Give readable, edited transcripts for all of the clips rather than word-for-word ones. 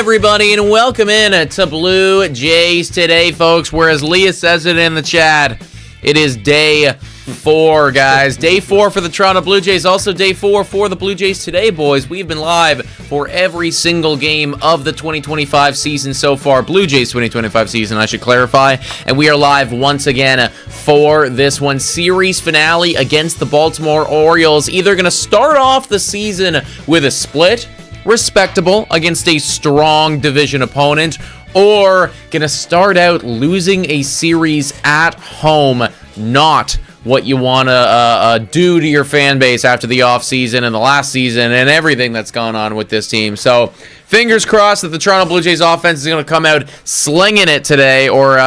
everybody, and welcome in to Blue Jays today, folks. Whereas Leah says it in the chat, it is day 4, guys. Day 4 for the Toronto Blue Jays. Also day 4 for the Blue Jays today, boys. We've been live for every single game of the 2025 season so far. Blue Jays 2025 season, I should clarify. And we are live once again for this one. Series finale against the Baltimore Orioles. Either going to start off the season with a split, respectable, against a strong division opponent, or going to start out losing a series at home. Not what you want to do to your fan base after the offseason and the last season and everything that's gone on with this team. So fingers crossed that the Toronto Blue Jays offense is going to come out slinging it today, or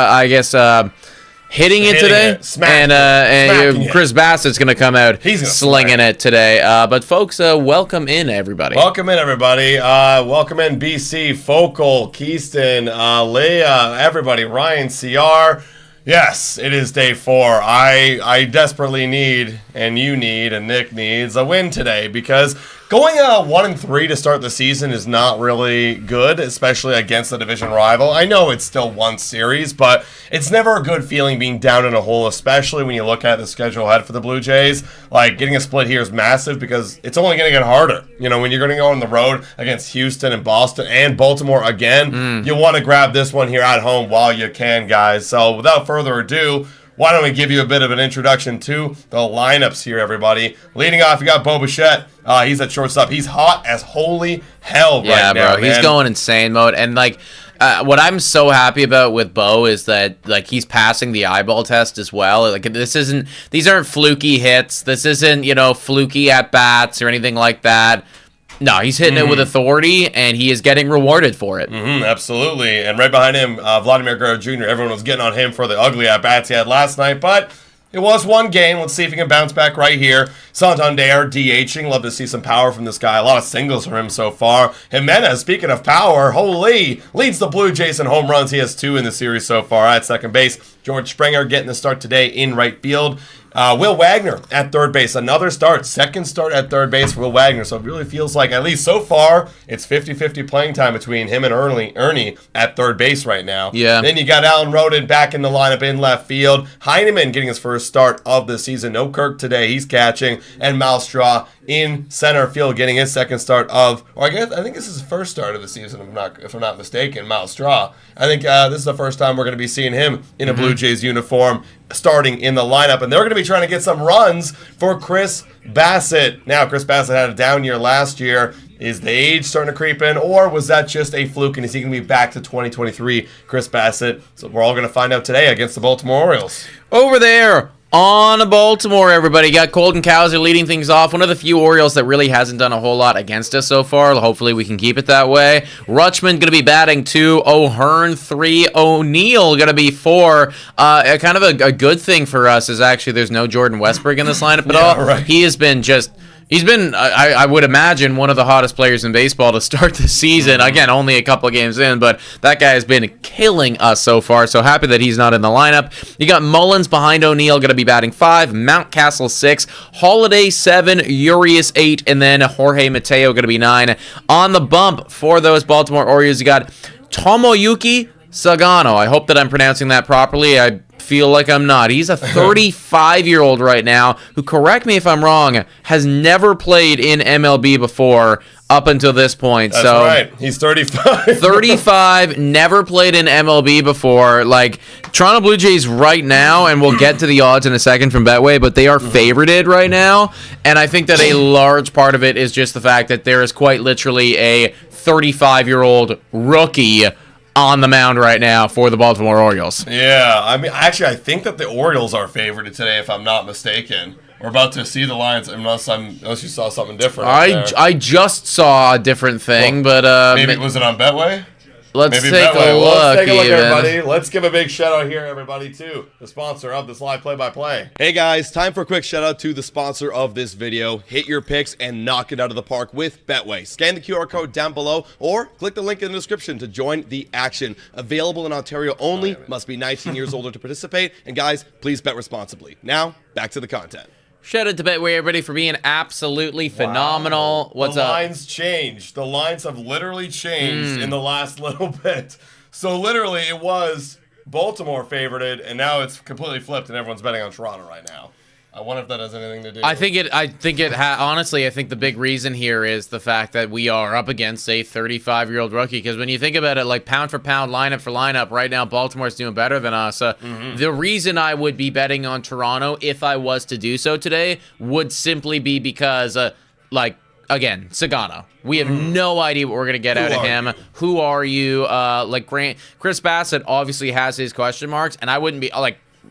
hitting it today, and Chris Bassett's going to come out slinging it today. But folks, welcome in, everybody. Welcome in, everybody. Welcome in, BC, Focal, Keyston, Leah, everybody, Ryan, CR. Yes, it is day 4. I desperately need, and you need, and Nick needs a win today, because going 1-3 to start the season is not really good, especially against a division rival. I know it's still one series, but it's never a good feeling being down in a hole, especially when you look at the schedule ahead for the Blue Jays. Like, getting a split here is massive because it's only going to get harder. You know, when you're going to go on the road against Houston and Boston and Baltimore again, you want to grab this one here at home while you can, guys. So without further ado, why don't we give you a bit of an introduction to the lineups here, everybody. Leading off, you got Bo Bichette. He's at shortstop. He's hot as holy hell right now, bro. He's going insane mode. And, like, what I'm so happy about with Bo is that, like, he's passing the eyeball test as well. Like, these aren't fluky hits. This isn't, fluky at-bats or anything like that. No, he's hitting it with authority, and he is getting rewarded for it. Absolutely. And right behind him, Vladimir Guerrero Jr., everyone was getting on him for the ugly at-bats he had last night, but it was one game. Let's see if he can bounce back right here. Santander DHing. Love to see some power from this guy. A lot of singles from him so far. Jimenez, speaking of power, holy, leads the Blue Jays in home runs. He has 2 in the series so far at second base. George Springer getting the start today in right field. Will Wagner at third base. Another start. Second start at third base for Will Wagner. So it really feels like, at least so far, it's 50-50 playing time between him and Ernie at third base right now. Yeah. Then you got Alan Roden back in the lineup in left field. Heineman getting his first start of the season. No Kirk today. He's catching. And Malstraw in center field getting his second start I think this is his first start of the season, if I'm not mistaken, Malstraw. I think this is the first time we're going to be seeing him in a Blue Jays uniform starting in the lineup. And they're going to be trying to get some runs for Chris Bassett. Now, Chris Bassett had a down year last year. Is the age starting to creep in, or was that just a fluke, and is he going to be back to 2023 Chris Bassett? So we're all going to find out today against the Baltimore Orioles. Over there on Baltimore, everybody, got Colton Cowser leading things off. One of the few Orioles that really hasn't done a whole lot against us so far. Hopefully we can keep it that way. Rutschman going to be batting 2, O'Hearn 3, O'Neill going to be 4. Kind of a good thing for us is actually there's no Jordan Westbrook in this lineup at all. Right. He's been, I would imagine, one of the hottest players in baseball to start the season. Again, only a couple of games in, but that guy has been killing us so far, so happy that he's not in the lineup. You got Mullins behind O'Neill, going to be batting 5, Mountcastle 6, Holiday 7, Urias 8, and then Jorge Mateo going to be 9. On the bump for those Baltimore Orioles, you got Tomoyuki Sagano. I hope that I'm pronouncing that properly. I feel like I'm not. He's a 35-year-old right now who, correct me if I'm wrong, has never played in MLB before up until this point. That's right. He's 35. 35, never played in MLB before. Like, Toronto Blue Jays right now, and we'll get to the odds in a second from Betway, but they are favorited right now. And I think that a large part of it is just the fact that there is quite literally a 35-year-old rookie on the mound right now for the Baltimore Orioles. Yeah, I mean, actually, I think that the Orioles are favored today, if I'm not mistaken. We're about to see the lines, unless you saw something different. I just saw a different thing, but maybe was it on Betway? Let's take a look. Let's take a look, everybody. Let's give a big shout out here, everybody, to the sponsor of this live play-by-play. Hey guys, time for a quick shout out to the sponsor of this video. Hit your picks and knock it out of the park with Betway. Scan the QR code down below or click the link in the description to join the action. Available in Ontario only. Must be 19 years older to participate. And guys, please bet responsibly. Now, back to the content. Shout out to Betway, everybody, for being absolutely phenomenal. Wow. What's the up? lines changed. The lines have literally changed in the last little bit. So literally it was Baltimore favorited, and now it's completely flipped, and everyone's betting on Toronto right now. I wonder if that has anything to do. Honestly, I think the big reason here is the fact that we are up against a 35-year-old rookie. Because when you think about it, like pound for pound, lineup for lineup, right now Baltimore's doing better than us. The reason I would be betting on Toronto if I was to do so today would simply be because, again, Sagano. We have no idea what we're gonna get out of him. Who are you? Chris Bassett obviously has his question marks, and I wouldn't be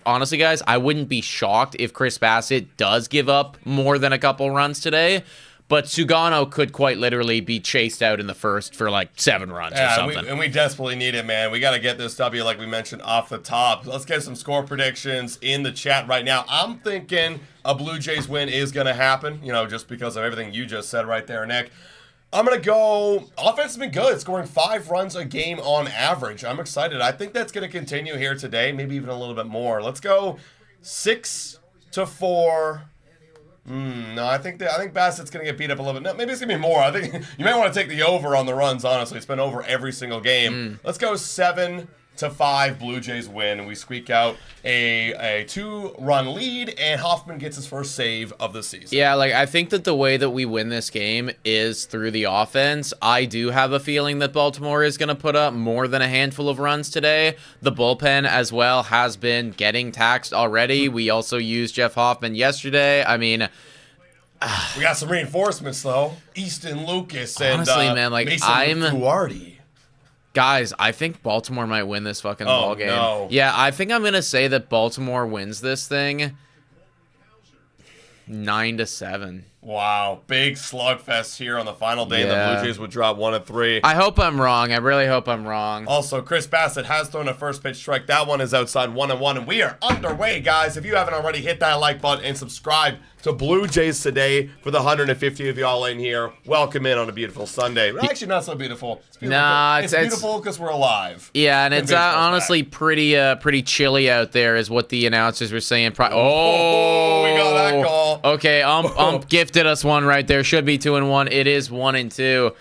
honestly, guys, I wouldn't be shocked if Chris Bassett does give up more than a couple runs today. But Sugano could quite literally be chased out in the first for 7 runs or something. And we desperately need it, man. We got to get this W, like we mentioned, off the top. Let's get some score predictions in the chat right now. I'm thinking a Blue Jays win is going to happen, just because of everything you just said right there, Nick. I'm going to go, offense has been good, scoring 5 runs a game on average. I'm excited. I think that's going to continue here today, maybe even a little bit more. Let's go 6-4. No, I think Bassett's going to get beat up a little bit. No, maybe it's going to be more. I think you might want to take the over on the runs, honestly. It's been over every single game. Let's go 7-5. Blue Jays win, and we squeak out a 2-run lead, and Hoffman gets his first save of the season. Yeah, I think that the way that we win this game is through the offense. I do have a feeling that Baltimore is going to put up more than a handful of runs today. The bullpen as well has been getting taxed already. We also used Jeff Hoffman yesterday. I mean, we got some reinforcements though. Easton Lucas and honestly, man, Mason Duarte. Guys, I think Baltimore might win this fucking ball game. No. Yeah, I think I'm going to say that Baltimore wins this thing 9-7. Wow, big slugfest here on the final day. Yeah. The Blue Jays would drop 1-3. I hope I'm wrong. I really hope I'm wrong. Also, Chris Bassett has thrown a first pitch strike. That one is outside 1-1, and we are underway, guys. If you haven't already, hit that like button and subscribe to Blue Jays today for the 150 of y'all in here. Welcome in on a beautiful Sunday. Well, actually, not so beautiful. It's beautiful. Nah, it's beautiful because we're alive. Yeah, and it's honestly pretty chilly out there, is what the announcers were saying. We got that call. Okay, Ump gifted us one right there. Should be 2-1. It is 1-2.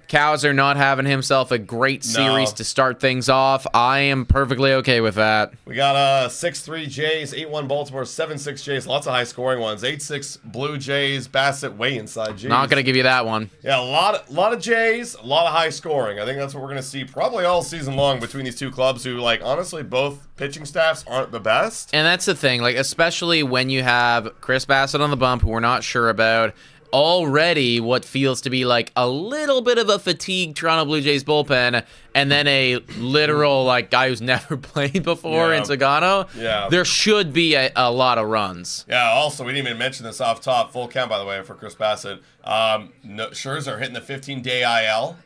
Cowser not having himself a great series to start things off. I am perfectly okay with that. We got 6-3 Jays, 8-1 Baltimore, 7-6 Jays. Lots of high scoring ones. 8-6 Blue Jays. Bassett way inside Jays. Not gonna give you that one. Yeah, a lot of Jays, a lot of high scoring. I think that's what we're gonna see probably all season long between these two clubs, who honestly both pitching staffs aren't the best. And that's the thing, especially when you have Chris Bassett on the bump, who we're not sure about. Already what feels to be a little bit of a fatigued Toronto Blue Jays bullpen, and then a literal guy who's never played before in Sagano. Yeah. There should be a lot of runs. Yeah, also, we didn't even mention this off top. Full count, by the way, for Chris Bassett. Scherzer hitting the 15-day IL.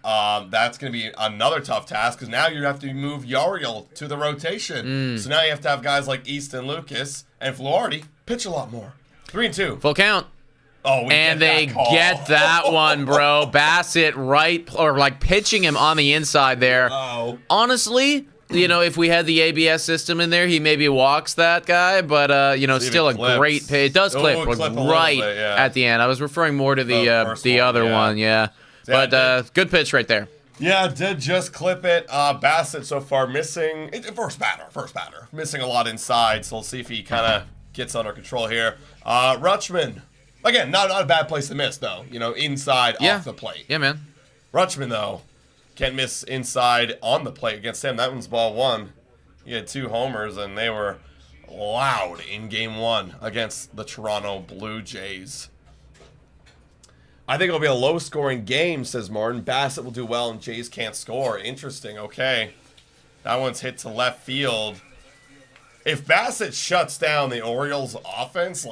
That's going to be another tough task, because now you have to move Yariel to the rotation. So now you have to have guys like Easton Lucas and Fluharty pitch a lot more. 3-2. Full count. Oh, and they get that one, bro. Bassett pitching him on the inside there. Oh. Honestly, if we had the ABS system in there, he maybe walks that guy, but still a great pitch. It does clip right at the end. I was referring more to the other one, yeah. But good pitch right there. Yeah, did just clip it. Bassett so far missing first batter, missing a lot inside. So we'll see if he kind of gets under control here. Rutschman. Again, not a bad place to miss, though. Inside off the plate. Yeah, man. Rutschman, though, can't miss inside on the plate against him. That one's ball 1. He had 2 homers, and they were loud in game 1 against the Toronto Blue Jays. I think it'll be a low-scoring game, says Martin. Bassett will do well, and Jays can't score. Interesting. Okay. That one's hit to left field. If Bassett shuts down the Orioles offense,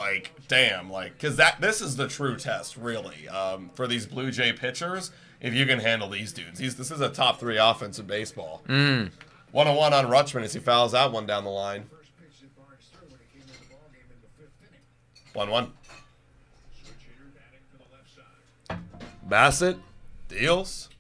damn, because this is the true test, really, for these Blue Jay pitchers, if you can handle these dudes. This is a top 3 offense in baseball. 1-1 on Rutschman as he fouls that one down the line. 1-1. Bassett deals.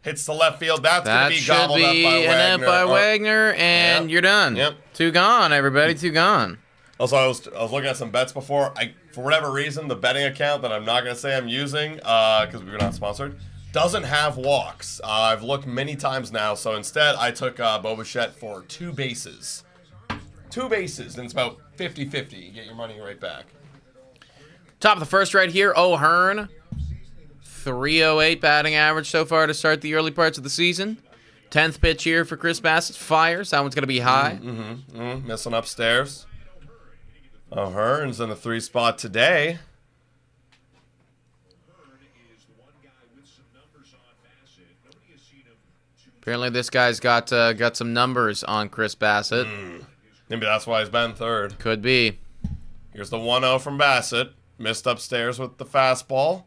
Hits the left field. That's going to be gobbled up by Wagner. Wagner, and you're done. Yep. 2 gone, everybody. 2 gone. Also, I was looking at some bets before. For whatever reason, the betting account that I'm not going to say I'm using, because we're not sponsored, doesn't have walks. I've looked many times now, so instead I took Bo Bichette for 2 bases. 2 bases, and it's about 50-50. You get your money right back. Top of the first right here, O'Hearn. 308 batting average so far to start the early parts of the season. 10th pitch here for Chris Bassett. Fires. That one's going to be high. Missing upstairs. O'Hearn's in the 3 spot today. Apparently this guy's got some numbers on Chris Bassett. Maybe that's why he's batting 3rd. Could be. Here's the 1-0 from Bassett. Missed upstairs with the fastball.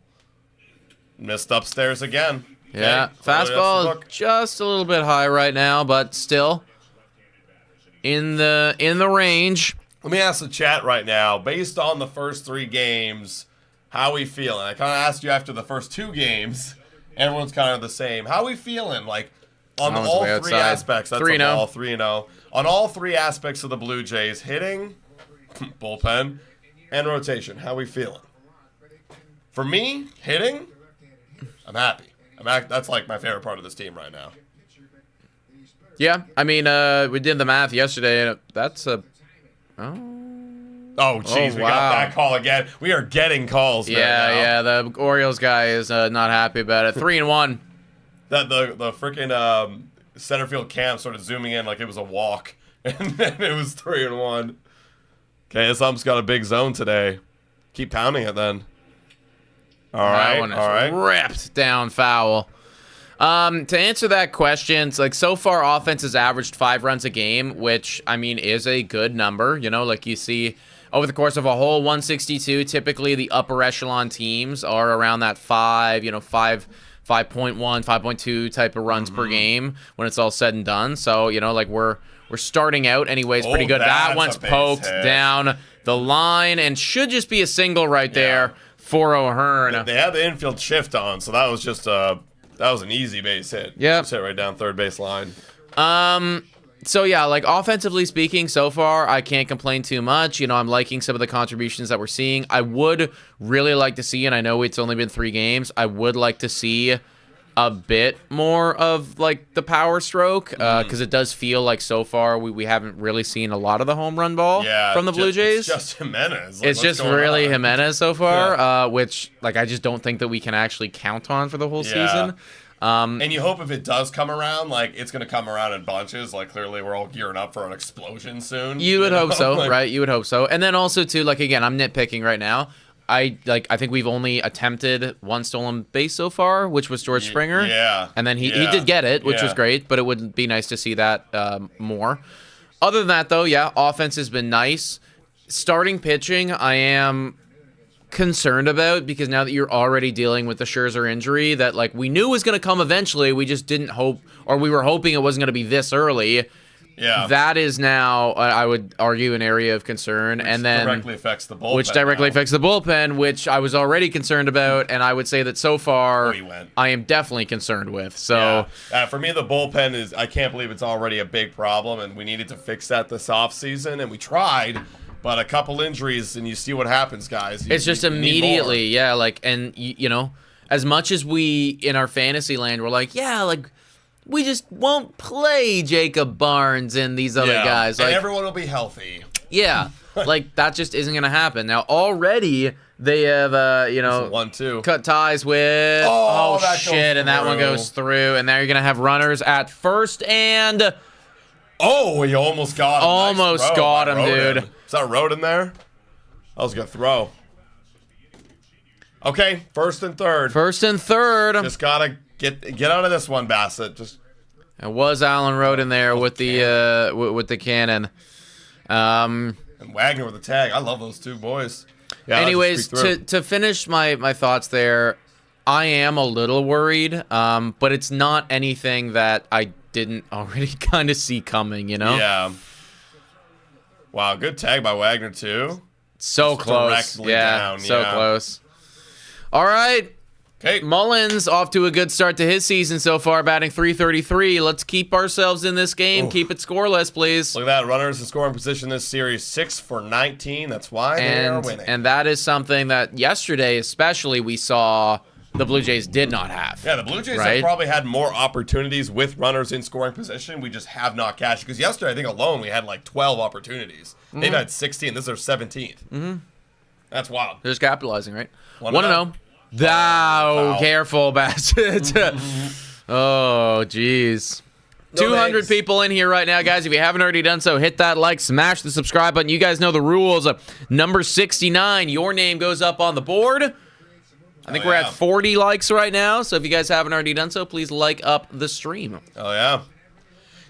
Missed upstairs again. Okay. Yeah, fastball is just a little bit high right now, but still in the range. Let me ask the chat right now, based on the first 3 games, how we feeling? I kind of asked you after the first 2 games. Everyone's kind of the same. How we feeling? Like, on all 3 aspects. That's 3-0. 3-0. On all 3 aspects of the Blue Jays, hitting, bullpen, and rotation. How we feeling? For me, hitting, I'm happy. That's like my favorite part of this team right now. Yeah, I mean, we did the math yesterday, and that's a... Oh, jeez, we got that call again. We are getting calls right now. Yeah, the Orioles guy is not happy about it. 3-1. The freaking center field cam started zooming in like it was a walk, and then it was 3-1. Okay, this ump's got a big zone today. Keep pounding it then. All right. Ripped down foul. To answer that question, it's like so far offense has averaged 5 runs a game, which I mean is a good number. You know, like you see over the course of a whole 162, typically the upper echelon teams are around that 5.1, 5.2 type of runs per game when it's all said and done. So, you know, like we're starting out anyways pretty good. That one's poked down the line and should just be a single right there for O'Hearn. They had the infield shift on, so that was just that was an easy base hit. Yeah. Just hit right down third base line. So yeah, like offensively speaking, so far I can't complain too much. You know, I'm liking some of the contributions that we're seeing. I would really like to see, and I know it's only been 3 games, I would like to see a bit more of like the power stroke because it does feel like so far we haven't really seen a lot of the home run ball from the Blue Jays. It's just Jimenez. Like, it's just really Jimenez so far, which like I just don't think that we can actually count on for the whole season. And you hope if it does come around, like it's going to come around in bunches. Like clearly we're all gearing up for an explosion soon. You would hope so, right? You would hope so. And then also too, like again, I'm nitpicking right now. I think we've only attempted 1 stolen base so far, which was George Springer. Yeah. And then he did get it, which was great, but it would be nice to see that more. Other than that, though, yeah, offense has been nice. Starting pitching, I am concerned about because now that you're already dealing with the Scherzer injury that like we knew was going to come eventually, we just didn't hope, or we were hoping it wasn't going to be this early. Yeah, that is now, I would argue, an area of concern, which and then directly affects the bullpen. Which directly affects the bullpen, which I was already concerned about, and I would say that so far, I am definitely concerned with. So, for me, the bullpen is, I can't believe it's already a big problem, and we needed to fix that this offseason, and we tried, but a couple injuries, and you see what happens, guys. It's just immediately, like, and you know, as much as we in our fantasy land, we're like, like. We just won't play Jacob Barnes and these other guys. Like, and everyone will be healthy. Yeah, like that just isn't going to happen. Now, already they have, 1-2. cut ties with, shit, and that one goes through. And now you're going to have runners at first and... Oh, you almost got him. Almost got him, dude. Is that a road in there? I was going to throw. Okay, first and third. Just got to... Get out of this one, Bassett. Just it was Allen Road in there with the cannon. And Wagner with the tag. I love those 2 boys. Yeah, anyways, to finish my thoughts there, I am a little worried, but it's not anything that I didn't already kind of see coming, you know? Yeah. Wow, good tag by Wagner too. So just close. Down. So close. All right. Okay. Mullins off to a good start to his season so far, batting .333. Let's keep ourselves in this game. Keep it scoreless, please. Look at that. Runners in scoring position this series, 6 for 19. That's why they are winning. And that is something that yesterday especially we saw the Blue Jays did not have. Yeah, the Blue Jays have probably had more opportunities with runners in scoring position. We just have not cashed. Because yesterday, I think alone, we had like 12 opportunities. They've had 16. This is their 17th. That's wild. They're just capitalizing, right? 1-0. Thou, careful, Bassett. Oh, jeez. 200 people in here right now, guys. If you haven't already done so, hit that like, smash the subscribe button. You guys know the rules. Number 69, your name goes up on the board. I think we're at 40 likes right now, so if you guys haven't already done so, please like up the stream. Oh, yeah.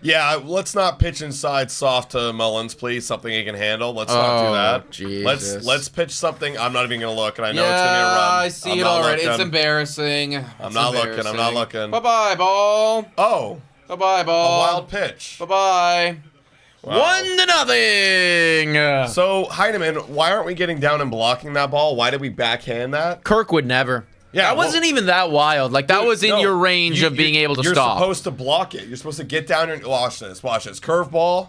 Yeah, let's not pitch inside soft to Mullins, please. Something he can handle. Let's not do that. Jesus. Let's pitch something. I'm not even going to look, and I know it's going to be a run. I see it already. It's embarrassing. I'm not looking. Bye-bye, ball. Oh. Bye-bye, ball. A wild pitch. Bye-bye. Wow. 1-0. So, Heineman, why aren't we getting down and blocking that ball? Why did we backhand that? Kirk would never. Yeah, that wasn't even that wild. Like, that was in your range of being able to stop. You're supposed to block it. You're supposed to get down and watch this. Curveball,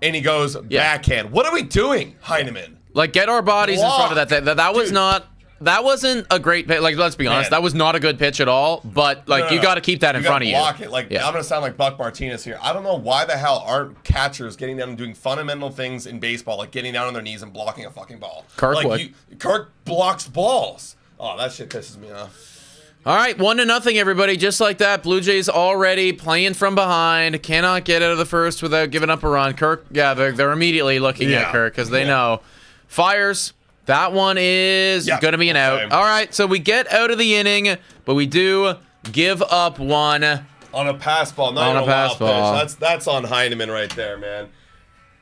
and he goes backhand. What are we doing, Heineman? Like, get our bodies in front of that. That was not... That wasn't a great pitch. Like, let's be honest. That was not a good pitch at all. But, like, you got to keep that in front of you. Block it. Like, I'm going to sound like Buck Martinez here. I don't know why the hell aren't catchers getting down and doing fundamental things in baseball, like getting down on their knees and blocking a fucking ball. Kirk would. Kirk blocks balls. Oh, that shit pisses me off. All right, 1-0, everybody. Just like that, Blue Jays already playing from behind. Cannot get out of the first without giving up a run. Kirk, they're immediately looking at Kirk because they know. Fires. That one is going to be an out. All right, so we get out of the inning, but we do give up one. On a pass ball, not on a pass ball. That's on Heineman right there, man.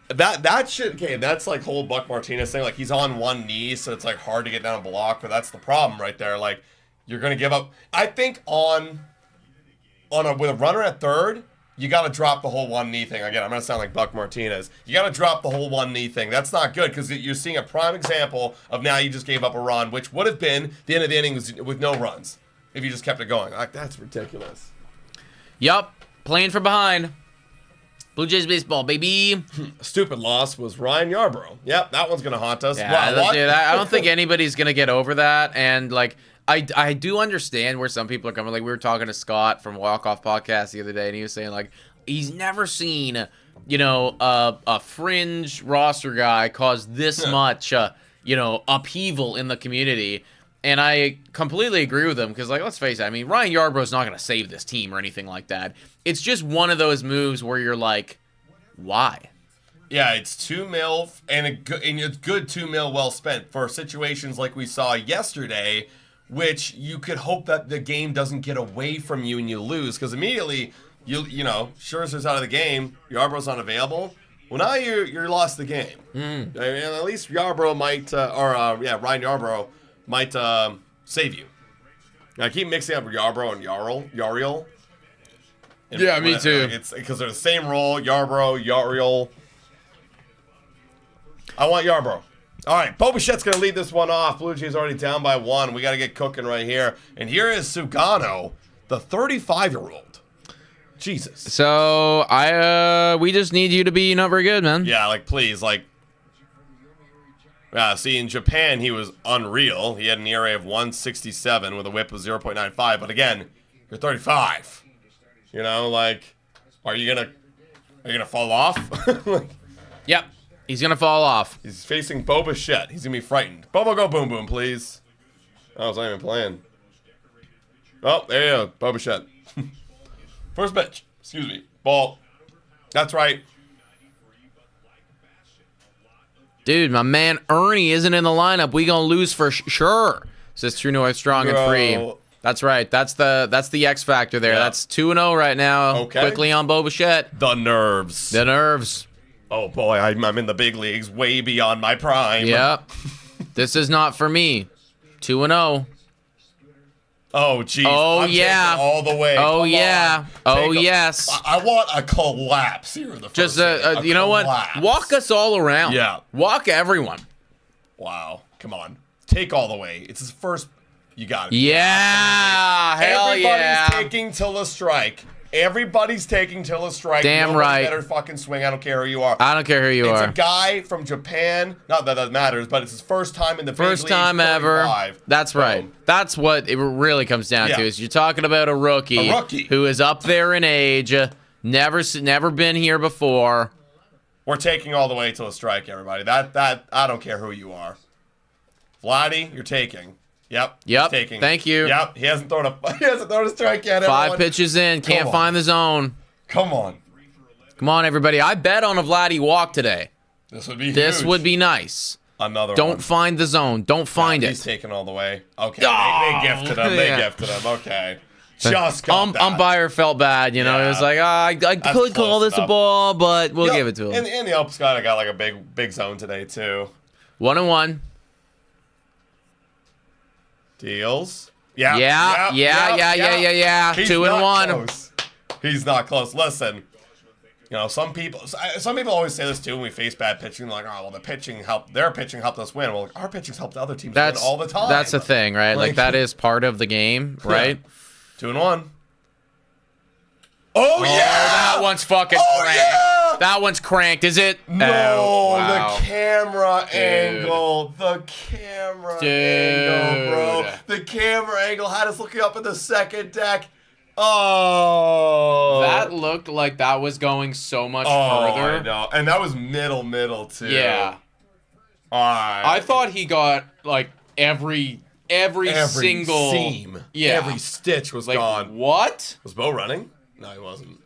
That shit, okay, that's like whole Buck Martinez thing. Like, he's on one knee, so it's like hard to get down a block, but that's the problem right there. Like, you're going to give up. I think with a runner at third, you got to drop the whole one knee thing. Again, I'm going to sound like Buck Martinez. You got to drop the whole one knee thing. That's not good because you're seeing a prime example of now you just gave up a run, which would have been the end of the inning with no runs if you just kept it going. Like, that's ridiculous. Yup. Playing from behind. Blue Jays baseball, baby. Stupid loss was Ryan Yarbrough. Yep, that one's going to haunt us. Yeah, dude, I don't think anybody's going to get over that. And, like, I do understand where some people are coming. Like, we were talking to Scott from Walk Off Podcast the other day, and he was saying, like, he's never seen, a fringe roster guy cause this much, upheaval in the community. And I completely agree with him because, like, let's face it. I mean, Ryan Yarbrough's not going to save this team or anything like that. It's just one of those moves where you're like, why? Yeah, it's $2 million, and it's good $2 million well spent for situations like we saw yesterday, which you could hope that the game doesn't get away from you and you lose, because immediately, Scherzer's out of the game, Yarbrough's unavailable. Well, now you're lost the game. And at least Yarbrough might, Ryan Yarbrough might save you. I keep mixing up Yarbrough and Yariel. Yeah, me too. It's because they're the same role, Yarbrough, Yariel. I want Yarbrough. All right, Bo Bichette's going to lead this one off. Blue Jays already down by 1. We got to get cooking right here. And here is Sugano, the 35-year-old. Jesus. So, we just need you to be not very good, man. Yeah, like, please, like. See, in Japan, he was unreal. He had an ERA of 1.67 with a whip of 0.95. But again, you're 35. Are you gonna fall off? Yep. He's going to fall off. He's facing Bo Bichette. He's going to be frightened. Bobo, go boom boom, please. Oh, it's not even playing. Oh, there you go. Bo Bichette. First pitch. Excuse me. Ball. That's right. Dude, my man Ernie isn't in the lineup. We going to lose for sure. Says True North strong and free. That's right. That's the X factor there. Yeah. That's 2-0 right now. Okay. Quickly on Bo Bichette. The nerves. Oh, boy, I'm in the big leagues, way beyond my prime. Yep. This is not for me. 2-0. Oh, jeez. Oh, I'm yeah. All the way. Oh, yeah. Yes. I want a collapse here in the first Just, you know what? Walk us all around. Yeah. Walk everyone. Wow. Come on. Take all the way. It's his first. You got it. Yeah, hell yeah. Everybody's taking till a strike. Everybody's taking till a strike. Damn Nobody right. better fucking swing. I don't care who you are. I don't care who you It's are. a guy from Japan. Not that that matters, but it's his first time in the big First leagues, time ever. 35. That's right. Boom. That's what it really comes down to. Yeah. Is you're talking about a rookie, who is up there in age, never been here before. We're taking all the way till a strike, everybody. That I don't care who you are. Vladdy, you're taking. Yep. Yep. Taking. Thank you. Yep. He hasn't thrown a strike yet. 5 everyone. pitches in, can't on. find the zone. Come on. Come on, everybody. I bet on a Vladdy walk today. This would be This huge. would be nice. Another Don't one. find the zone. Don't find He's it. taking all the way. Okay. Oh, They gifted him. They yeah. gifted him. Okay. Just got that. Umpire felt bad, you know. Yeah. He was like, I could call close this a enough. ball, but we'll Yep. give it to him. And the umps got like a big zone today too. 1-1. Deals. Yeah. Yeah. He's 2-1. close. He's not close. Listen, you know, some people always say this too when we face bad pitching. Like, oh, well, their pitching helped us win. Well, our pitching's helped other teams win all the time. That's the thing, right? Like that is part of the game, right? 2-1. Oh, yeah! That one's fucking cranked. Yeah! That one's cranked, is it? No, Oh, wow. the camera angle. The camera angle, bro. The camera angle had us looking up at the second deck. Oh. That looked like that was going so much I further. know. And that was middle too. Yeah. I thought he got like every single seam. Yeah. Every stitch was like, gone. What? Was Bo running? No, he wasn't.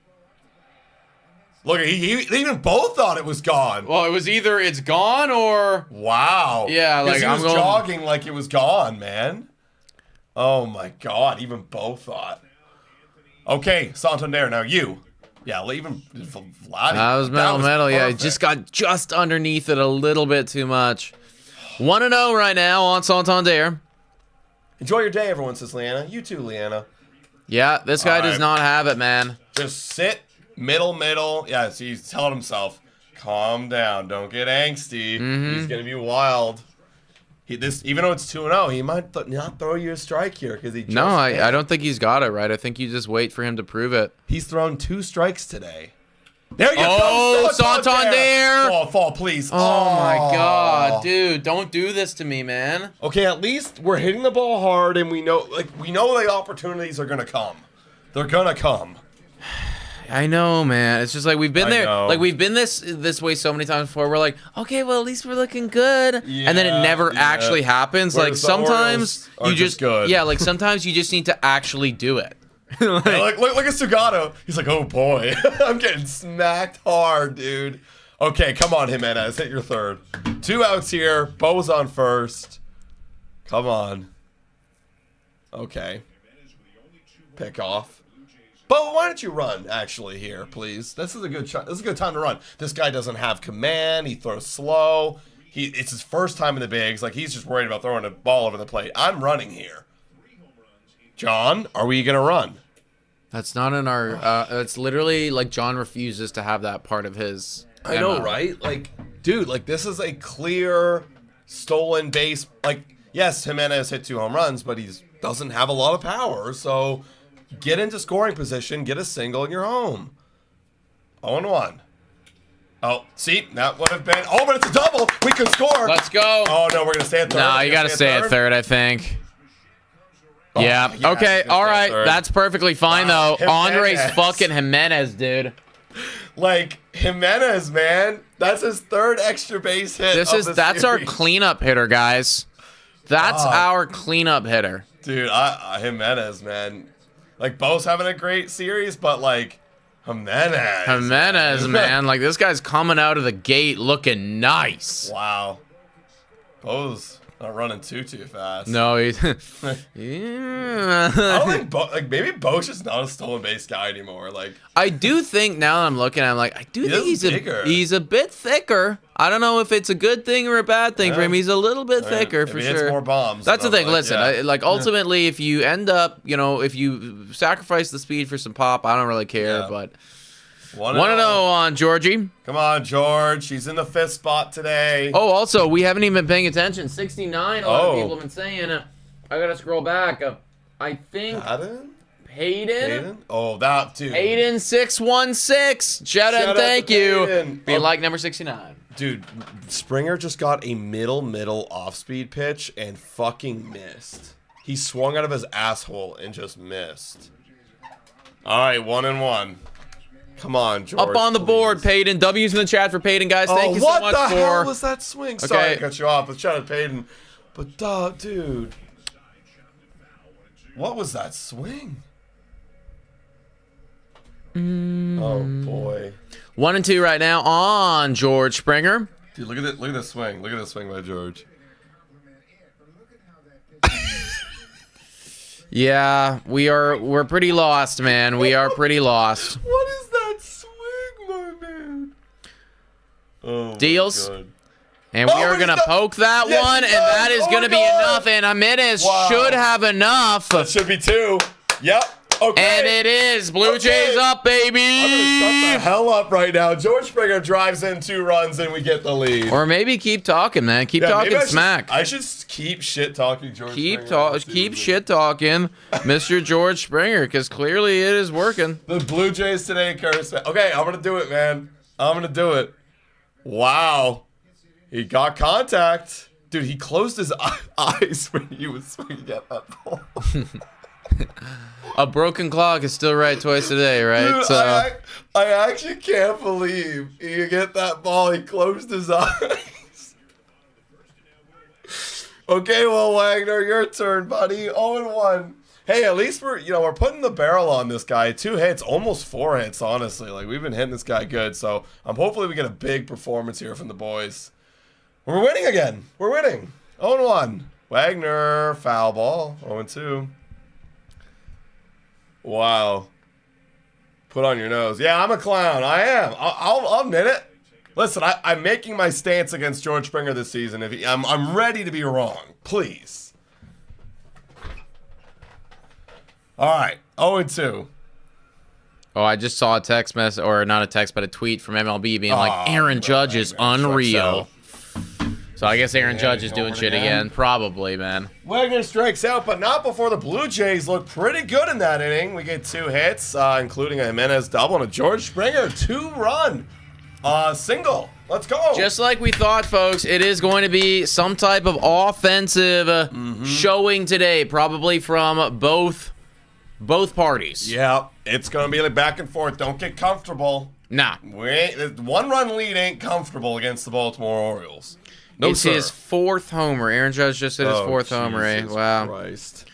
Look, he even both thought it was gone. Well, it was either it's gone or Wow. Yeah, like, he I'm was going- jogging like it was gone, man. Oh my God, even Bo thought. Okay, Santander, now you. Yeah, even Vladdy. that was metal. Yeah, he perfect. just got just underneath it a little bit too much. 1-0 right now on Santander. Enjoy your day, everyone, says Leanna. You too, Leanna. Yeah, this guy All does right. not have it, man. Just sit, middle. Yeah, so he's telling himself, calm down, don't get angsty. Mm-hmm. He's gonna be wild. Even though it's 2-0, he might not throw you a strike here because he. Just No, I can't. don't think he's got it right. I think you just wait for him to prove it. He's thrown 2 strikes today. There you Oh, go, Santander! Fall, please. Oh my God, dude! Don't do this to me, man. Okay, at least we're hitting the ball hard, and we know the opportunities are gonna come. They're gonna come. I know, man. It's just like we've been there. know. Like we've been this way so many times before. We're like, okay, well at least we're looking good, and then it never actually happens. Whereas like the sometimes Orioles are you just good. yeah, like sometimes you just need to actually do it. Look at Sugato. He's like, oh boy, I'm getting smacked hard, dude. Okay, come on, Jimenez, hit your third. 2 outs here. Bo's on first. Come on. Okay. Pick off. Bo, why don't you run actually here, please? This is a good shot. This is a good time to run. This guy doesn't have command. He throws slow. It's his first time in the bigs. Like he's just worried about throwing a ball over the plate. I'm running here. John, are we gonna run? That's not in our. It's literally like John refuses to have that part of his. I know, MO. right? Like, dude, like this is a clear stolen base. Like, yes, Jimenez hit 2 home runs, but he doesn't have a lot of power. So, get into scoring position, get a single, and you're home. 0-1. Oh, see, that would have been. Oh, but it's a double. We could score. Let's go. Oh no, we're gonna stay at third. No, you got to stay at third, I think. Oh, Yeah. yeah, Okay. it's All gonna stay right. at third. That's perfectly fine Wow, though. Andres Jimenez. fucking Jimenez, dude. Like Jimenez, man, that's his 3rd extra base hit. That's our cleanup hitter, guys. That's our cleanup hitter. Dude, Jimenez, man. Like, Bo's having a great series, but, like, Jimenez, man. Like, this guy's coming out of the gate looking nice. Wow. Bo's not running too fast. No, he's... I yeah. don't think maybe Bo's just not a stolen base guy anymore. Like, I do think, now that I'm looking, I'm like, I do think is bigger. he's a bit thicker. I don't know if it's a good thing or a bad thing for him. He's a little bit thicker, if for he sure. hits more bombs. That's the then, thing. like, Listen, yeah. ultimately, if you end up, if you sacrifice the speed for some pop, I don't really care. Yeah. But 1-0 1-0 on Georgie. Come on, George. He's in the 5th spot today. Oh, also, we haven't even been paying attention. 69, a lot of Oh. people have been saying. I gotta scroll back. I think Peyton. Oh, that dude. Peyton 616. Shout out and thank you. Being like number 69. Dude, Springer just got a middle off-speed pitch and fucking missed. He swung out of his asshole and just missed. All right, 1-1. Come on, George. Up on the board, Peyton. W's in the chat for Peyton, guys. Thank you so much for. What the hell was that swing? Okay. Sorry, I cut you off. Let's shout out Peyton. But, dude. What was that swing? Oh, boy. 1 and 2 right now on George Springer. Dude, look at it. Look at this swing. Look at this swing by George. Yeah, we're pretty lost, man. We are pretty lost. What is that swing, my man? Oh, Deals. my God. And we are going to poke that one, and that is going to be enough. And Jimenez should have enough. That should be 2. Yep. Okay. And it is. Blue Jays up, baby. I'm going to shut the hell up right now. George Springer drives in 2 runs, and we get the lead. Or maybe keep talking, man. Keep talking smack. I should keep shit talking George Springer. Keep shit talking Mr. George Springer, because clearly it is working. The Blue Jays today, Curtis. Okay, I'm going to do it, man. I'm going to do it. Wow. He got contact. Dude, he closed his eyes when he was swinging at that ball. A broken clock is still right twice a day, right? Dude, So I actually can't believe he get that ball. He closed his eyes. Okay, well, Wagner, your turn, buddy. 0-1. Hey, at least we're putting the barrel on this guy. 2 hits, almost 4 hits, honestly. Like, we've been hitting this guy good. So hopefully we get a big performance here from the boys. We're winning again. We're winning. 0-1. Wagner, foul ball. 0-2. Wow. Put on your nose. Yeah, I'm a clown. I am. I'll admit it. Listen, I'm making my stance against George Springer this season. I'm ready to be wrong. Please. All right. 0-2. Oh, I just saw a text message, or not a text, but a tweet from MLB being like, Aaron Judge is unreal. So I guess Aaron Judge is doing shit again. Probably, man. Wagner strikes out, but not before the Blue Jays look pretty good in that inning. We get 2 hits, including a Jimenez double and a George Springer 2-run single. Let's go. Just like we thought, folks, it is going to be some type of offensive showing today, probably from both parties. Yeah, it's going to be like back and forth. Don't get comfortable. Nah. 1-run lead ain't comfortable against the Baltimore Orioles. No, it's his 4th homer. Aaron Judge just hit his 4th homer, eh? Wow. Christ.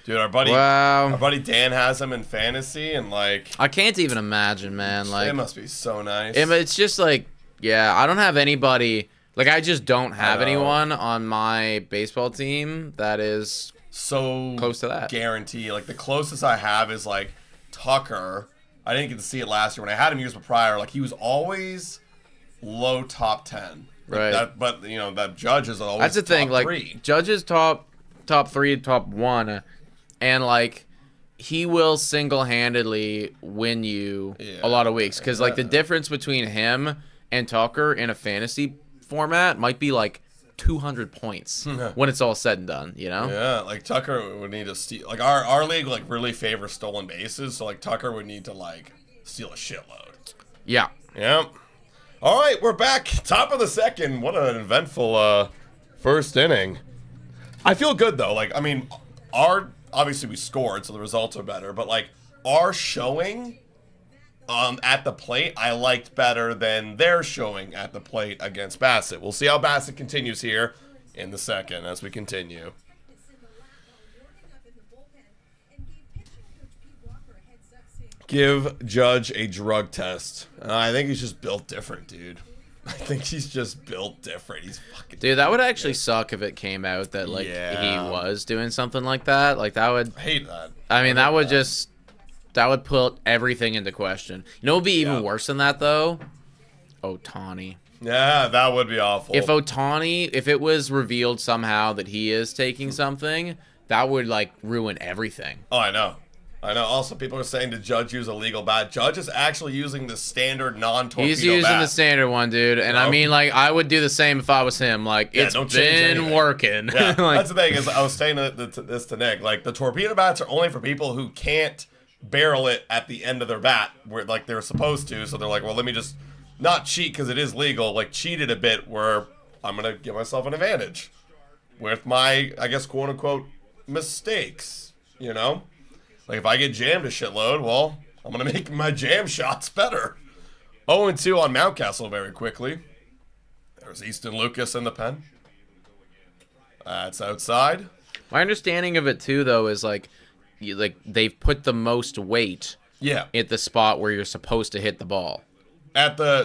Dude, our buddy Dan has him in fantasy, and like, I can't even imagine, man. Like, it must be so nice. It's just like, yeah, I don't have anybody. Like, I just don't have anyone on my baseball team that is so close to that. Guarantee. Like, the closest I have is like Tucker. I didn't get to see it last year when I had him years prior. Like, he was always low top 10. Right. But that Judge is always that's the thing. top 3. Like, Judge is top 3, top 1, and like he will single-handedly win you a lot of weeks because like the difference between him and Tucker in a fantasy format might be like 200 points when it's all said and done. You know? Yeah. Like Tucker would need to steal. Like our league like really favors stolen bases, so like Tucker would need to like steal a shitload. Yeah. Yep. All right, we're back. Top of the second. What an eventful first inning. I feel good, though. Like, I mean, obviously we scored, so the results are better. But, like, our showing at the plate, I liked better than their showing at the plate against Bassett. We'll see how Bassett continues here in the second as we continue. Give Judge a drug test. I think he's just built different, dude. I think he's just built different. He's fucking. Dude, that would actually suck if it came out that like he was doing something like that. Like that would. I hate that. I mean, that would put everything into question. You know, what would be even worse than that though? Ohtani. Yeah, that would be awful. If it was revealed somehow that he is taking something, that would like ruin everything. Oh, I know. I know. Also, people are saying, did Judge use a legal bat? Judge is actually using the standard non-torpedo He's using bat. the standard one, dude. And I mean, like, I would do the same if I was him. Like, it's been working. Yeah, like, that's the thing is, I was saying this to Nick. Like, the torpedo bats are only for people who can't barrel it at the end of their bat, where like they're supposed to. So they're like, well, let me just not cheat because it is legal. Like, cheat it a bit where I'm gonna give myself an advantage with my, I guess, quote unquote, mistakes. You know. Like, if I get jammed a shitload, well, I'm going to make my jam shots better. 0-2 on Mountcastle very quickly. There's Easton Lucas in the pen. That's outside. My understanding of it, too, though, is, like, they've put the most weight at the spot where you're supposed to hit the ball.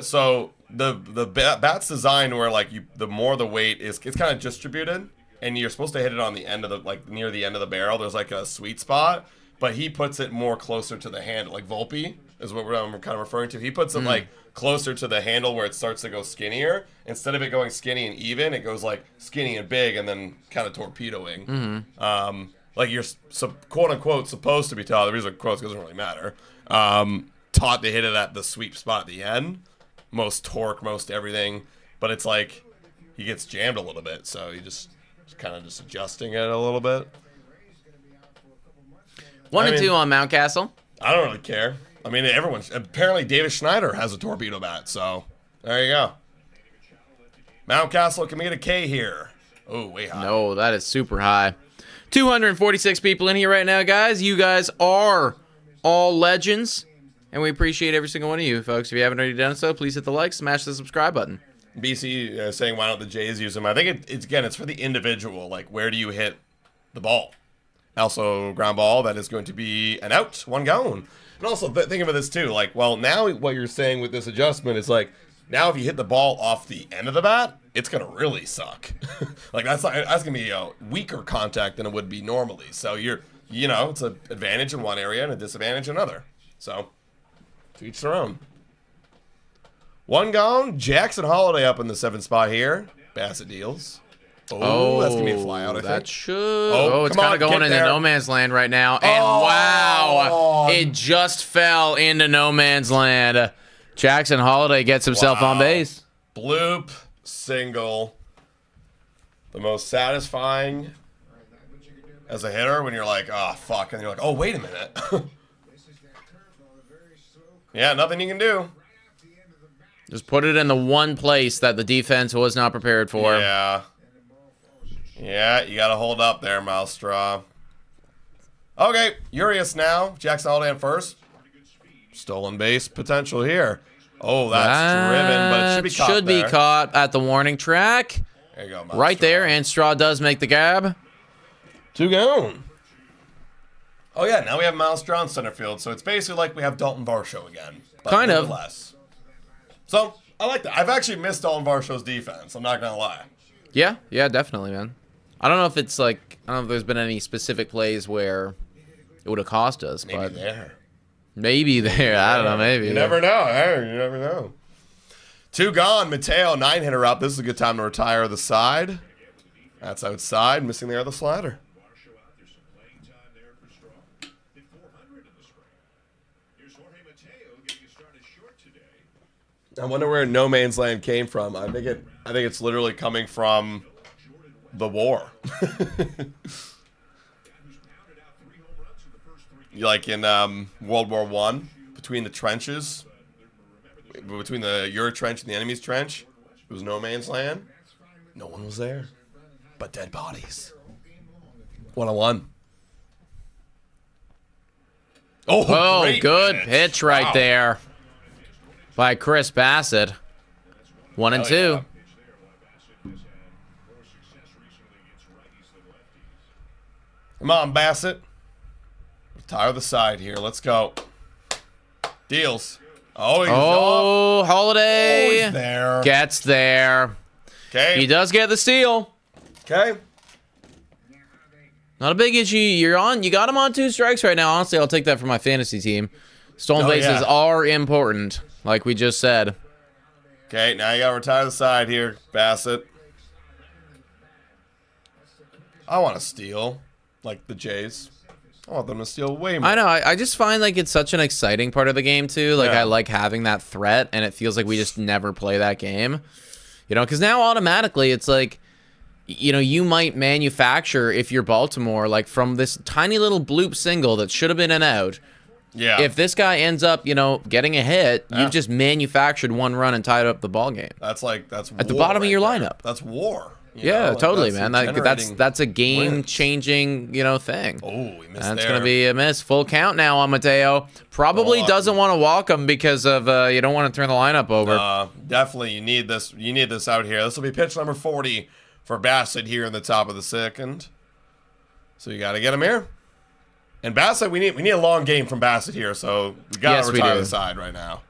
So the bat's designed where, like, the more the weight is, it's kind of distributed, and you're supposed to hit it on the end of the, like, near the end of the barrel. There's, like, a sweet spot. But he puts it more closer to the handle. Like Volpe is what I'm kind of referring to. He puts it like closer to the handle where it starts to go skinnier. Instead of it going skinny and even, it goes like skinny and big and then kind of torpedoing. Like you're quote unquote supposed to be taught. The reason quotes doesn't really matter. Taught to hit it at the sweep spot at the end. Most torque, most everything. But it's like he gets jammed a little bit. So he just kind of just adjusting it a little bit. 1-2 on Mountcastle. I don't really care. I mean, apparently David Schneider has a torpedo bat, so there you go. Mountcastle can we get a K here. Oh, way high. No, that is super high. 246 people in here right now, guys. You guys are all legends, and we appreciate every single one of you, folks. If you haven't already done so, please hit the like, smash the subscribe button. BC saying, why don't the Jays use them? I think it's for the individual. Like, where do you hit the ball? Also, ground ball, that is going to be an out, one gone. And also, think about this too. Like, well, now what you're saying with this adjustment is like, now if you hit the ball off the end of the bat, it's going to really suck. Like, that's going to be a weaker contact than it would be normally. So, it's an advantage in one area and a disadvantage in another. So, to each their own. One gone. Jackson Holiday up in the 7th spot here. Bassett deals. Oh, that's going to be a fly out, I think. That should. Oh, it's kind of going into no man's land right now. And it just fell into no man's land. Jackson Holiday gets himself on base. Bloop, single. The most satisfying as a hitter when you're like, oh, fuck. And you're like, oh, wait a minute. Yeah, nothing you can do. Just put it in the one place that the defense was not prepared for. Yeah, you got to hold up there, Malstraw. Okay, Urias now. Jackson Holiday on first. Stolen base potential here. Oh, that's driven, but it should be caught Should be caught at the warning track. There you go, Malstraw. Right there, and Straw does make the grab. 2 gone. Oh, yeah, now we have Malstraw in center field, so it's basically like we have Dalton Varsho again. Kind of. Less. So, I like that. I've actually missed Dalton Varsho's defense. I'm not going to lie. Yeah, definitely, man. I don't know if it's like, I don't know if there's been any specific plays where it would have cost us. Maybe there. Maybe there. I don't know, maybe. You never know. You never know. 2 gone. Mateo, 9-hitter up. This is a good time to retire the side. That's outside. Missing the other slider. I wonder where no man's land came from. I think it's literally coming from the war. Like in World War I, between the trenches, between your trench and the enemy's trench, it was no man's land. No one was there, but dead bodies. 1-1. Oh, good pitch right there by Chris Bassett. 1-2. Yeah. Come on, Bassett. Retire the side here. Let's go. Deals. Oh, he's off. Holiday. Oh, he's there. Gets there. Okay. He does get the steal. Okay. Not a big issue. You're on. You got him on 2 strikes right now. Honestly, I'll take that for my fantasy team. Stolen bases are important, like we just said. Okay, now you got to retire the side here, Bassett. I want to steal, like the Jays. I want them to steal way more. I know. I just find like it's such an exciting part of the game too. Like Yeah. I like having that threat, and it feels like we just never play that game. You know, because now automatically it's like, you know, you might manufacture, if you're Baltimore, like from this tiny little bloop single that should have been an out. Yeah. If this guy ends up, you know, getting a hit, you've just manufactured one run and tied up the ball game. That's at the bottom of your lineup. That's war. Yeah, like, totally, man. That's a wins. game-changing, you know, thing. Oh, we missed That's there. going to be a miss. Full count now on Mateo. Probably doesn't want to walk him because of you don't want to turn the lineup over. Definitely, you need this. You need this out here. This will be pitch number 40 for Bassett here in the top of the second. So you got to get him here. And Bassett, we need a long game from Bassett here. So we got to retire the side right now.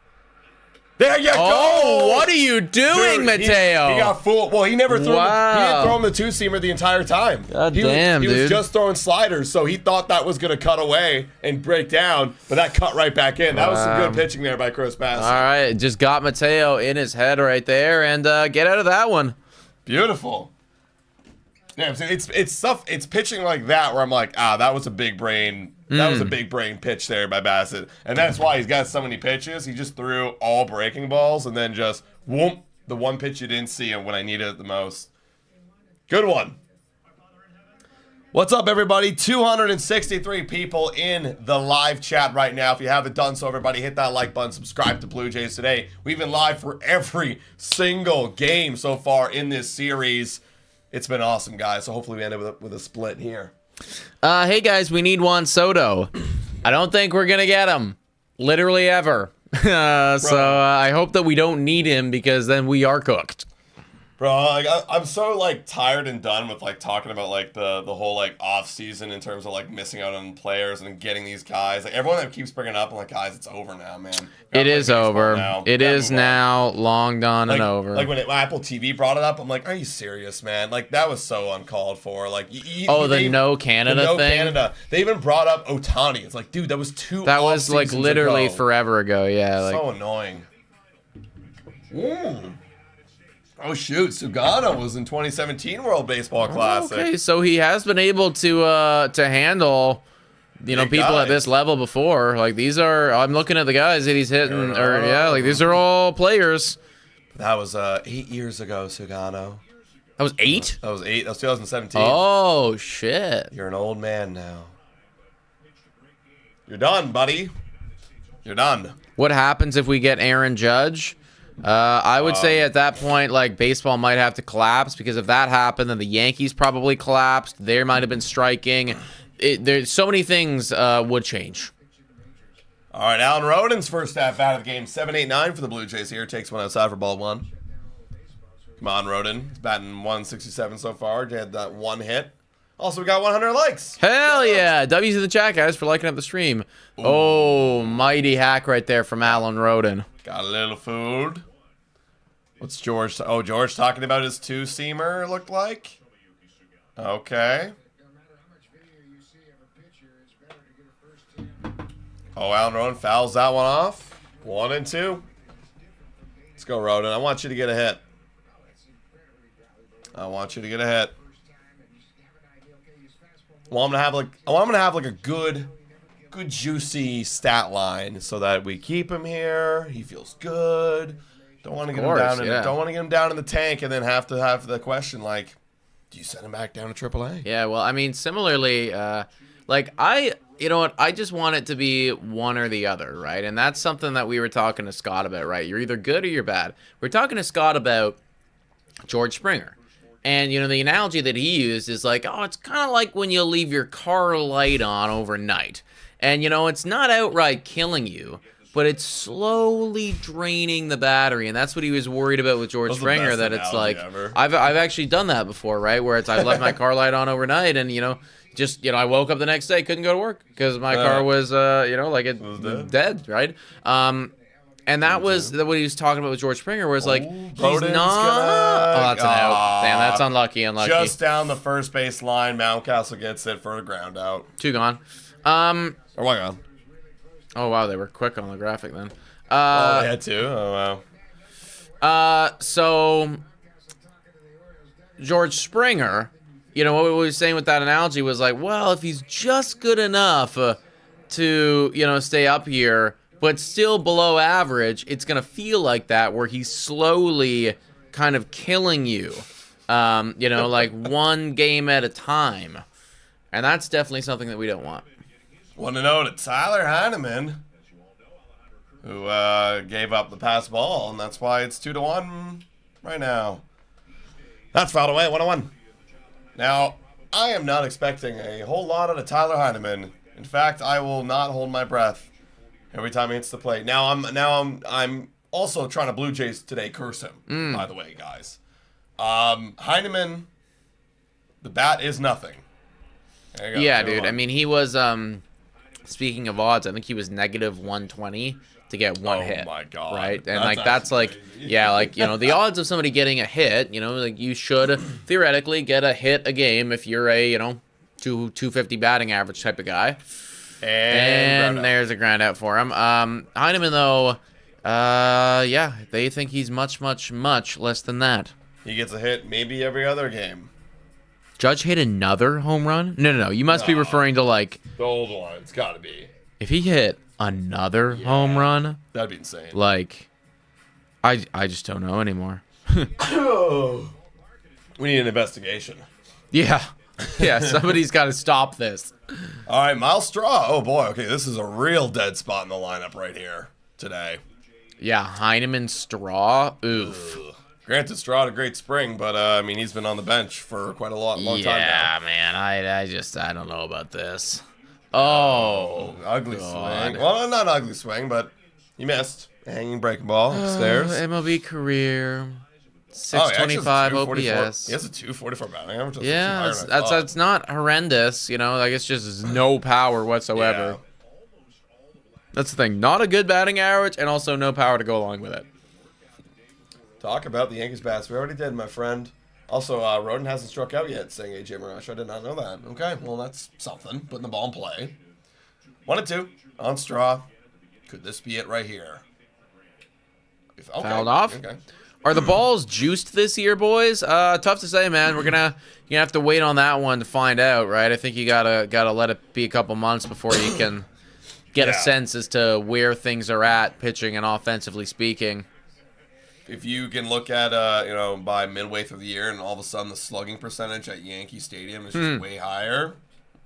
There you go! Oh, what are you doing, Dude, Mateo? He got fooled. Well, he never threw him. He didn't throw him the two-seamer the entire time. God he damn, he dude. was just throwing sliders, so he thought that was going to cut away and break down, but that cut right back in. That was some good pitching there by Chris Bassett. All right, just got Mateo in his head right there, and get out of that one. Beautiful. Yeah, it's stuff. It's pitching like that where I'm like, that was a big brain. That was a big brain pitch there by Bassett, and that's why he's got so many pitches. He just threw all breaking balls, and then just whoop, the one pitch you didn't see when I needed it the most. Good one. What's up, everybody? 263 people in the live chat right now. If you haven't done so, everybody, hit that like button. Subscribe to Blue Jays Today. We've been live for every single game so far in this series. It's been awesome, guys. So hopefully we end up with a split here. Hey, guys, we need Juan Soto. I don't think we're going to get him. Literally ever. I hope that we don't need him because then we are cooked. Bro, like I'm so like tired and done with like talking about like the whole like off season in terms of like missing out on players and getting these guys. Like everyone that keeps bringing up, I'm like, guys, it's over now, man. It is over. It is now long gone and over. Like when Apple TV brought it up, I'm like, are you serious, man? Like that was so uncalled for. Like the No Canada thing. Canada. They even brought up Ohtani. It's like, dude, that was two. That was like literally forever ago. Yeah, like so annoying. Oh shoot, Sugano was in 2017 World Baseball Classic. Okay, so he has been able to handle, you know, people guys at this level before. Like these are, I'm looking at the guys that he's hitting, like these are all players. That was 8 years ago, Sugano. That was 8? That was 8. That was 2017. Oh shit! You're an old man now. You're done, buddy. You're done. What happens if we get Aaron Judge? I would say at that point, like, baseball might have to collapse, because if that happened, then the Yankees probably collapsed. They might have been striking. There's so many things would change. All right, Alan Rodin's first at bat of the game, 7-8-9 for the Blue Jays here. Takes one outside for ball one. Come on, Rodin. He's batting 167 so far. He had that one hit. Also, we got 100 likes. Hell yeah. W's in the chat, guys, for liking up the stream. Ooh. Oh, mighty hack right there from Alan Rodin. Got a little food. What's George? Oh, George talking about his two-seamer, looked like. Okay. Oh, Alan Rodin fouls that one off. 1 and 2. Let's go, Rodin. I want you to get a hit. I want you to get a hit. Well, I'm gonna have like a good juicy stat line so that we keep him here. He feels good. Don't want to get him down. Don't want to get him down in the tank and then have to have the question like, do you send him back down to AAA? Yeah, well, I mean, similarly, like you know what? I just want it to be one or the other, right? And that's something that we were talking to Scott about, right? You're either good or you're bad. We're talking to Scott about George Springer. And, you know, the analogy that he used is like, oh, it's kind of like when you leave your car light on overnight. And, you know, it's not outright killing you, but it's slowly draining the battery. And that's what he was worried about with George Springer, that it's like, I've actually done that before, right? Where it's, I've left my car light on overnight and, you know, just, you know, I woke up the next day, couldn't go to work because my car was, you know, like it was dead, right? And that was what he was talking about with George Springer, where it's like, he's not. Oh, that's an out. Damn, that's unlucky. Just down the first base line, Mountcastle gets it for a ground out. 2 gone. Or 1 gone. Oh, wow, they were quick on the graphic then. Oh, they had 2? Oh, wow. So, George Springer, you know, what we were saying with that analogy was like, well, if he's just good enough to, you know, stay up here, but still below average, it's going to feel like that where he's slowly kind of killing you, you know, like one game at a time. And that's definitely something that we don't want. Want to know to Tyler Heineman, who gave up the pass ball, and that's why it's 2-1 right now. That's fouled away, 1-1. Now, I am not expecting a whole lot out of Tyler Heineman. In fact, I will not hold my breath every time he hits the plate. Now I'm also trying to Blue Jays today curse him. By the way, guys, Heineman, the bat is nothing. There you go. Yeah, dude. I mean, he was. Speaking of odds, I think he was negative 120 to get one hit. Oh my god! Right, and that's like, yeah, like, you know, the odds of somebody getting a hit, you know, like you should theoretically get a hit a game if you're a, you know, 250 batting average type of guy. And there's a ground out for him. Heineman though, yeah, they think he's much less than that. He gets a hit maybe every other game. Judge hit another home run? No. You must be referring to like the old one. It's got to be. If he hit another home run, that'd be insane. Like, I just don't know anymore. We need an investigation. Yeah, somebody's got to stop this. All right, Miles Straw. Oh boy, okay, this is a real dead spot in the lineup right here today. Yeah, Heineman Straw. Oof. Ugh. Granted, Straw had a great spring, but I mean, he's been on the bench for quite a long time now. Yeah, man, I don't know about this. Oh, ugly swing. Well, not ugly swing, but he missed. Hanging breaking ball upstairs. MLB career. 625 OPS. He has a 244 batting average. Yeah, that's not horrendous. You know, I guess just no power whatsoever. Yeah. That's the thing. Not a good batting average, and also no power to go along with it. Talk about the Yankees bats. We already did, my friend. Also, Rodin hasn't struck out yet, saying AJ Marash. I did not know that. Okay, well, that's something. Putting the ball in play. 1-2 on Straw. Could this be it right here? Okay. Fouled off. Okay. Are the balls juiced this year, boys? Tough to say, man. You're gonna have to wait on that one to find out, right? I think you gotta let it be a couple months before you can get a sense as to where things are at, pitching and offensively speaking. If you can look at, you know, by midway through the year and all of a sudden the slugging percentage at Yankee Stadium is just way higher,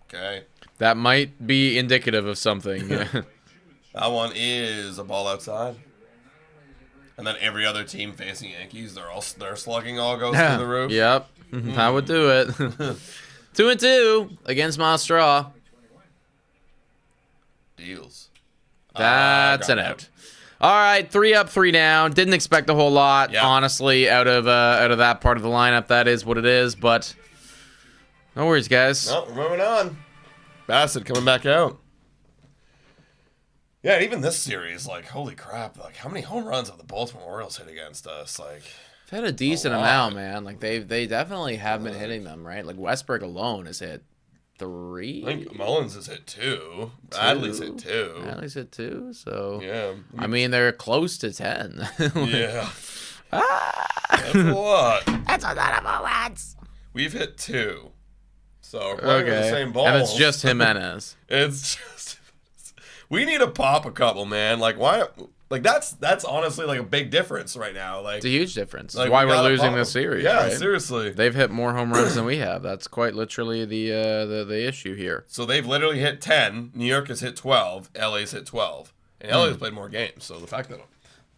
okay. That might be indicative of something. That one is a ball outside. And then every other team facing Yankees, their slugging all goes through the roof. Yep. I would do it. 2-2 against Miles Straw. Deals. That's an out. All right, 3 up, 3 down. Didn't expect a whole lot, honestly, out of that part of the lineup. That is what it is, but no worries, guys. No, we're moving on. Bassett coming back out. Yeah, even this series, like, holy crap! Like, how many home runs have the Baltimore Orioles hit against us? Like, they've had a decent amount, man. Like, they definitely have been hitting them, right? Like, Westbrook alone has hit 3. I think Mullins has hit 2. Bradley's hit 2. Bradley's hit 2. So yeah, I mean they're close to 10. Yeah, that's a lot. That's a lot of runs. We've hit 2, so we're playing with the same balls. And it's just Jimenez. It's just we need to pop a couple, man. Like why? Like that's honestly like a big difference right now. Like it's a huge difference. Like, why we're losing this series. Yeah, right? Seriously. They've hit more home runs than we have. That's quite literally the issue here. So they've literally hit 10. New York has hit 12. LA's hit 12. And LA's played more games. So the fact that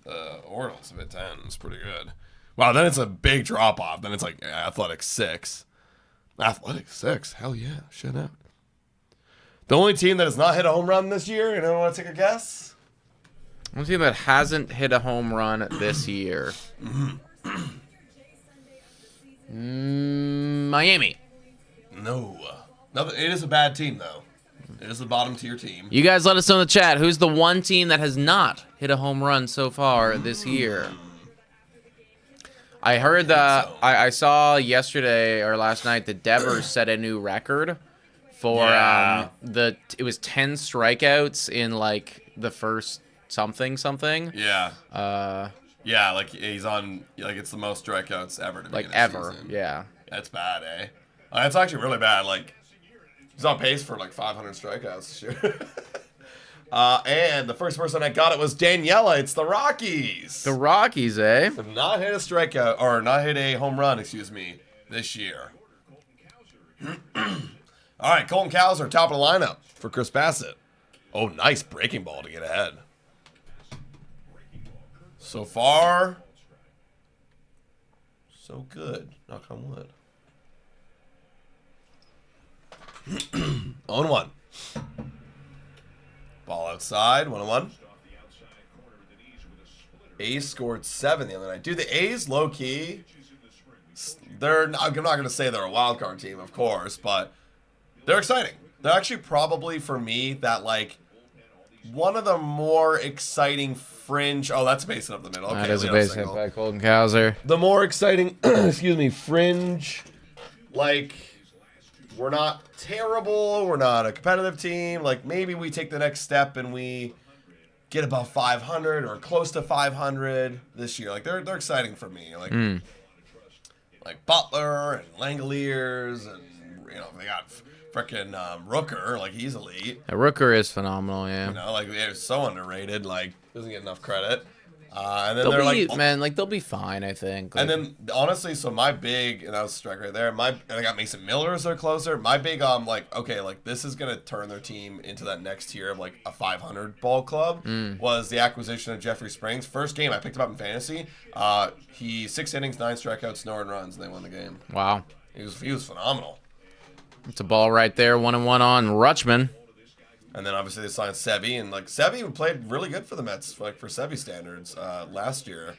the Orioles have hit 10 is pretty good. Wow, then it's a big drop off. Then it's like Athletics 6. Athletics 6. Hell yeah. Shut up. The only team that has not hit a home run this year, you know, want to take a guess? One team that hasn't hit a home run this year. Miami. No. It is a bad team, though. It is the bottom tier team. You guys let us know in the chat. Who's the one team that has not hit a home run so far this year? I heard that I saw yesterday or last night that Devers set a new record for it was 10 strikeouts in like the first something. Yeah. Yeah, like he's on like it's the most strikeouts ever to like begin a ever. season. Yeah. That's bad, eh? That's actually really bad. Like, he's on pace for like 500 strikeouts this year. And the first person that got it was Daniela. It's the Rockies. The Rockies, eh? Have not hit a strikeout, or not hit a home run, excuse me, this year. All right, Colton Cowser, top of the lineup for Chris Bassett. Oh, nice breaking ball to get ahead. So far, so good. Knock on wood. 0-1. Ball outside, 1-1. A's scored 7 the other night. Dude, the A's, low-key, I'm not going to say they're a wild card team, of course, but they're exciting. They're actually probably, for me, that, like, one of the more exciting fringe... Oh, that's a base hit up the middle. Okay, that is a base hit by Colton Cowser. The more exciting, excuse me, fringe, like... We're not terrible. We're not a competitive team. Like, maybe we take the next step and we get above 500 or close to 500 this year. Like, they're exciting for me. Like, like Butler and Langoliers, and you know, they got frickin' Rooker. Like, he's elite. Yeah, Rooker is phenomenal. Yeah. You know, like, they're so underrated. Like, doesn't get enough credit. And then they'll be fine, I think. Like, and then honestly, so my big, and that was a strike right there. And I got Mason Miller as their closer. My big, like, okay, like this is gonna turn their team into that next tier of like a 500 ball club. Was the acquisition of Jeffrey Springs. First game I picked him up in fantasy. He 6 innings, 9 strikeouts, no earned runs, and they won the game. Wow, he was phenomenal. It's a ball right there, 1-1 on Rutschman. And then obviously they signed Sevy, and like Sevy played really good for the Mets, like for Sevy standards, last year.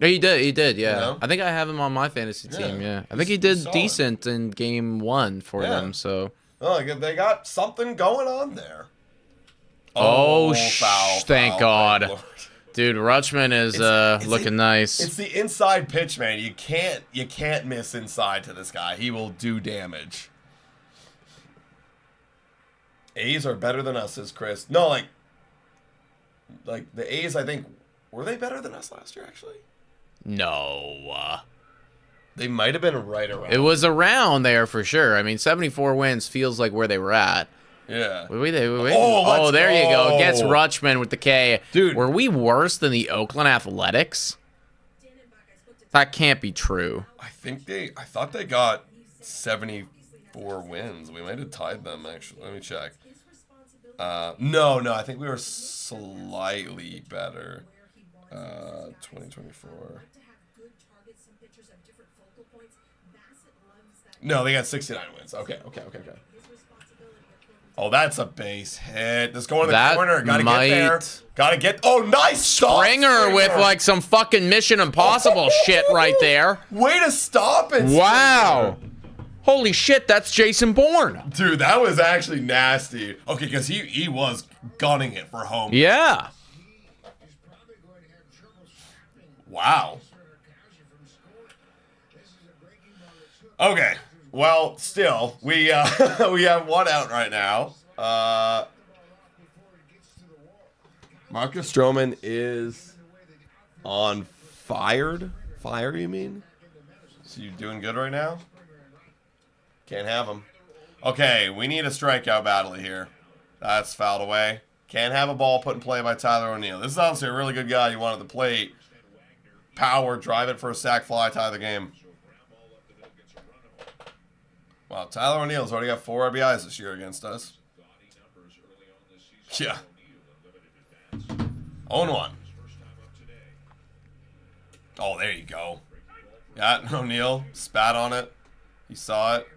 Yeah, he did, yeah. You know? I think I have him on my fantasy team, yeah. I think he did decent in game 1 for them, so. Oh, they got something going on there. Thank God. Dude, Rutschman is looking nice. It's the inside pitch, man. You can't miss inside to this guy. He will do damage. A's are better than us, says Chris. No, like the A's, I think, were they better than us last year, actually? No. They might have been right around. It was around there for sure. I mean, 74 wins feels like where they were at. Yeah. Oh, there you go. Gets Rutschman with the K. Dude. Were we worse than the Oakland Athletics? That can't be true. I thought they got 74 wins. We might have tied them, actually. Let me check. No, I think we were slightly better. 2024. No, they got 69 wins. Okay. Oh, that's a base hit. Let's go in the corner. Gotta get there. Gotta get... Oh, nice stop. Springer with, like, some fucking Mission Impossible shit right there. Way to stop it, wow. Springer. Holy shit, that's Jason Bourne. Dude, that was actually nasty. Okay, because he was gunning it for home. Yeah. Wow. Okay. Well, still, we have one out right now. Marcus Stroman is on fired. Fire, you mean? So you doing good right now? Can't have him. Okay, we need a strikeout battle here. That's fouled away. Can't have a ball put in play by Tyler O'Neill. This is obviously a really good guy you want at the plate. Power, drive it for a sac fly, tie the game. Wow, Tyler O'Neill's already got 4 RBIs this year against us. Yeah. 0-1. Oh, there you go. Yeah, O'Neill spat on it. He saw it.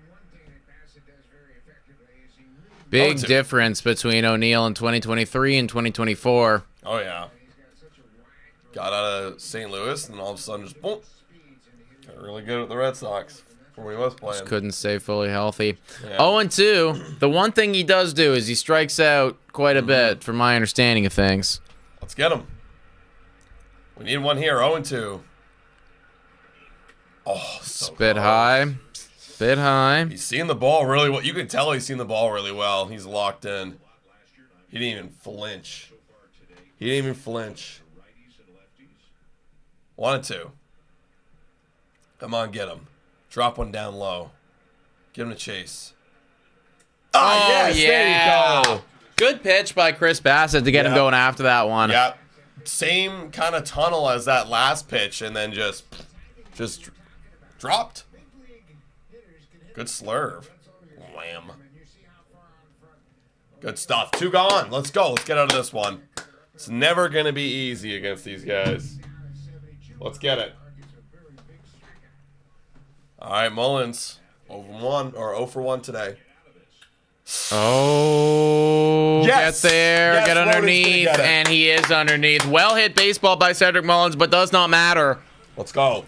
Big difference between O'Neill in 2023 and 2024. Oh, yeah. Got out of St. Louis, and all of a sudden just boom. Got really good at the Red Sox where he was playing. Just couldn't stay fully healthy. Yeah. 0-2. The one thing he does do is he strikes out quite a bit, from my understanding of things. Let's get him. We need one here. 0-2. Oh, so Spit close. high. Bit high. He's seeing the ball really well. You can tell he's seen the ball really well. He's locked in. He didn't even flinch. 1-2. Come on, get him. Drop one down low. Give him a chase. Oh, yes, yeah. there you go. Good pitch by Chris Bassett to get him going after that one. Yeah. Same kind of tunnel as that last pitch, and then just dropped. Good slurve. Wham. Good stuff. 2 gone. Let's go. Let's get out of this one. It's never going to be easy against these guys. Let's get it. All right, Mullins. 0 for 1 today. Oh, Yes. get there, Yes, get Mullins underneath, gonna get it. and he is underneath. Well hit baseball by Cedric Mullins, but does not matter. Let's go.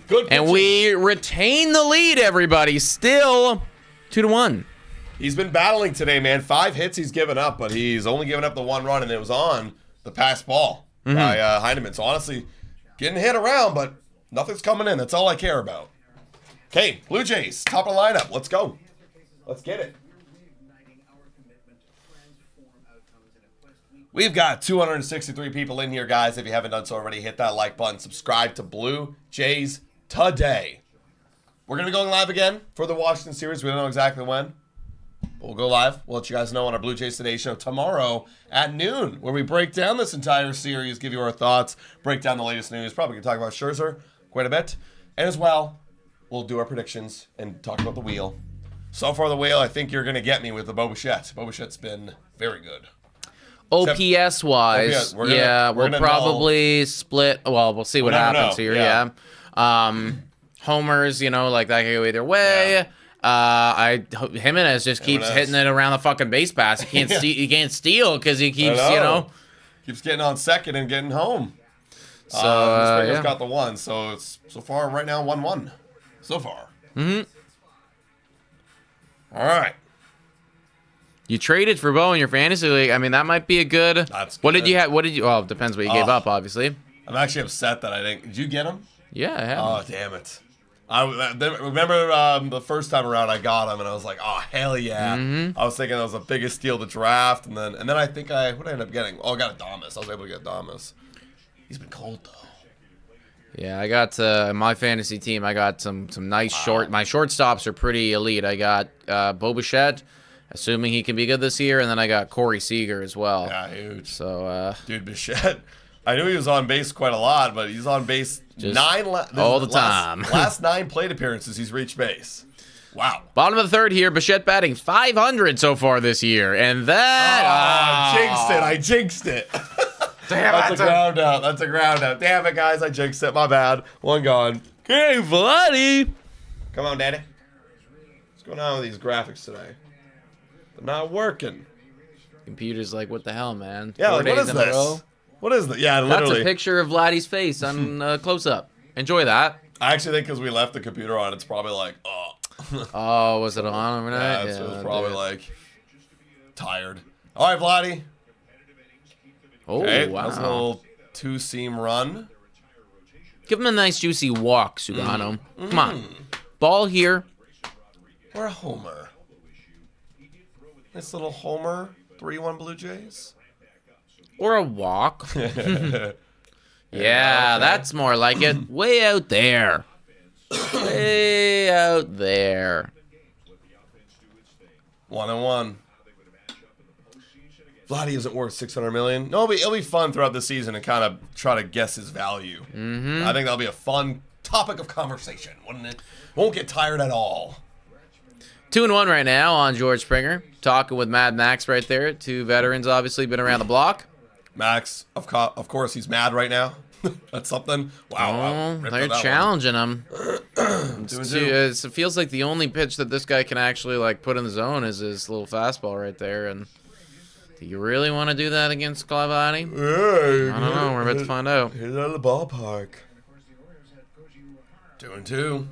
Good pitching. And we retain the lead, everybody. Still 2-1. He's been battling today, man. 5 hits he's given up, but he's only given up the 1 run, and it was on the pass ball by Heineman. So honestly, getting hit around, but nothing's coming in. That's all I care about. Okay, Blue Jays, top of the lineup. Let's go. Let's get it. We've got 263 people in here, guys. If you haven't done so already, hit that like button. Subscribe to Blue Jays today. We're going to be going live again for the Washington series. We don't know exactly when. But we'll go live. We'll let you guys know on our Blue Jays Today show tomorrow at noon, where we break down this entire series, give you our thoughts, break down the latest news. Probably going to talk about Scherzer quite a bit. And as well, we'll do our predictions and talk about the wheel. So far, the wheel, I think you're going to get me with the Bo Bichette. Bo Bichette's been very good. OPS wise, we'll probably split. Well, we'll see what happens here. Yeah. Homers, like that can go either way. Yeah. Jimenez just keeps hitting it around the fucking base pass. He can't he can't steal because he keeps keeps getting on second and getting home. So Springer's got the 1, so it's so far right now 1-1 so far. Mm-hmm. All right. You traded for Bo in your fantasy league. I mean, that might be a good. That's good. What did you have? Well, it depends what you gave up, obviously. I'm actually upset that I didn't. Did you get him? Yeah, I have. Oh, damn it. I remember the first time around I got him, and I was like, oh, hell yeah. Mm-hmm. I was thinking that was the biggest steal of the draft, and then I think what did I end up getting? Oh, I got Adames. I was able to get Adames. He's been cold, though. Yeah, I got my fantasy team. I got some nice my shortstops are pretty elite. I got Bo Bichette, assuming he can be good this year, and then I got Corey Seager as well. Yeah, huge. So, dude, Bichette, I knew he was on base quite a lot, but he's on base all the time. Last 9 plate appearances, he's reached base. Wow. Bottom of the 3rd here, Bichette batting .500 so far this year, and that I jinxed it. Damn, that's a ground out. That's a ground out. Damn it, guys. I jinxed it. My bad. 1 gone. Hey, Vladdy. Come on, Daddy. What's going on with these graphics today? They're not working. Computer's like, what the hell, man? Yeah, 4 like, days what is in a this? row? What is that? Yeah, literally. That's a picture of Vladdy's face on close-up. Enjoy that. I actually think because we left the computer on, it's probably like, oh. Oh, was it on overnight? Yeah, it was probably like tired. All right, Vladdy. Oh, Okay, wow. That's a little 2-seam run. Give him a nice juicy walk, Sugano. Come on. Ball here. Or a homer. Nice little homer. 3-1 Blue Jays. Or a walk. Yeah, okay. that's more like it. Way out there. Way out there. 1-1. Vladdy isn't worth $600 million. No, it'll be fun throughout the season and kind of try to guess his value. Mm-hmm. I think that'll be a fun topic of conversation, wouldn't it? Won't get tired at all. 2-1 right now on George Springer. Talking with Mad Max right there. 2 veterans, obviously, been around the block. Max, of course, he's mad right now. That's something. Wow. They're challenging him. It feels like the only pitch that this guy can actually put in the zone is his little fastball right there. And do you really want to do that against Clavani? Yeah, I don't know. We're about to find out. Hit it out of the ballpark. 2-2.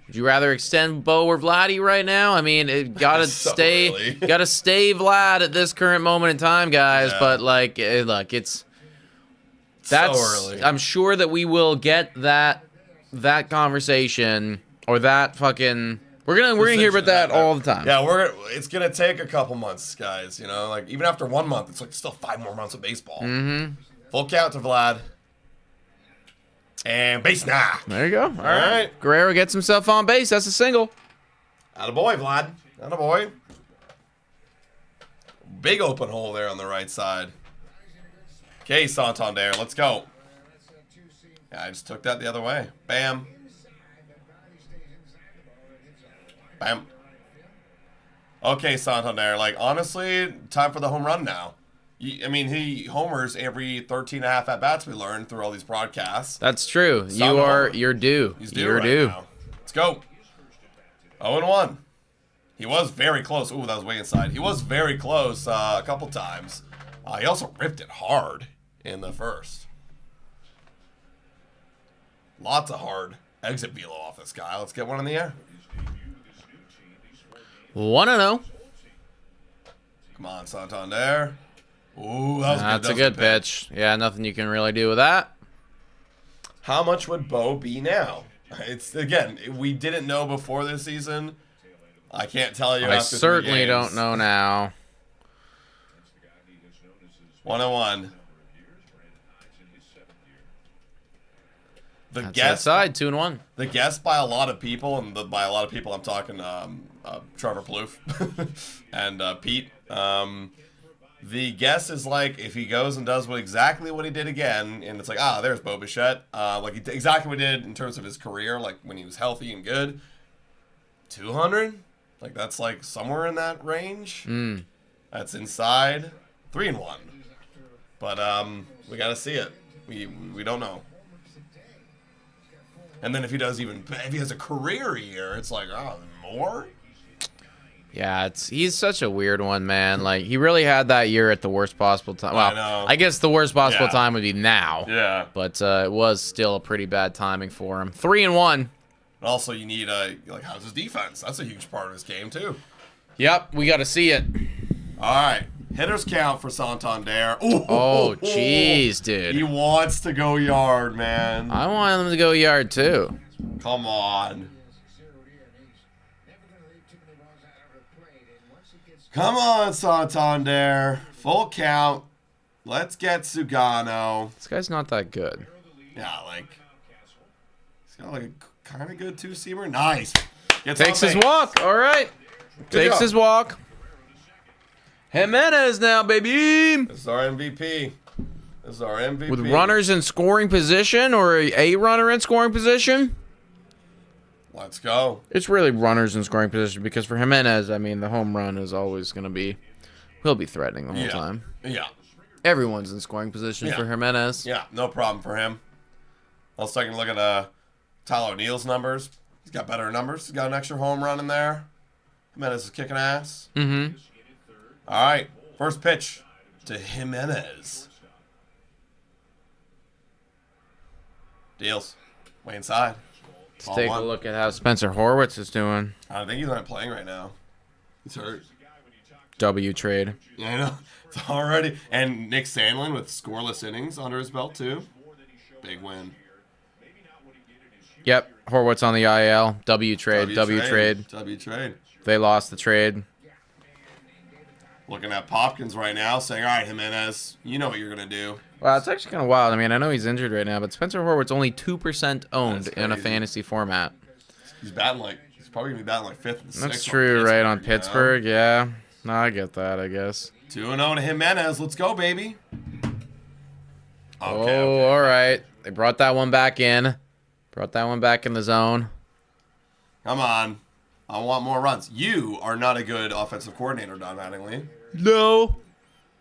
Would you rather extend Bo or Vladdy right now? I mean, it gotta stay Vlad at this current moment in time, guys. Yeah. But that's so early. I'm sure that we will get that conversation or that fucking. We're gonna hear about that all the time. Yeah, it's gonna take a couple months, guys. Even after 1 month, it's still 5 more months of baseball. Mm-hmm. Full count to Vlad. And base knock. There you go. All right. Guerrero gets himself on base. That's a single. Attaboy, Vlad. Attaboy. Big open hole there on the right side. Okay, Santander, let's go. Yeah, I just took that the other way. Bam. Bam. Okay, Santander, like, honestly, time for the home run now. I mean, he homers every 13 and a half at-bats we learned through all these broadcasts. That's true. You're due. He's due right now. Let's go. 0-1. He was very close. Ooh, that was way inside. He was very close a couple times. He also ripped it hard in the first. Lots of hard exit velo off this guy. Let's get one in the air. 1-0. Come on, Santander. Ooh, that was good. That's a good pitch. Yeah, nothing you can really do with that. How much would Bo be now? It's, again, we didn't know before this season. I can't tell you. I certainly don't know now. 101. The That's guess outside, 2-1. The guess by a lot of people, and by a lot of people I'm talking Trevor Plouffe and Pete. The guess is like if he goes and does exactly what he did again, and it's like, there's Bo Bichette. Like exactly what he did in terms of his career, like when he was healthy and good. 200? Like that's like somewhere in that range. That's inside 3-1. But we gotta see it. We don't know. And then if he has a career year, it's like, more? Yeah, he's such a weird one, man. Like, he really had that year at the worst possible time. Well, I know. I guess the worst possible time would be now. Yeah. But it was still a pretty bad timing for him. 3-1. Also, you need, how's his defense? That's a huge part of his game, too. Yep, we got to see it. All right. Hitters count for Santander. Ooh, oh, jeez, dude. He wants to go yard, man. I want him to go yard, too. Come on. Come on, Santander. Full count. Let's get Sugano. This guy's not that good. Yeah, he's got like a kind of good two-seamer. Nice. Takes his walk. All right. Takes his walk. Jimenez now, baby. This is our MVP. With runners in scoring position or a runner in scoring position? Let's go. It's really runners in scoring position because for Jimenez, I mean, the home run is always going to be, he'll be threatening the whole time. Yeah. Everyone's in scoring position for Jimenez. Yeah, no problem for him. Let's take a look at Tyler O'Neill's numbers. He's got better numbers. He's got an extra home run in there. Jimenez is kicking ass. Mm-hmm. All right, first pitch to Jimenez. Deals. Way inside. Let's take a look at how Spencer Horwitz is doing. I think he's not playing right now. He's hurt. W trade. Yeah, I know. It's already. And Nick Sandlin with scoreless innings under his belt, too. Big win. Yep, Horwitz on the IL. W trade. W trade. They lost the trade. Looking at Popkins right now, saying, all right, Jimenez, you know what you're going to do. Wow, it's actually kind of wild. I mean, I know he's injured right now, but Spencer Horwitz only 2% owned in a fantasy format. He's batting he's probably going to be batting like 5th and 6th. That's true, right, on Pittsburgh, yeah. No, I get that, I guess. 2-0 to Jimenez. Let's go, baby. Okay. All right. They brought that one back in. Brought that one back in the zone. Come on. I want more runs. You are not a good offensive coordinator, Don Mattingly. No.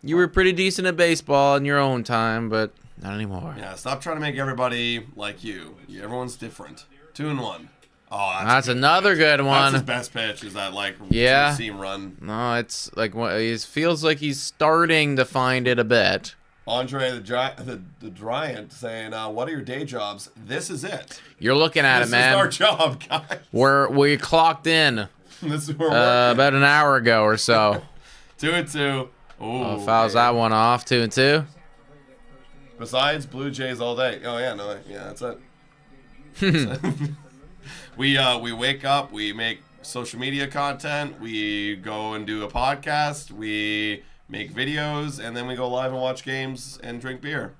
You were pretty decent at baseball in your own time, but not anymore. Yeah, stop trying to make everybody like you. Everyone's different. 2-1. Oh, that's another good one. That's his best pitch. Is that seam run? No, it's like it feels like he's starting to find it a bit. Andre the Giant saying, "What are your day jobs? This is it. You're looking at it, man. This is our job, guys. We clocked in. This is where we're about an hour ago or so. 2-2. Ooh, fouls that one off. 2-2. Besides Blue Jays all day. Oh yeah, that's it. We wake up, we make social media content, we go and do a podcast, we make videos, and then we go live and watch games and drink beer.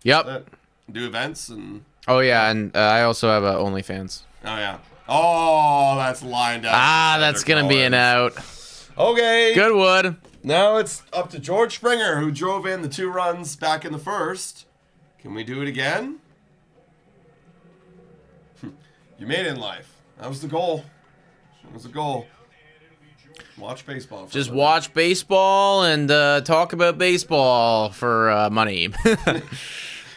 Yep. Do events and. Oh yeah, and I also have OnlyFans. Oh yeah. Oh, that's lined out. Ah, that's going to be an out. Okay. Goodwood. Now it's up to George Springer, who drove in the 2 runs back in the first. Can we do it again? You made it in life. That was the goal. That was the goal. Watch baseball. Just watch baseball and talk about baseball for money.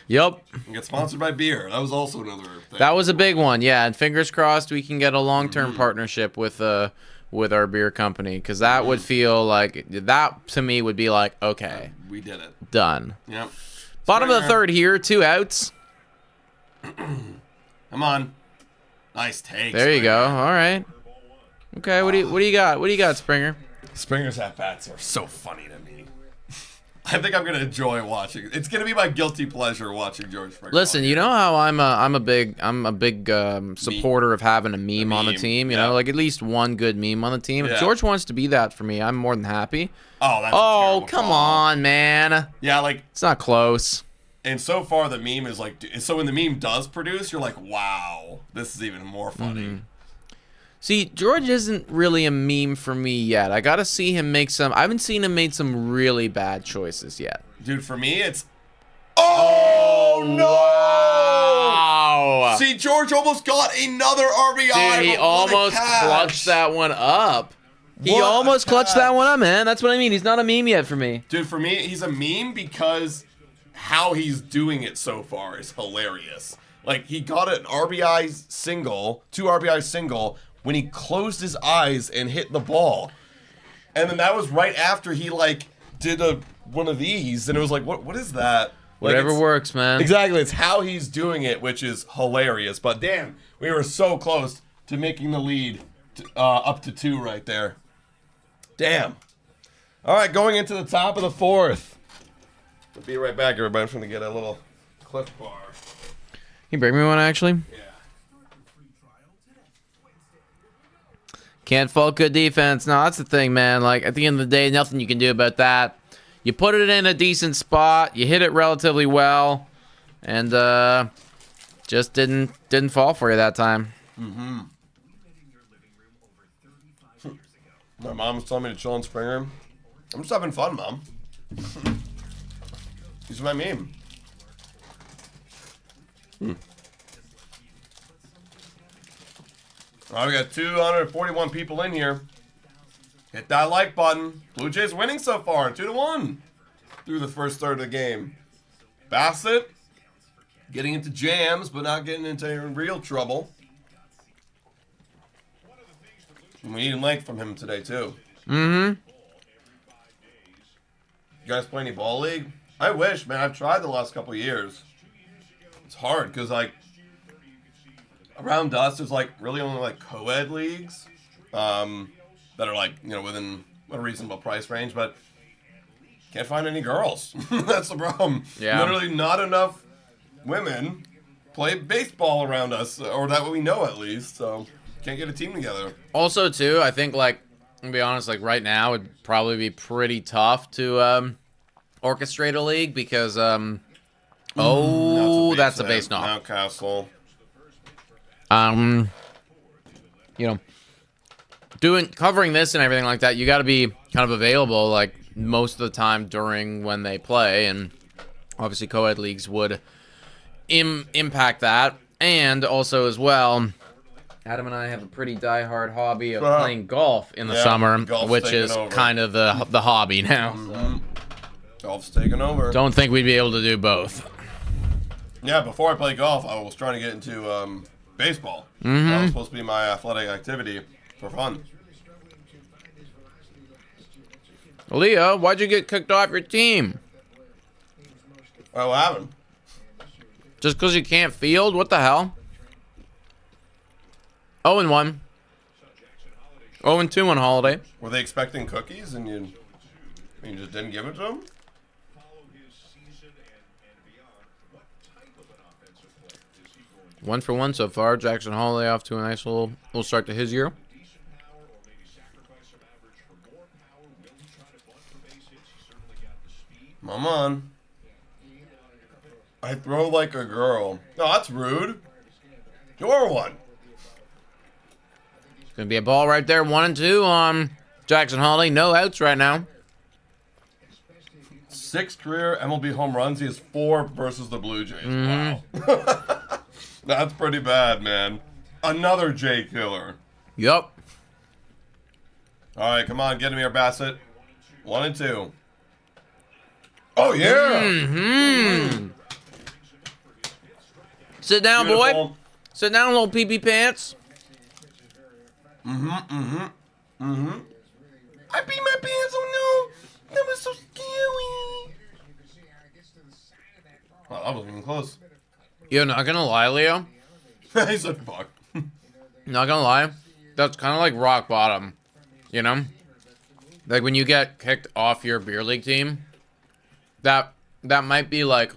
Yep. And get sponsored by beer. That was also another thing. That was a big one, yeah. And fingers crossed we can get a long-term partnership with our beer company, because that would feel like, that to me would be like, okay, we did it. Done. Yep. Bottom of the third here, 2 outs. Come on. Nice take. There you go. All right. Okay, what do you got? What do you got, Springer? Springer's at-bats are so funny to me. I think I'm gonna enjoy watching. It's gonna be my guilty pleasure watching George Springer. Listen, you know how I'm a big supporter of having a meme on the team. You know, like at least one good meme on the team. If George wants to be that for me, I'm more than happy. Oh, that's a terrible come call. on, man. Yeah, like it's not close. And so far the meme is like, so when the meme does produce, you're like, wow, this is even more funny. See, George isn't really a meme for me yet. I gotta see him make some. I haven't seen him make some really bad choices yet. Dude, for me, it's. Oh no! Wow. See, George almost got another RBI. Dude, he almost clutched that one up. He What almost a clutched catch. that one up, man. That's what I mean. He's not a meme yet for me. Dude, for me, he's a meme because how he's doing it so far is hilarious. Like, he got an RBI single, 2 RBI single, when he closed his eyes and hit the ball. And then that was right after he, like, did one of these, and it was like, what is that? Whatever like, works, man. Exactly. It's how he's doing it, which is hilarious. But damn, we were so close to making the lead up to 2 right there. Damn. All right, going into the top of the 4th. We'll be right back, everybody. I'm just going to get a little Cliff Bar. Can you bring me one, actually? Yeah. Can't fault good defense. No, that's the thing, man. Like, at the end of the day, nothing you can do about that. You put it in a decent spot. You hit it relatively well. And just didn't fall for you that time. Mm-hmm. My mom's telling me to chill on Springer. I'm just having fun, Mom. He's my meme. All right, we got 241 people in here. Hit that like button. Blue Jays winning so far, 2-1 through the first third of the game. Bassett getting into jams, but not getting into real trouble. And we need length from him today, too. Mm-hmm. You guys play any ball league? I wish, man. I've tried the last couple of years. It's hard because, like, around us, there's, like, really only, like, co-ed leagues that are, like, you know, within a reasonable price range, but can't find any girls. That's the problem. Yeah. Literally not enough women play baseball around us, or that we know at least, so can't get a team together. Also, too, I think, like, to be honest, like, right now it'd probably be pretty tough to orchestrate a league because, that's a base knock. Mountcastle. You know, covering this and everything like that, you got to be kind of available, like, most of the time during when they play, and obviously co-ed leagues would impact that. And also, as well, Adam and I have a pretty die-hard hobby of playing golf in the summer, which is kind of the hobby now. Mm-hmm. Golf's taking over. Don't think we'd be able to do both. Yeah, before I played golf, I was trying to get into baseball. Mm-hmm. That was supposed to be my athletic activity for fun. Leo, why'd you get kicked off your team? What happened? Just because you can't field? What the hell? 0-1. 0-2 on Holiday. Were they expecting cookies and you just didn't give it to them? 1 for 1 so far. Jackson Holiday off to a nice little start to his year. Come on. I throw like a girl. No, that's rude. You're one. Gonna be a ball right there. 1-2 on Jackson Holiday. No outs right now. 6 career MLB home runs. He has 4 versus the Blue Jays. Wow. That's pretty bad, man. Another Jay killer. Yup. All right, come on, get him here, Bassett. 1-2. Oh, yeah. Sit down, Beautiful. boy. Sit down, little pee-pee pants. I beat my pants. Oh, no. That was so scary. Oh, that wasn't even close. You're not gonna lie, Leo. He said, fuck. Not gonna lie. That's kind of like rock bottom. You know? Like when you get kicked off your beer league team. That might be like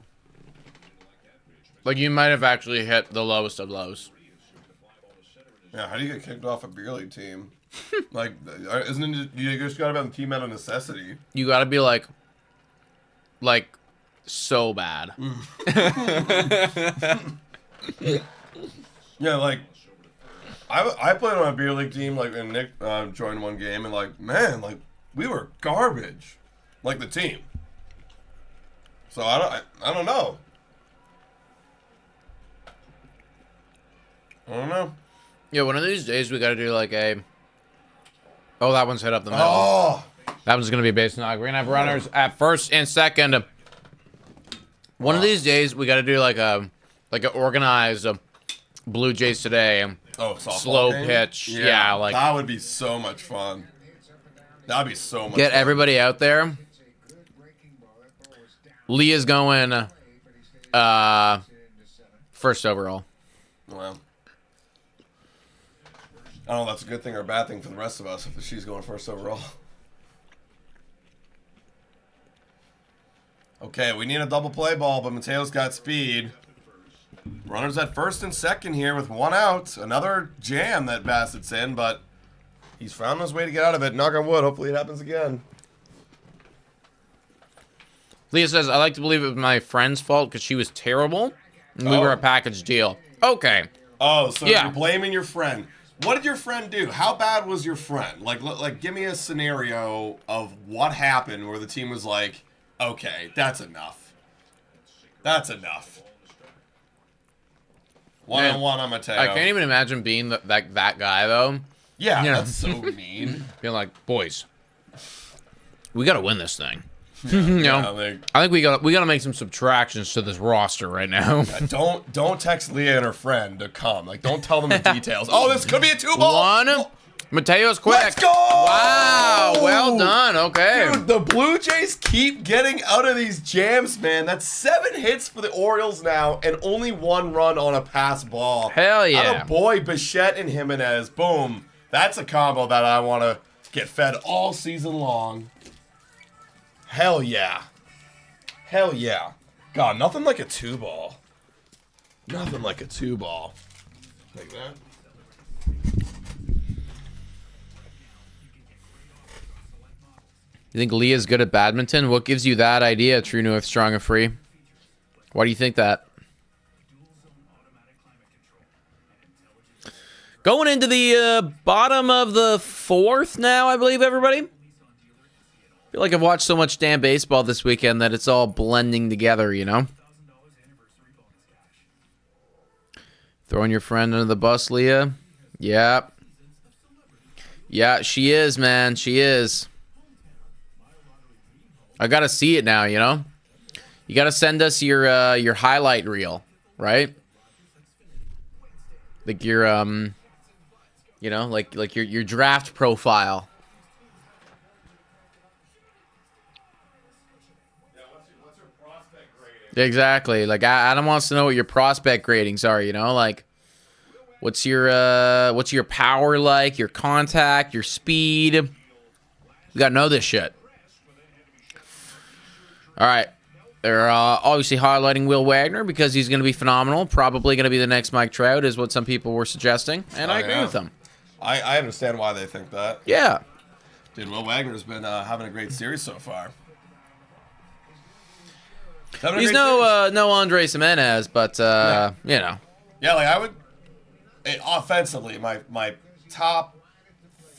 you might have actually hit the lowest of lows. Yeah, how do you get kicked off a beer league team? Like, isn't it, you just gotta be on the team out of necessity? You gotta be like so bad. Yeah, like, I played on a beer league team, like, and Nick joined one game, and, like, man, like, we were garbage. Like, the team. So, I don't know. I don't know. Yeah, one of these days we gotta do like a... Oh, that one's hit up the middle. Oh! That one's gonna be a base knock. We're gonna have runners at first and second. One of these days we gotta do like a organized Blue Jays today. Oh, softball slow game? pitch. Yeah, like that would be so much fun. That'd be so much get fun. everybody out there. Leah's going first overall. Well, I don't know if that's a good thing or a bad thing for the rest of us if she's going first overall. Okay, we need a double play ball, but Mateo's got speed. Runners at first and second here with 1 out. Another jam that Bassett's in, but he's found his way to get out of it. Knock on wood. Hopefully it happens again. Leah says, I like to believe it was my friend's fault because she was terrible and we were a package deal. Okay. Oh, so Yeah. you're blaming your friend. What did your friend do? How bad was your friend? Like, give me a scenario of what happened where the team was like, okay, that's enough. That's enough. One-on-one on Mateo. I can't even imagine being that guy, though. Yeah, Yeah. that's so mean. Being like, boys, we got to win this thing. Yeah, You know? like, I think we got to make some subtractions to this roster right now. don't text Leah and her friend to come. Like, don't tell them the details. Oh, this could be a 2-ball. One. Mateo's quick. Let's go! Wow, well done. Okay. Dude, the Blue Jays keep getting out of these jams, man. That's 7 hits for the Orioles now and only 1 run on a pass ball. Hell yeah. Boy, Bichette and Jimenez. Boom. That's a combo that I want to get fed all season long. Hell yeah. Hell yeah. God, nothing like a 2-ball. Nothing like a 2-ball. Like that. You think Leah's good at badminton? What gives you that idea, True North, Strong and Free? Why do you think that? Going into the bottom of the 4th now, I believe, everybody. I feel like I've watched so much damn baseball this weekend that it's all blending together, you know? Throwing your friend under the bus, Leah? Yeah. Yeah, she is, man. She is. I gotta see it now, you know? You gotta send us your highlight reel, right? Like your you know, like your draft profile. Yeah, what's your prospect grading? Exactly. Like Adam wants to know what your prospect gradings are, you know? Like what's your power like, your contact, your speed? We gotta know this shit. All right. They're obviously highlighting Will Wagner because he's going to be phenomenal. Probably going to be the next Mike Trout is what some people were suggesting. And I agree with them. I understand why they think that. Yeah. Dude, Will Wagner's been having a great series so far. He's no Andres Jimenez, but, you know. Yeah, like I would... offensively, my top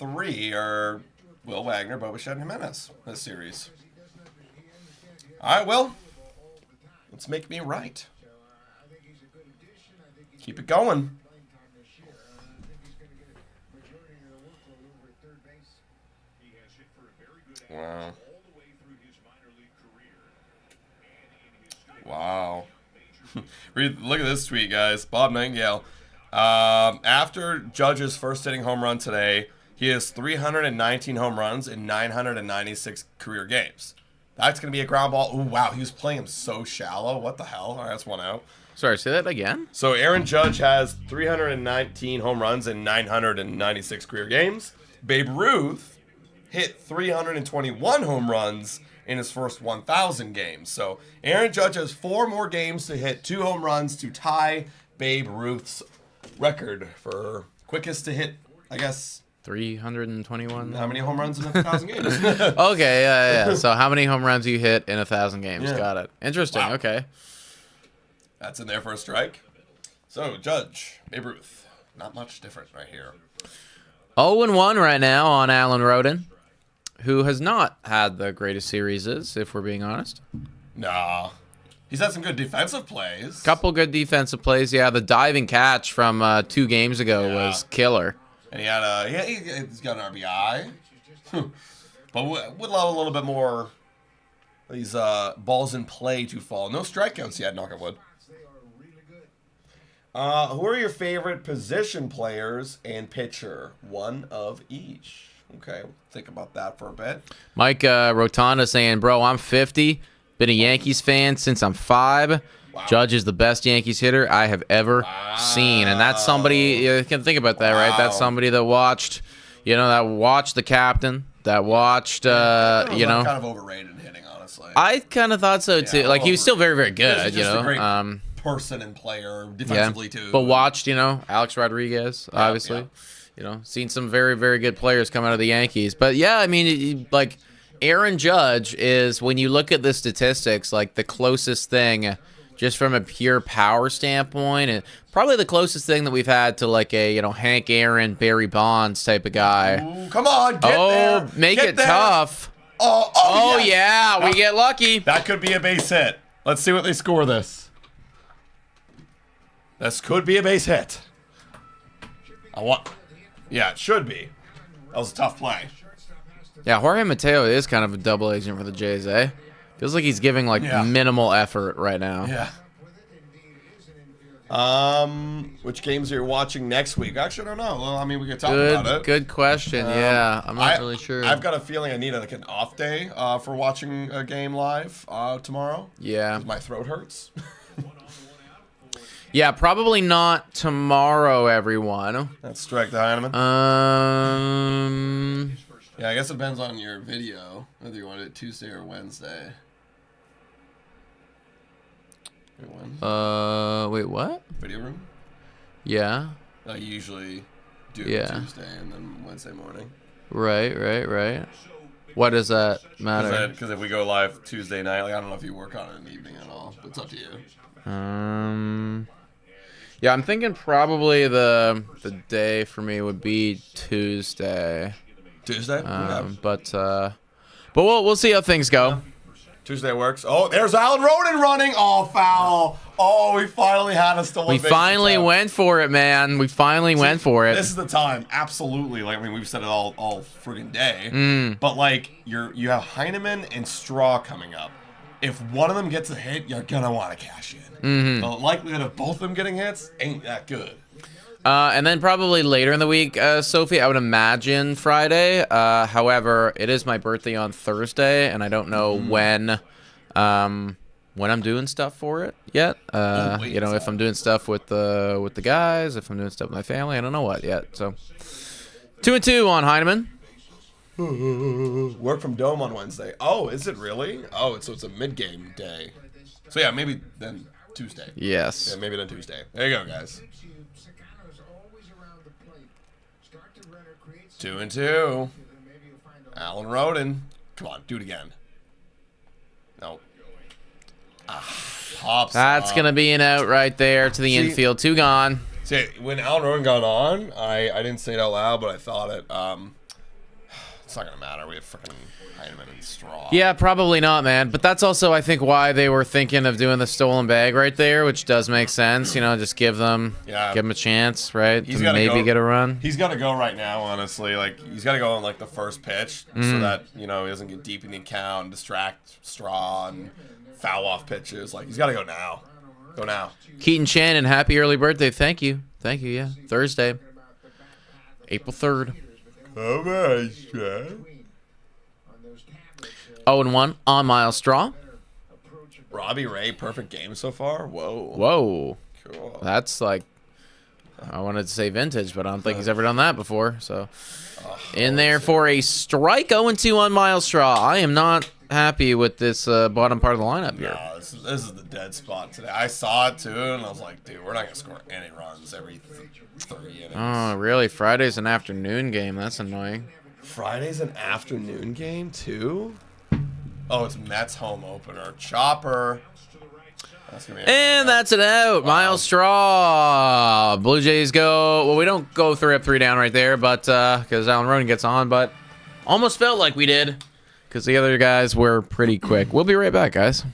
3 are Will Wagner, Bo Bichette, and Jimenez this series. All right, Will. Let's make me right. Keep it going. Wow. Wow. Look at this tweet, guys. Bob Nightingale. After Judge's first inning home run today, he has 319 home runs in 996 career games. That's going to be a ground ball. Ooh, wow. He was playing him so shallow. What the hell? All right, that's one out. Sorry, say that again? So Aaron Judge has 319 home runs in 996 career games. Babe Ruth hit 321 home runs in his first 1,000 games. So Aaron Judge has 4 more games to hit 2 home runs to tie Babe Ruth's record for quickest to hit, I guess. 321. How many home runs in 1,000 games? Okay, yeah. So how many home runs you hit in 1,000 games? Yeah. Got it. Interesting. Wow. Okay. That's in there for a strike. So Judge, Babe Ruth, not much different right here. 0-1 right now on Alan Roden, who has not had the greatest series, if we're being honest. Nah. He's had some good defensive plays. Couple good defensive plays. Yeah, the diving catch from 2 games ago was killer. And he had he's got an RBI. But would allow a little bit more these balls in play to fall. No strikeouts yet, knock on wood. Who are your favorite position players and pitcher? One of each. Okay, we'll think about that for a bit. Mike Rotanda saying, bro, I'm 50. Been a Yankees fan since I'm 5. Wow. Judge is the best Yankees hitter I have ever seen. And that's somebody, you can think about that, right? That's somebody that watched, the captain, that watched, kind of overrated in hitting, honestly. I kind of thought so, too. Like, he was still very, very good, Just a great person and player defensively, too. But watched, Alex Rodriguez, obviously. Seen some very, very good players come out of the Yankees. But, yeah, I mean, like, Aaron Judge is, when you look at the statistics, like, the closest thing just from a pure power standpoint, and probably the closest thing that we've had to like a Hank Aaron, Barry Bonds type of guy. Ooh, come on, get there. Make get it there. Tough. Oh yeah, we get lucky. That could be a base hit. Let's see what they score this. This could be a base hit. Yeah, it should be. That was a tough play. Yeah, Jorge Mateo is kind of a double agent for the Jays, eh? Feels like he's giving minimal effort right now. Yeah. Which games are you watching next week? Actually, I don't know. Well, I mean, we could talk about it. Good question. Yeah, I'm not really sure. I've got a feeling I need an off day for watching a game live tomorrow. Yeah. 'Cause my throat hurts. Yeah, probably not tomorrow, everyone. That's strike the Heineman. Yeah, I guess it depends on your video, whether you want it Tuesday or Wednesday. Wait, what? Video room? Yeah. I usually do Tuesday and then Wednesday morning. Right. What does that matter? Because if we go live Tuesday night, I don't know if you work on it in the evening at all. But it's up to you. Yeah, I'm thinking probably the day for me would be Tuesday. Tuesday? But we'll see how things go. Yeah. Tuesday works. Oh, there's Alan Roden running. Oh, foul. Oh, we finally had a stolen base. We finally went for it, man. We finally went for it. This is the time. Absolutely. Like, I mean, we've said it all friggin' day. But, like, you have Heineman and Straw coming up. If one of them gets a hit, you're going to want to cash in. The likelihood of both of them getting hits ain't that good. And then probably later in the week, Sophie, I would imagine Friday. However, it is my birthday on Thursday, and I don't know when I'm doing stuff for it yet. If I'm doing stuff with the guys, if I'm doing stuff with my family, I don't know what yet. So 2-2 on Heineman. Work from Dome on Wednesday. Oh, is it really? Oh, so it's a mid-game day. So yeah, maybe then Tuesday. Yes. Yeah, maybe then Tuesday. There you go, guys. 2-2. Alan Roden. Come on, do it again. No. Pops. That's going to be an out right there to the infield. 2 gone. See, when Alan Roden got on, I didn't say it out loud, but I thought it. It's not going to matter. We have freaking Heineman and Straw. Yeah, probably not, man. But that's also, I think, why they were thinking of doing the stolen bag right there, which does make sense. You know, just give them a chance, right? He's to maybe get a run. He's got to go right now, honestly. Like, he's got to go on, like, the first pitch so that, you know, he doesn't get deep in the account and distract Straw and foul off pitches. Like, he's got to go now. Go now. Keaton Shannon, happy early birthday. Thank you. Thank you, yeah. Thursday, April 3rd. Come on, Sean. 0-1 on Miles Straw. Robbie Ray, perfect game so far. Whoa. Whoa. Cool. That's like, I wanted to say vintage, but I don't think he's ever done that before. So, in there for a strike. 0-2 on Miles Straw. I am not happy with this bottom part of the lineup here. No, this is the dead spot today. I saw it too, and I was like, dude, we're not going to score any runs every 30 innings. Oh, really? Friday's an afternoon game. That's annoying. Friday's an afternoon game, too? Oh, it's Mets home opener. Chopper. That's it out. Miles Straw. Blue Jays go. Well, we don't go 3 up, 3 down right there, but because Alan Roden gets on, but almost felt like we did because the other guys were pretty quick. We'll be right back, guys.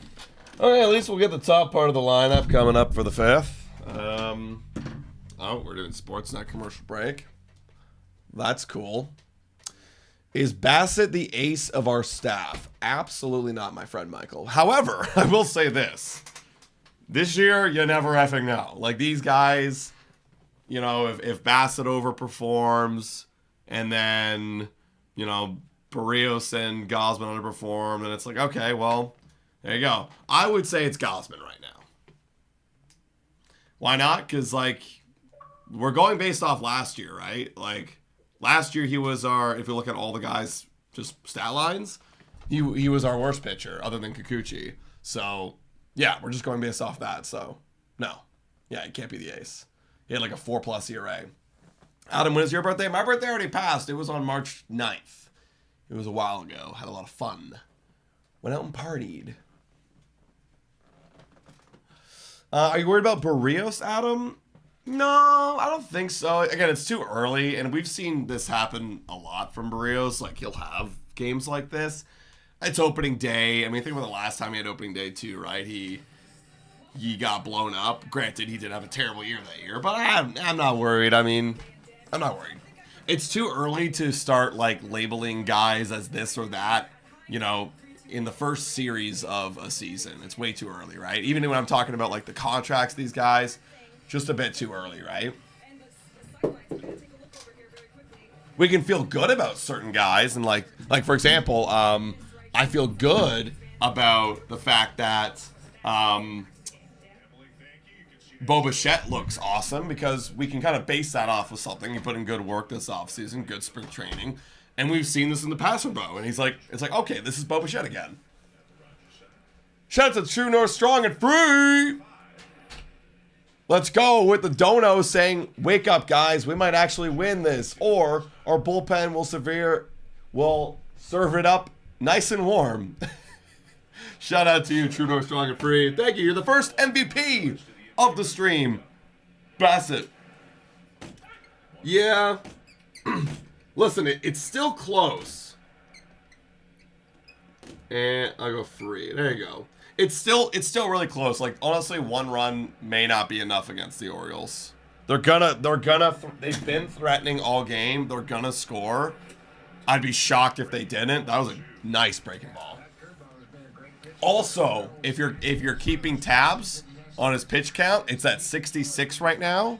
Okay, at least we'll get the top part of the lineup coming up for the 5th. Oh, we're doing Sportsnet commercial break. That's cool. Is Bassett the ace of our staff? Absolutely not, my friend Michael. However, I will say this. This year, you never effing know. Like, these guys, you know, if Bassett overperforms and then, you know, Barrios and Gosman underperform, then it's like, okay, well, there you go. I would say it's Gosman right now. Why not? Because, like, we're going based off last year, right? Like, last year he was our, if you look at all the guys, just stat lines, he was our worst pitcher other than Kikuchi. So, yeah, we're just going based off that. So, no. Yeah, he can't be the ace. He had like a 4+ ERA. Adam, when is your birthday? My birthday already passed. It was on March 9th. It was a while ago. Had a lot of fun. Went out and partied. Are you worried about Barrios, Adam? No, I don't think so. Again, it's too early, and we've seen this happen a lot from Barrios. Like, he'll have games like this. It's opening day. I mean, think about the last time he had opening day, too, right? He got blown up. Granted, he did have a terrible year that year, but I'm not worried. I mean, I'm not worried. It's too early to start, like, labeling guys as this or that, you know, in the first series of a season. It's way too early, right? Even when I'm talking about, like, the contracts of these guys, just a bit too early, right? We can feel good about certain guys, and like for example, I feel good about the fact that Bo Bichette looks awesome because we can kind of base that off of something. He put in good work this offseason, good spring training, and we've seen this in the past with Bo, and he's like, it's like, okay, this is Bo Bichette again. Shout out to True North Strong and Free. Let's go with the dono saying, wake up, guys. We might actually win this. Or our bullpen will serve it up nice and warm. Shout out to you, True North Strong and Free. Thank you. You're the first MVP of the stream. Bassett. Yeah. Listen, it's still close. And I'll go Free. There you go. It's still really close. Like, honestly, 1 run may not be enough against the Orioles. They've been threatening all game. They're gonna score. I'd be shocked if they didn't. That was a nice breaking ball. Also, if you're keeping tabs on his pitch count, it's at 66 right now.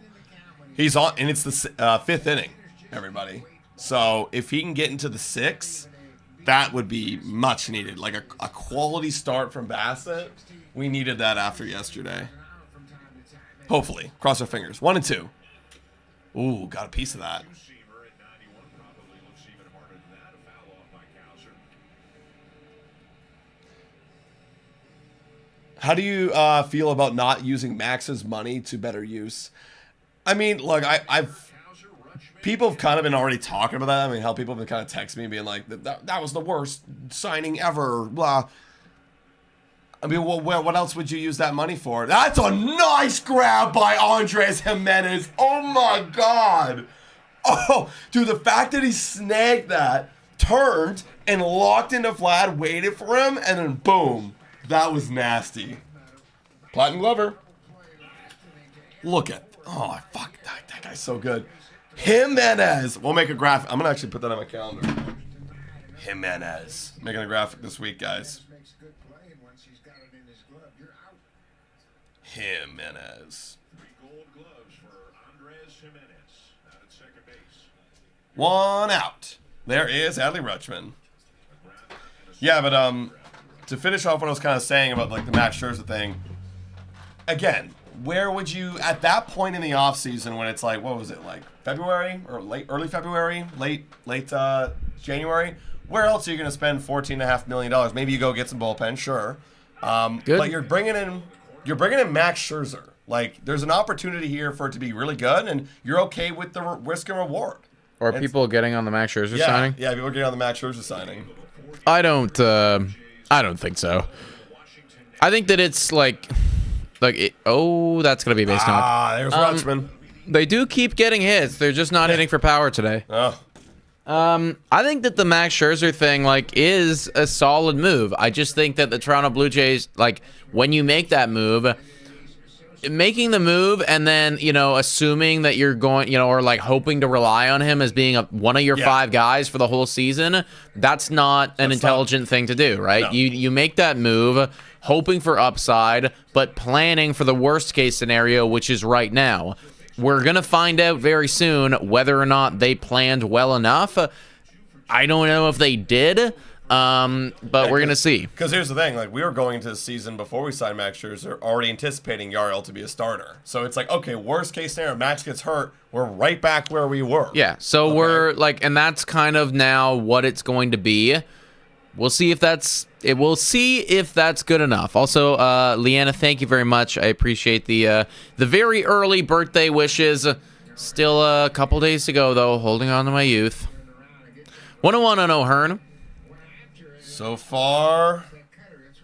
He's on, and it's the 5th inning, everybody. So if he can get into the 6th, that would be much needed. Like a quality start from Bassett. We needed that after yesterday. Hopefully. Cross our fingers. 1 and 2. Ooh, got a piece of that. How do you feel about not using Max's money to better use? I mean, look, people have kind of been already talking about that. I mean, how people have been kind of texting me being like, that was the worst signing ever, blah. I mean, what else would you use that money for? That's a nice grab by Andres Jimenez. Oh, my God. Oh, dude, the fact that he snagged that turned and locked into Vlad, waited for him, and then boom. That was nasty. Platinum Glover. Look at, oh, fuck, that guy's so good. Jimenez. We'll make a graphic. I'm going to actually put that on my calendar. Jimenez. Making a graphic this week, guys. Jimenez. One out. There is Adley Rutschman. Yeah, but to finish off what I was kind of saying about like the Max Scherzer thing, again, where would you, at that point in the offseason when it's like, what was it, like February or early February, late January, where else are you going to spend $14.5 million? Maybe you go get some bullpen, sure. But you're bringing in Max Scherzer. Like, there's an opportunity here for it to be really good, and you're okay with the risk and reward. Or people getting on the Max Scherzer signing? Yeah, people getting on the Max Scherzer signing. I don't think so. I think that it's like that's gonna be a base knock. There's Rutschman. They do keep getting hits. They're just not hitting for power today. Oh. I think that the Max Scherzer thing is a solid move. I just think that the Toronto Blue Jays, when you make that move, making the move and then assuming that you're going or hoping to rely on him as being one of your 5 guys for the whole season, that's not an intelligent thing to do, right? No. You make that move hoping for upside but planning for the worst case scenario, which is right now. We're gonna find out very soon whether or not they planned well enough. I don't know if they did. But we're going to see. Because here's the thing. We were going into the season before we signed Max Scherzer already anticipating Yariel to be a starter. So it's like, okay, worst case scenario, Max gets hurt. We're right back where we were. Yeah, so we're and that's kind of now what it's going to be. We'll see if that's good enough. Also, Leanna, thank you very much. I appreciate the very early birthday wishes. Still a couple days to go, though. Holding on to my youth. 101 on O'Hearn. So far,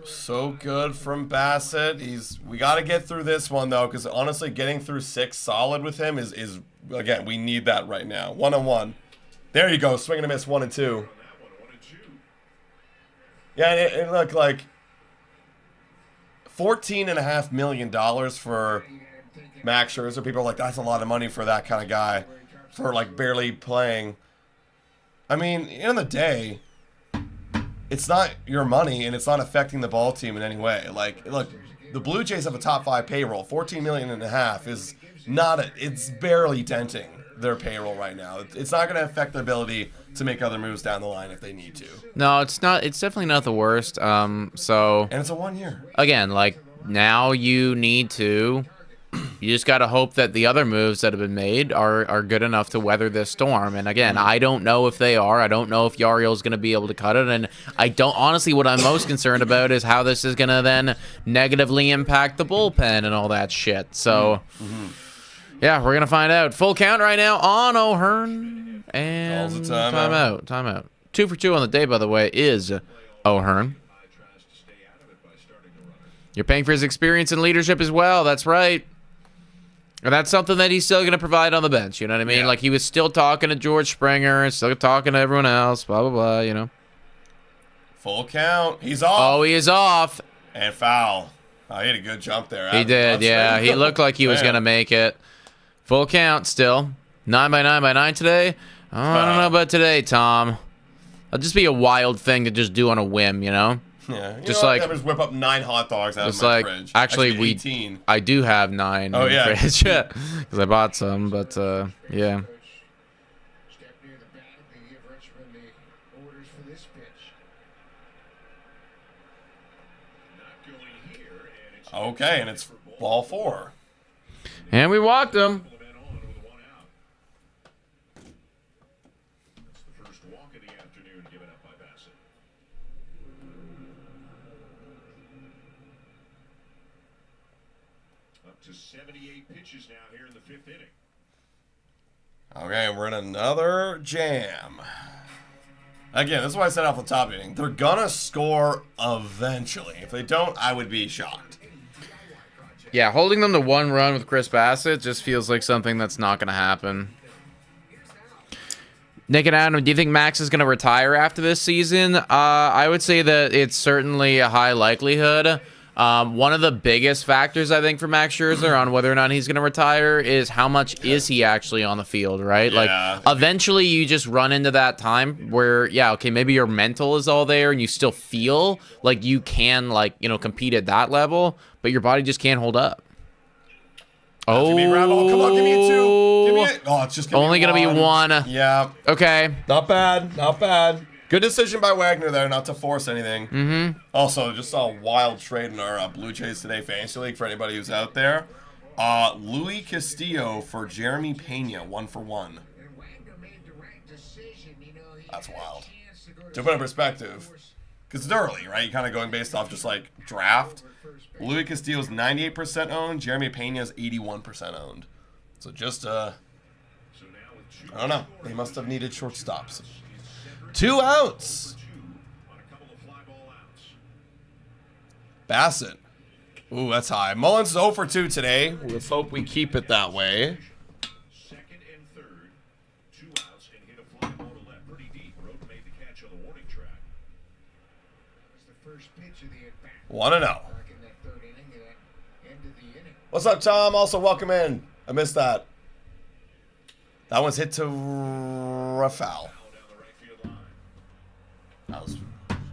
so good from Bassett. We got to get through this one, though, because honestly, getting through 6 solid with him is again, we need that right now. 1-on-1. There you go. Swing and a miss, 1 and 2. Yeah, it looked like $14.5 million for Max Scherzer. People are like, that's a lot of money for that kind of guy, for barely playing. I mean, in the day, it's not your money, and it's not affecting the ball team in any way. Look, the Blue Jays have a top 5 payroll. $14.5 million is not it's barely denting their payroll right now. It's not going to affect their ability to make other moves down the line if they need to. No, it's not. It's definitely not the worst. And it's a 1 year. Again, now you need to. You just got to hope that the other moves that have been made are good enough to weather this storm. And again, I don't know if they are. I don't know if Yariel's going to be able to cut it. And I don't, honestly, what I'm most concerned about is how this is going to then negatively impact the bullpen and all that shit. So, yeah, we're going to find out. Full count right now on O'Hearn. And timeout. 2 for 2 on the day, by the way, is O'Hearn. You're paying for his experience and leadership as well. That's right. And that's something that he's still going to provide on the bench. You know what I mean? Yeah. He was still talking to George Springer, still talking to everyone else, blah, blah, blah, Full count. He's off. Oh, he is off. And foul. Oh, he had a good jump there. He did, yeah. He looked like he was going to make it. Full count still. 9x9x9 today? Oh, I don't know about today, Tom. It'll just be a wild thing to just do on a whim, Yeah, just just whip up 9 hot dogs out of my fridge. Actually, 18. I do have 9 in the fridge, because I bought some, but yeah. Okay, and it's ball 4. And we walked him. To 78 pitches now here in the 5th inning. Okay, we're in another jam. Again, this is what I said off the top of the inning. They're gonna score eventually. If they don't, I would be shocked. Yeah, holding them to 1 run with Chris Bassett just feels like something that's not going to happen. Nick and Adam, do you think Max is going to retire after this season? I would say that it's certainly a high likelihood. One of the biggest factors, I think, for Max Scherzer on whether or not he's going to retire is how much is he actually on the field, right? Yeah. Like, eventually you just run into that time where, yeah, okay, maybe your mental is all there and you still feel like you can, like, you know, compete at that level, but your body just can't hold up. Oh, come on, give me a 2. Give me it. Oh, it's just gonna only going to be one. Yeah. Okay. Not bad. Not bad. Good decision by Wagner there, not to force anything. Mm-hmm. Also, just saw a wild trade in our Blue Jays Today Fantasy League for anybody who's out there. Louis Castillo for Jeremy Pena, 1-for-1. That's wild. To put in perspective, because it's early, right? You're kind of going based off just like draft. Louis Castillo's 98% owned. Jeremy Pena's 81% owned. So just, I don't know. They must have needed shortstops. 2 outs. Bassett. Ooh, that's high. Mullins is 0 for 2 today. Let's hope we keep it that way. Second and third, 2 outs, and hit a fly ball to left, pretty deep. Roden made the catch on the warning track. That's the first pitch of the at-bat. 1-0. Back in that third inning, that end of the inning. What's up, Tom? Also, welcome in. I missed that. That one's hit to Rafael. That was,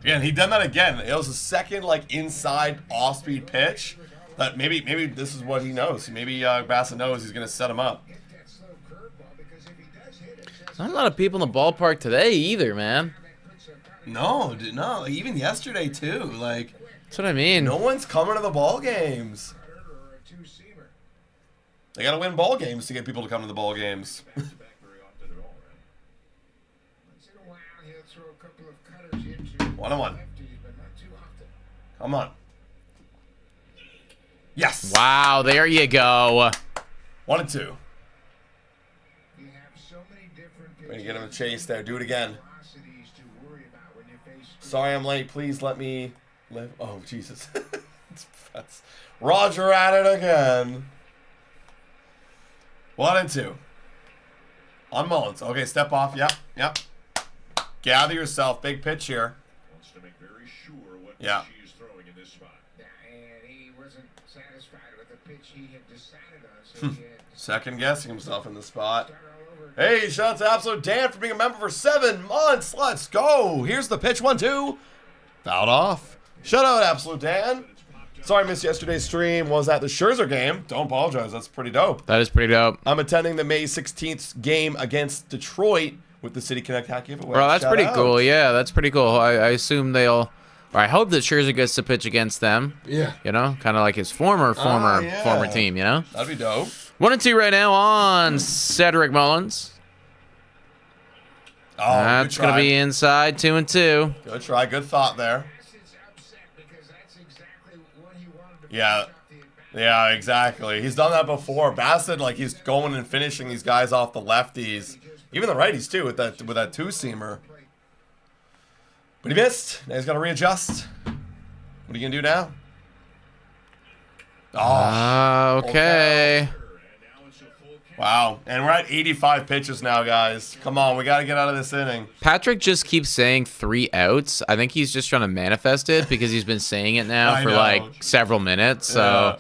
again, he done that again. It was a second, like, inside off-speed pitch. That maybe this is what he knows. Maybe Bassett knows he's going to set him up. Hit that slow curveball because if he does hit it, says Not a lot of people in the ballpark today either, man. that puts a No. Even yesterday, too. Like, That's what I mean. no one's coming to the ball games. cutter or a two-seamer. They got to win ball games to get people to come to the ball games. Back very often at all, right? Once in a while, he'll throw a couple of cutters into 1-1. lefties, but not too often. Come on. Yes. Wow, there you go. 1-2. You have so many different We're going to get him a chase there. Do it again. velocities to worry about when you face Sorry I'm late. Please let me live. Oh, Jesus. That's Roger at it again. 1-2. On Mullins. Okay, step off. Yep. Gather yourself. Big pitch here. Wants to make very sure what Yeah. pitch he is throwing in this spot. and he wasn't satisfied with the pitch he had decided on, so he had to Second guessing himself in the spot. start all over. Hey, shout out to Absolute Dan for being a member for 7 months. Let's go. Here's the pitch. 1-2. Fouled off. Shout out Absolute Dan. Sorry I missed yesterday's stream. Was at the Scherzer game. Don't apologize. That's pretty dope. That is pretty dope. I'm attending the May 16th game against Detroit with the City Connect Hack giveaway. Bro, that's Shout pretty out. cool. Yeah, that's pretty cool. I assume they'll... Or I hope that Scherzer gets to pitch against them. Yeah. You know, kind of like his former yeah. team, you know? That'd be dope. 1-2 right now on Cedric Mullins. Oh, That's good going to try. be inside 2-2. Good try. Good thought there. Bassett's upset because that's exactly what he wanted to Yeah. finish off the at-bat. Yeah, exactly. He's done that before. Bassett, like, he's going and finishing these guys off the lefties. Even the righties, too, with that two-seamer. But he missed. Now he's got to readjust. What are you going to do now? Oh, Okay. And now it's a full count. wow. And we're at 85 pitches now, guys. Come on, we got to get out of this inning. Patrick just keeps saying 3 outs. I think he's just trying to manifest it because he's been saying it now I for know. like several minutes. So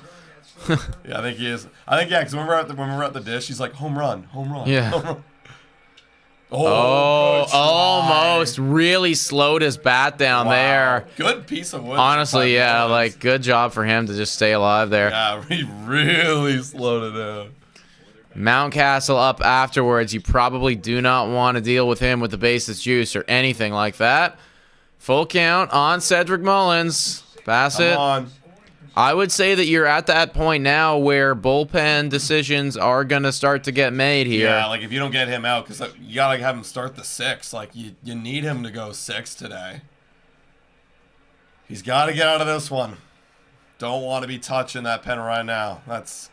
Yeah, I think he is. I think, yeah, because when we're at the dish, he's like, home run. Yeah. Home run. oh, good try. almost really slowed his bat down Wow. there. Good piece of wood. Honestly, yeah, Mullins. like good job for him to just stay alive there. Yeah, he really slowed it down. Mountcastle up afterwards. You probably do not want to deal with him with the bases juice or anything like that. Full count on Cedric Mullins. Bassett. Come on. I would say that you're at that point now where bullpen decisions are going to start to get made here. Yeah, like if you don't get him out, because you got to have him start the 6. Like, you need him to go 6 today. He's got to get out of this one. Don't want to be touching that pen right now. That's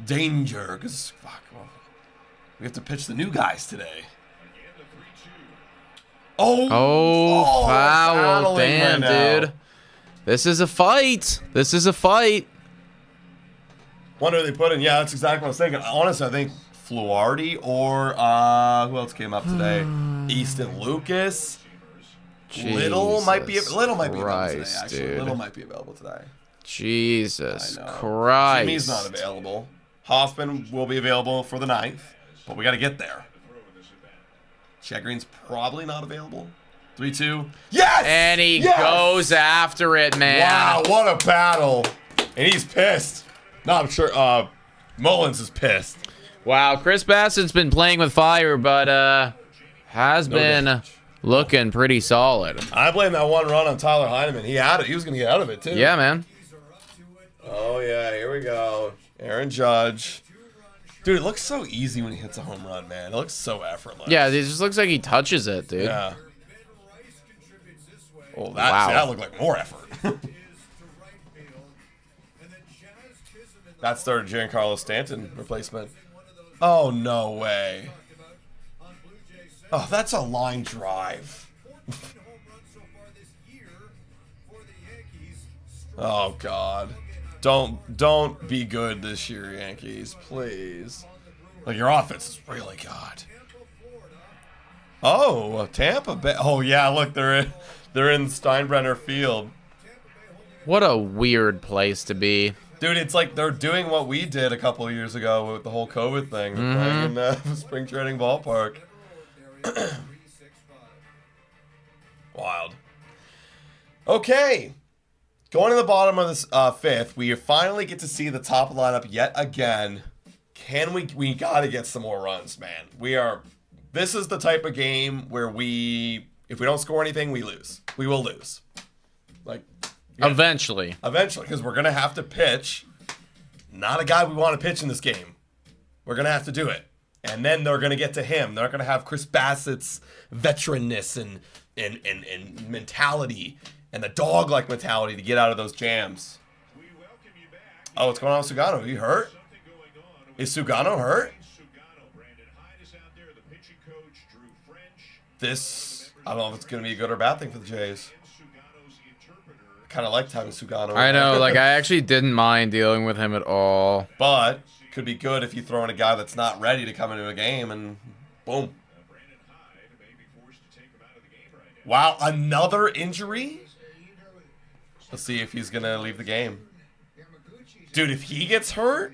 danger, because, fuck, well, we have to pitch the new guys today. Again, the 3-2. Oh, foul. fouling Damn, right now. dude. This is a fight. This is a fight. Wonder who they put in. Yeah, that's exactly what I was thinking. Honestly, I think Fluharty or who else came up today? Easton Lucas. Little might be available today. Actually, dude. Little might be available today. Jesus I know. Christ. Jimmy's not available. Hoffman will be available for the 9th, but we got to get there. Chad Green's probably not available. 3-2. Yes! And he goes after it, man. Wow, what a battle. And he's pissed. No, I'm sure Mullins is pissed. Wow, Chris Bassett's been playing with fire, but has been looking pretty solid. I blame that one run on Tyler Heineman. He had it. He was going to get out of it, too. Yeah, man. Oh, yeah, here we go. Aaron Judge. Dude, it looks so easy when he hits a home run, man. It looks so effortless. Yeah, it just looks like he touches it, dude. Yeah. Oh, Wow. that looked like more effort. That's their Giancarlo Stanton replacement. Oh, no way. Oh, that's a line drive. Oh, God. Don't be good this year, Yankees, please. Like, your offense is really good. Oh, Tampa Bay. Oh, yeah, look, they're in Steinbrenner Field. What a weird place to be. Dude, it's like they're doing what we did a couple of years ago with the whole COVID thing. They're playing in spring training ballpark. Wild. Okay. Going to the bottom of this 5th, we finally get to see the top lineup yet again. We got to get some more runs, man. This is the type of game where if we don't score anything, we lose. We will lose. Like, yeah. Eventually, because we're going to have to pitch. Not a guy we want to pitch in this game. We're going to have to do it. And then they're going to get to him. They're not going to have Chris Bassett's veteranness and mentality and the dog-like mentality to get out of those jams. Oh, what's going on with Sugano? Are you hurt? Is Sugano hurt? I don't know if it's going to be a good or bad thing for the Jays. I kind of liked having Sugano. I know, like, I actually didn't mind dealing with him at all. But could be good if you throw in a guy that's not ready to come into a game and boom. Wow, another injury? Let's see if he's going to leave the game. Dude, if he gets hurt,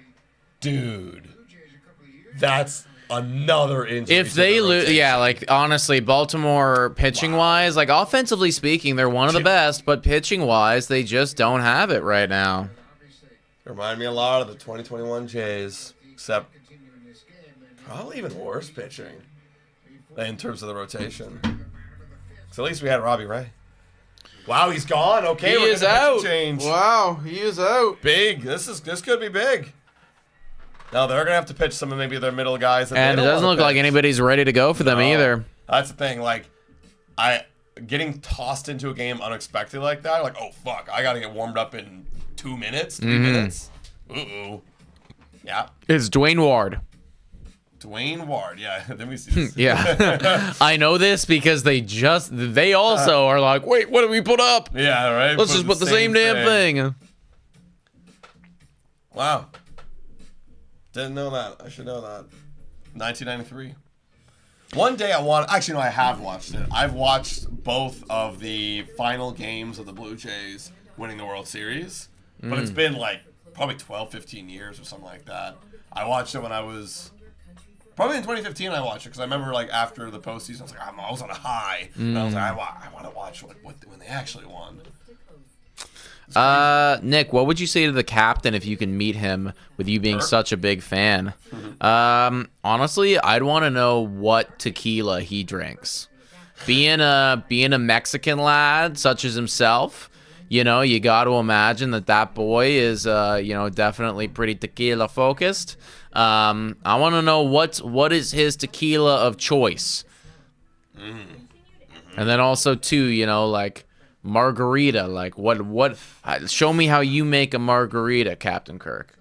that's another injury. If they lose, yeah, like, honestly, Baltimore pitching-wise, like, offensively speaking, they're one of the best, but pitching-wise, they just don't have it right now. Remind me a lot of the 2021 Jays, except probably even worse pitching in terms of the rotation. So at least we had Robbie Ray. Wow, he's gone. Okay, he is out. Change. Wow, he is out. Big. This could be big. Now they're gonna have to pitch some of maybe their middle guys. And it doesn't look like anybody's ready to go for them either. That's the thing. Like, getting tossed into a game unexpectedly like that. Like, oh fuck, I gotta get warmed up in 2 minutes, 3 minutes. Yeah. It's Dwayne Ward. Dwayne Ward, yeah. Then we see this. Yeah. I know this because they also are like, wait, what did we put up? Yeah, right. Let's just put the same damn thing. Wow. Didn't know that. I should know that. 1993. One day I have watched it. I've watched both of the final games of the Blue Jays winning the World Series. But it's been like probably 12, 15 years or something like that. I watched it when I was... Probably in 2015 I watched it because I remember like after the postseason I was like, I was on a high. And I was like, I want to watch when they actually won. Nick, what would you say to the captain if you can meet him with you being such a big fan? Honestly, I'd want to know what tequila he drinks. Being a Mexican lad such as himself, you know, you got to imagine that boy is definitely pretty tequila focused. I want to know what is his tequila of choice. And then also too, you know, like margarita, like what show me how you make a margarita, Captain Kirk.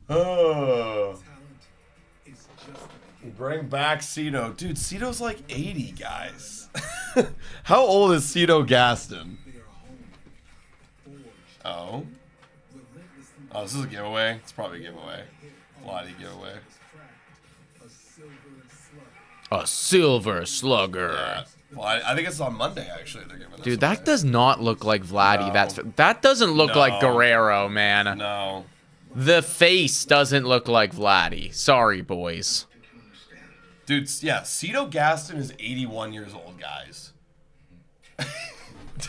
Oh. Bring back Cito. Dude, Cito's like 80, guys. How old is Cito Gaston? Oh. Oh, this is a giveaway? It's probably a giveaway. Vladdy giveaway. A silver slugger. Yeah. Well, I think it's on Monday, actually. They're giving this Dude, away. that does not look like Vladdy. No. That doesn't look like No. Guerrero, man. No. The face doesn't look like Vladdy. Sorry, boys. Dude, yeah, Cito Gaston is 81 years old, guys.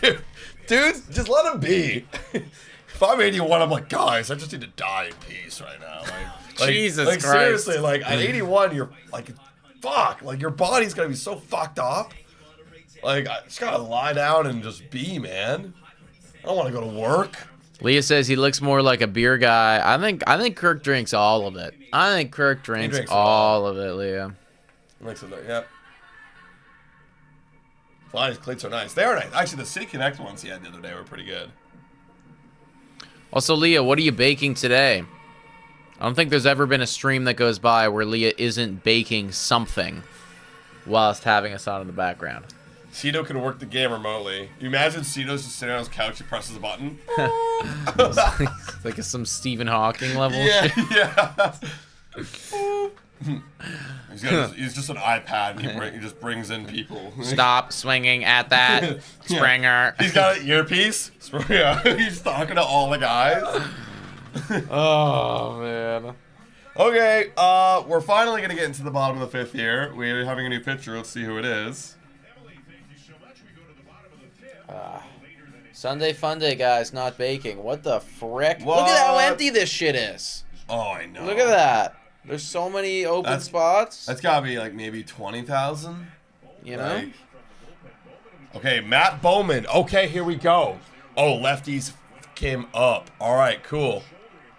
Dude, just let him be. If I'm 81, I'm like, guys, I just need to die in peace right now. Jesus like, Christ. Seriously, like, at 81, you're like, fuck. Like, your body's gonna be so fucked up. Like, I just gotta lie down and just be, man. I don't want to go to work. Leah says he looks more like a beer guy. I think Kirk drinks all of it. I think Kirk drinks all of it, Leah. Mix it there, yep. Fly's cleats are nice. They are nice. Actually, the City Connect ones he had the other day were pretty good. Also, Leah, what are you baking today? I don't think there's ever been a stream that goes by where Leah isn't baking something whilst having us on in the background. Cito can work the game remotely. You imagine Cito's just sitting on his couch, he presses a button. Like some Stephen Hawking level Yeah, shit. yeah. He's just an iPad, and he just brings in people. Stop swinging at that, Springer. He's got an earpiece. Yeah, he's talking to all the guys. Oh, man. Okay, we're finally going to get into the bottom of the fifth here. We're having a new pitcher. Let's see who it is. Sunday fun day, guys, not baking. What the frick? What? Look at how empty this shit is. Oh, I know. Look at that. There's so many open spots. That's got to be like maybe 20,000. You know? Like, okay, Matt Bowman. Okay, here we go. Oh, lefties came up. All right, cool.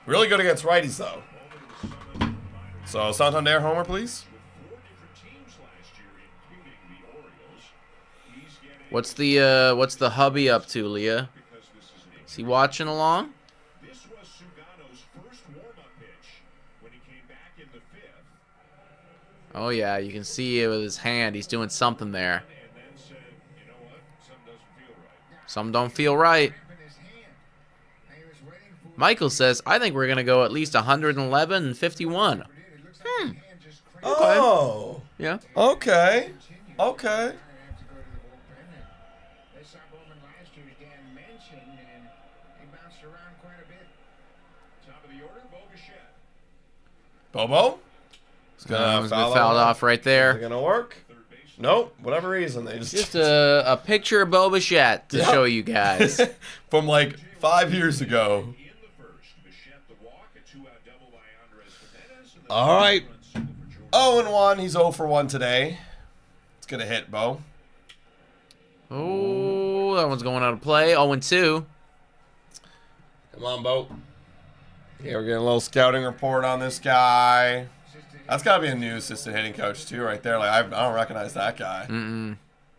Really good against righties, though. So, Santander homer, please. What's the hubby up to, Leah? Is he watching along? This was Sugano's first warm-up pitch when he came back in the fifth. Oh yeah, you can see it with his hand. He's doing something there. And then said, you know what? Something doesn't feel right. Some don't feel right. Up in his hand. He was waiting for Michael says, I think we're gonna go at least 111 and 51. it. It looks like his hand just cramped. Oh, Yeah. okay. Okay. Gonna have to go to the bullpen. And they saw Bowman last year, as Dan mentioned, and he bounced around quite a bit. Top of the order, Bo Bichette. Bobo? It's It's been fouled off right Is it there. going to work? Third base. Nope. Whatever reason. They Just a picture of Bo Bichette to Yep. show you guys. From like 5 years ago. In the first, Bichette the walk, a two-out double by Andres Jimenez, and the All right. run single for Jordan. 0-1. He's 0 for 1 today. It's going to hit, Bo. Oh, that one's going out of play. 0-2. Come on, Bo. Yeah, we're getting a little scouting report on this guy. That's got to be a new assistant hitting coach, too, right there. Like, I don't recognize that guy. Mm-mm.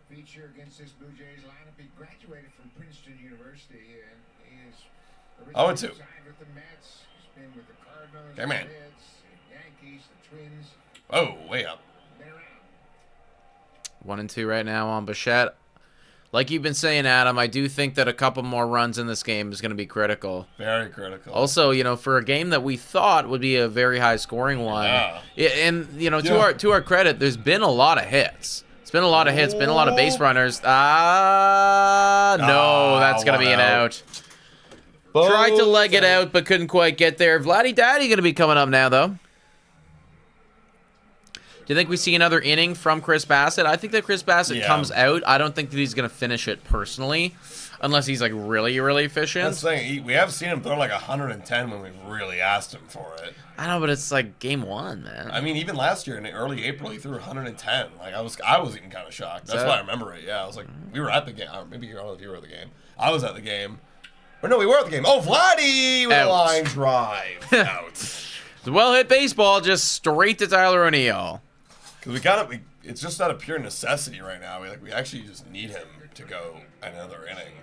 Feature against this Blue Jays lineup. He graduated from Princeton University, and he is Oh, originally it's a- signed with the Mets. He's been with the Cardinals, Okay, man. the Reds, the Yankees, the Twins. Oh, way up. Been around. 1-2 right now on Bichette. Like you've been saying, Adam, I do think that a couple more runs in this game is going to be critical. Very critical. Also, you know, for a game that we thought would be a very high scoring one, Yeah. and you know, Yeah. to our credit, there's been a lot of hits. It's been a lot of hits, been a lot of base runners. No, that's gonna one be an out. out. Tried to leg it out, but couldn't quite get there. Vladdy Daddy gonna be coming up now, though. Do you think we see another inning from Chris Bassett? I think that Chris Bassett Yeah. comes out. I don't think that he's gonna finish it personally, unless he's like really, really efficient. That's the thing. We have seen him throw like 110 when we really asked him for it. I know, but it's like game one, man. I mean, even last year in early April, he threw 110. Like I was even kind of shocked. That's So- why I remember it. Yeah, I was like, we were at the game. Maybe you were at the game. I was at the game. Or no, we were at the game. Oh, Vladdy with a Out. line drive. Out. It's a well-hit baseball, just straight to Tyler O'Neill. Because it's just not a pure necessity right now. We actually just need him to go another inning.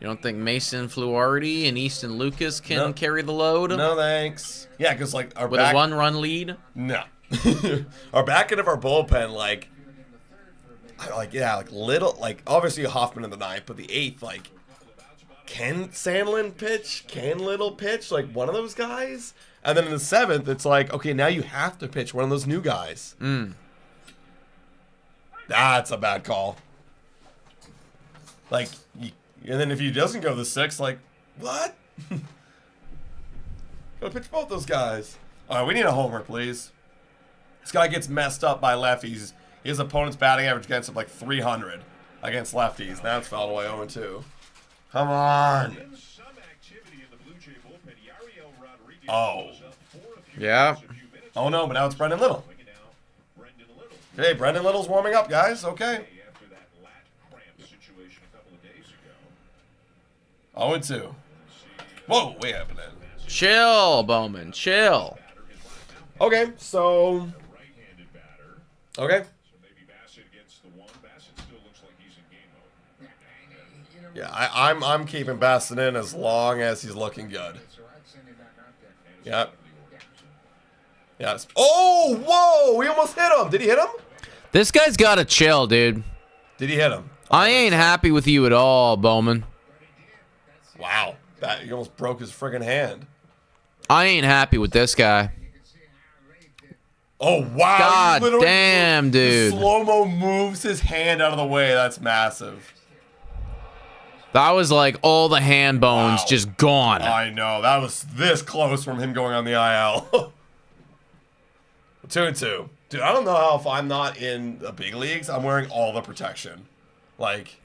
You don't think Mason Fluharty and Easton Lucas can No. carry the load No thanks. Yeah, because like our with back. a one-run lead? No. Our back end of our bullpen, like little, like obviously Hoffman in the ninth, but the eighth, like can Sandlin pitch? Can Little pitch? Like one of those guys? And then in the 7th, it's like, okay, now you have to pitch one of those new guys. That's a bad call. Like, and then if he doesn't go the 6th, like, what? Gotta pitch both those guys. All right, we need a homer, please. This guy gets messed up by lefties. His opponent's batting average against him like 300 against lefties. Now it's fouled away 0-2. Come on. Oh. Yeah. Oh no, but now it's Brendan Little. Okay, Brendan Little's warming up, guys. Okay. 0-2. Whoa, way happening. Chill, Bowman. Chill. Okay, so. Okay. Yeah, I'm keeping Bassett in as long as he's looking good. Yep. Yes. Oh, whoa! We almost hit him. Did he hit him? This guy's got to chill, dude. Did he hit him? I ain't happy with you at all, Bowman. Wow. He almost broke his friggin' hand. I ain't happy with this guy. Oh, wow. God damn, dude. Slow-mo moves his hand out of the way. That's massive. That was like all the hand bones just gone. I know. That was this close from him going on the IL. 2-2. Dude, I don't know how if I'm not in the big leagues, I'm wearing all the protection. Like,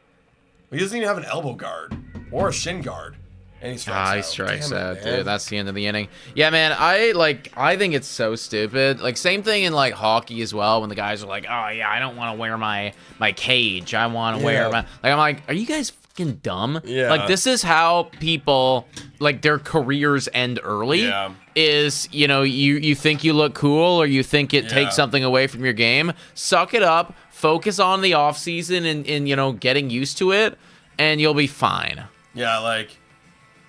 he doesn't even have an elbow guard or a shin guard. And he strikes out. He strikes out, man. dude. That's the end of the inning. Yeah, man, I think it's so stupid. Like, same thing in, like, hockey as well, when the guys are like, oh, yeah, I don't want to wear my cage. I want to wear my... Like, I'm like, are you guys fucking dumb? Yeah. Like, this is how people, like, their careers end early. Yeah. Is, you know, you think you look cool or you think it takes something away from your game. Suck it up. Focus on the offseason and, you know, getting used to it, and you'll be fine. Yeah, like...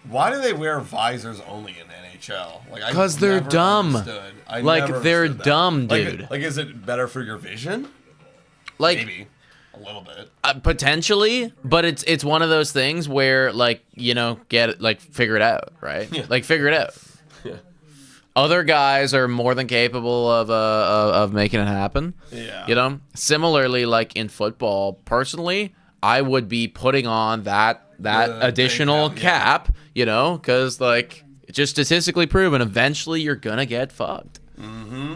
Why do they wear visors only in NHL? Like, because they're dumb. Like, they're dumb, dude. Like, is it better for your vision? Like, maybe a little bit. Potentially, but it's one of those things where, like, you know, figure it out, right? Yeah. Like, figure it out. Yeah. Other guys are more than capable of making it happen. Yeah. You know, similarly, like in football, personally, I would be putting on that additional cap, you know, because, like, it's just statistically proven, eventually you're going to get fucked. Mm-hmm.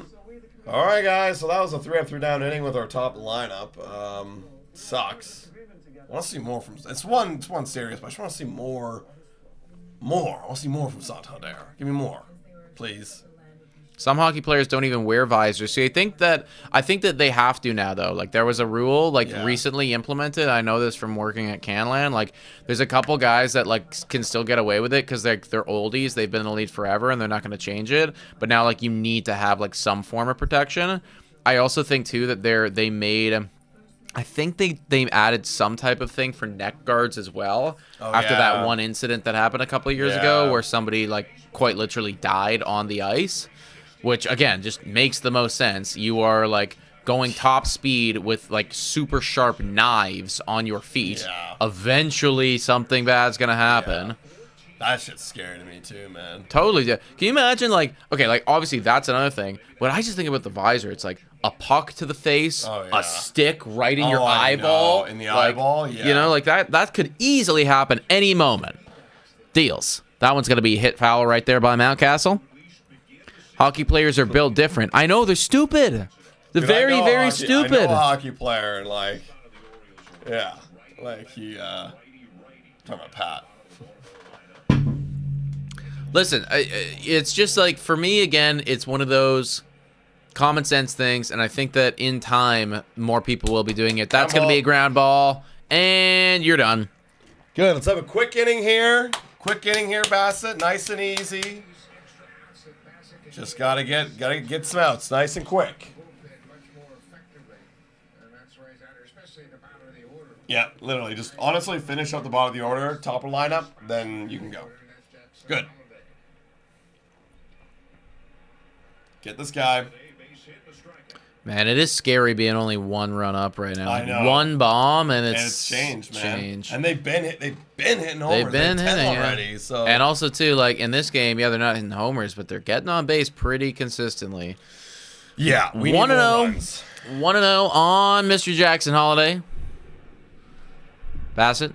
All right, guys, so that was a 3-up, 3-down inning with our top lineup. Sucks. I want to see more from... It's one serious, but I just want to see more. I want to see more from Santander. Give me more, please. Some hockey players don't even wear visors. So I think that they have to now, though. Like, there was a rule recently implemented. I know this from working at Canlan. Like, there's a couple guys that, like, can still get away with it because they're oldies. They've been in the league forever and they're not going to change it. But now, like, you need to have, like, some form of protection. I also think too that they made. I think they added some type of thing for neck guards as well after that one incident that happened a couple of years ago where somebody, like, quite literally died on the ice. Which, again, just makes the most sense. You are, like, going top speed with, like, super sharp knives on your feet. Yeah. Eventually, something bad's going to happen. Yeah. That shit's scary to me, too, man. Totally. Can you imagine, like, okay, like, obviously, that's another thing. But I just think about the visor. It's, like, a puck to the face, a stick right in your eyeball. In the like, eyeball, yeah. You know, like, that could easily happen any moment. Deals. That one's going to be hit foul right there by Mountcastle. Hockey players are built different. I know, they're stupid. They're very, very stupid. I know a hockey player, and, like, yeah, like he, talking about Pat. Listen, it's just like, for me, again, it's one of those common sense things, and I think that in time, more people will be doing it. That's going to be a ground ball, and you're done. Good. Let's have a quick inning here. Bassett. Nice and easy. Just gotta get some outs, nice and quick. Yeah, literally, just honestly finish up the bottom of the order, top of lineup, then you can go. Good. Get this guy. Man, it is scary being only 1 run up right now. I know. 1 bomb, and And it's it's changed, man. changed. And they've been hitting homers. They've been Like 10 hitting already. yeah. So And also too, like in this game, yeah, they're not hitting homers, but they're getting on base pretty consistently. yeah, we need 1-0. more runs. 1-0 on Mr. Jackson Holiday. Bassett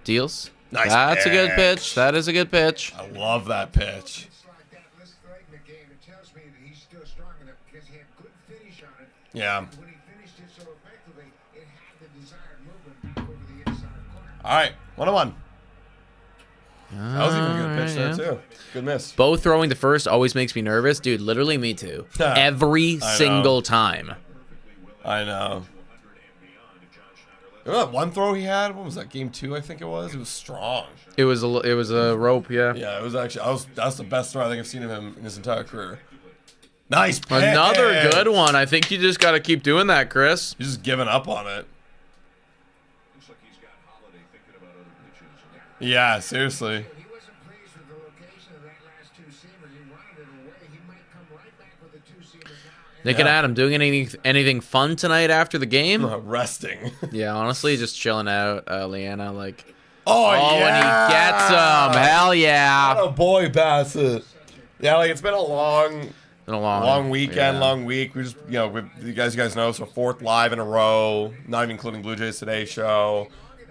deals. Nice That's a good pitch. pitch. That is a good pitch. I love that pitch. It's like that list late in the game. It tells me that he's still strong enough because he had good finish on it. Yeah. When he finished it so effectively, it had the desired movement over the inside corner. All right, 1-1. That was even a good pitch Alright, there, yeah. too. Good miss. Bo throwing to first always makes me nervous. Dude, literally me too. Every I single time. I know. Remember that one throw he had? What was that? Game 2, I think it was. It was strong. It was a rope, yeah. Yeah, it was actually. That's the best throw I think I've seen of him in his entire career. Nice pitch. Another good one. I think you just got to keep doing that, Chris. He's just giving up on it. Looks like he's got Holiday thinking about other pitches. Yeah, seriously. He wasn't pleased with the location of that last two-seamer. He wanted it away. He might come right back with a two-seamer now. Nick and Yeah. Adam doing anything fun tonight after the game? Resting. Yeah, honestly, just chilling out. Leanna, like, Oh, when he gets them, hell yeah. Oh boy, Bassett. Yeah, like it's been a long Been a long weekend, yeah. long week. We just, you guys know, so 4th live in a row, not even including Blue Jays Today show.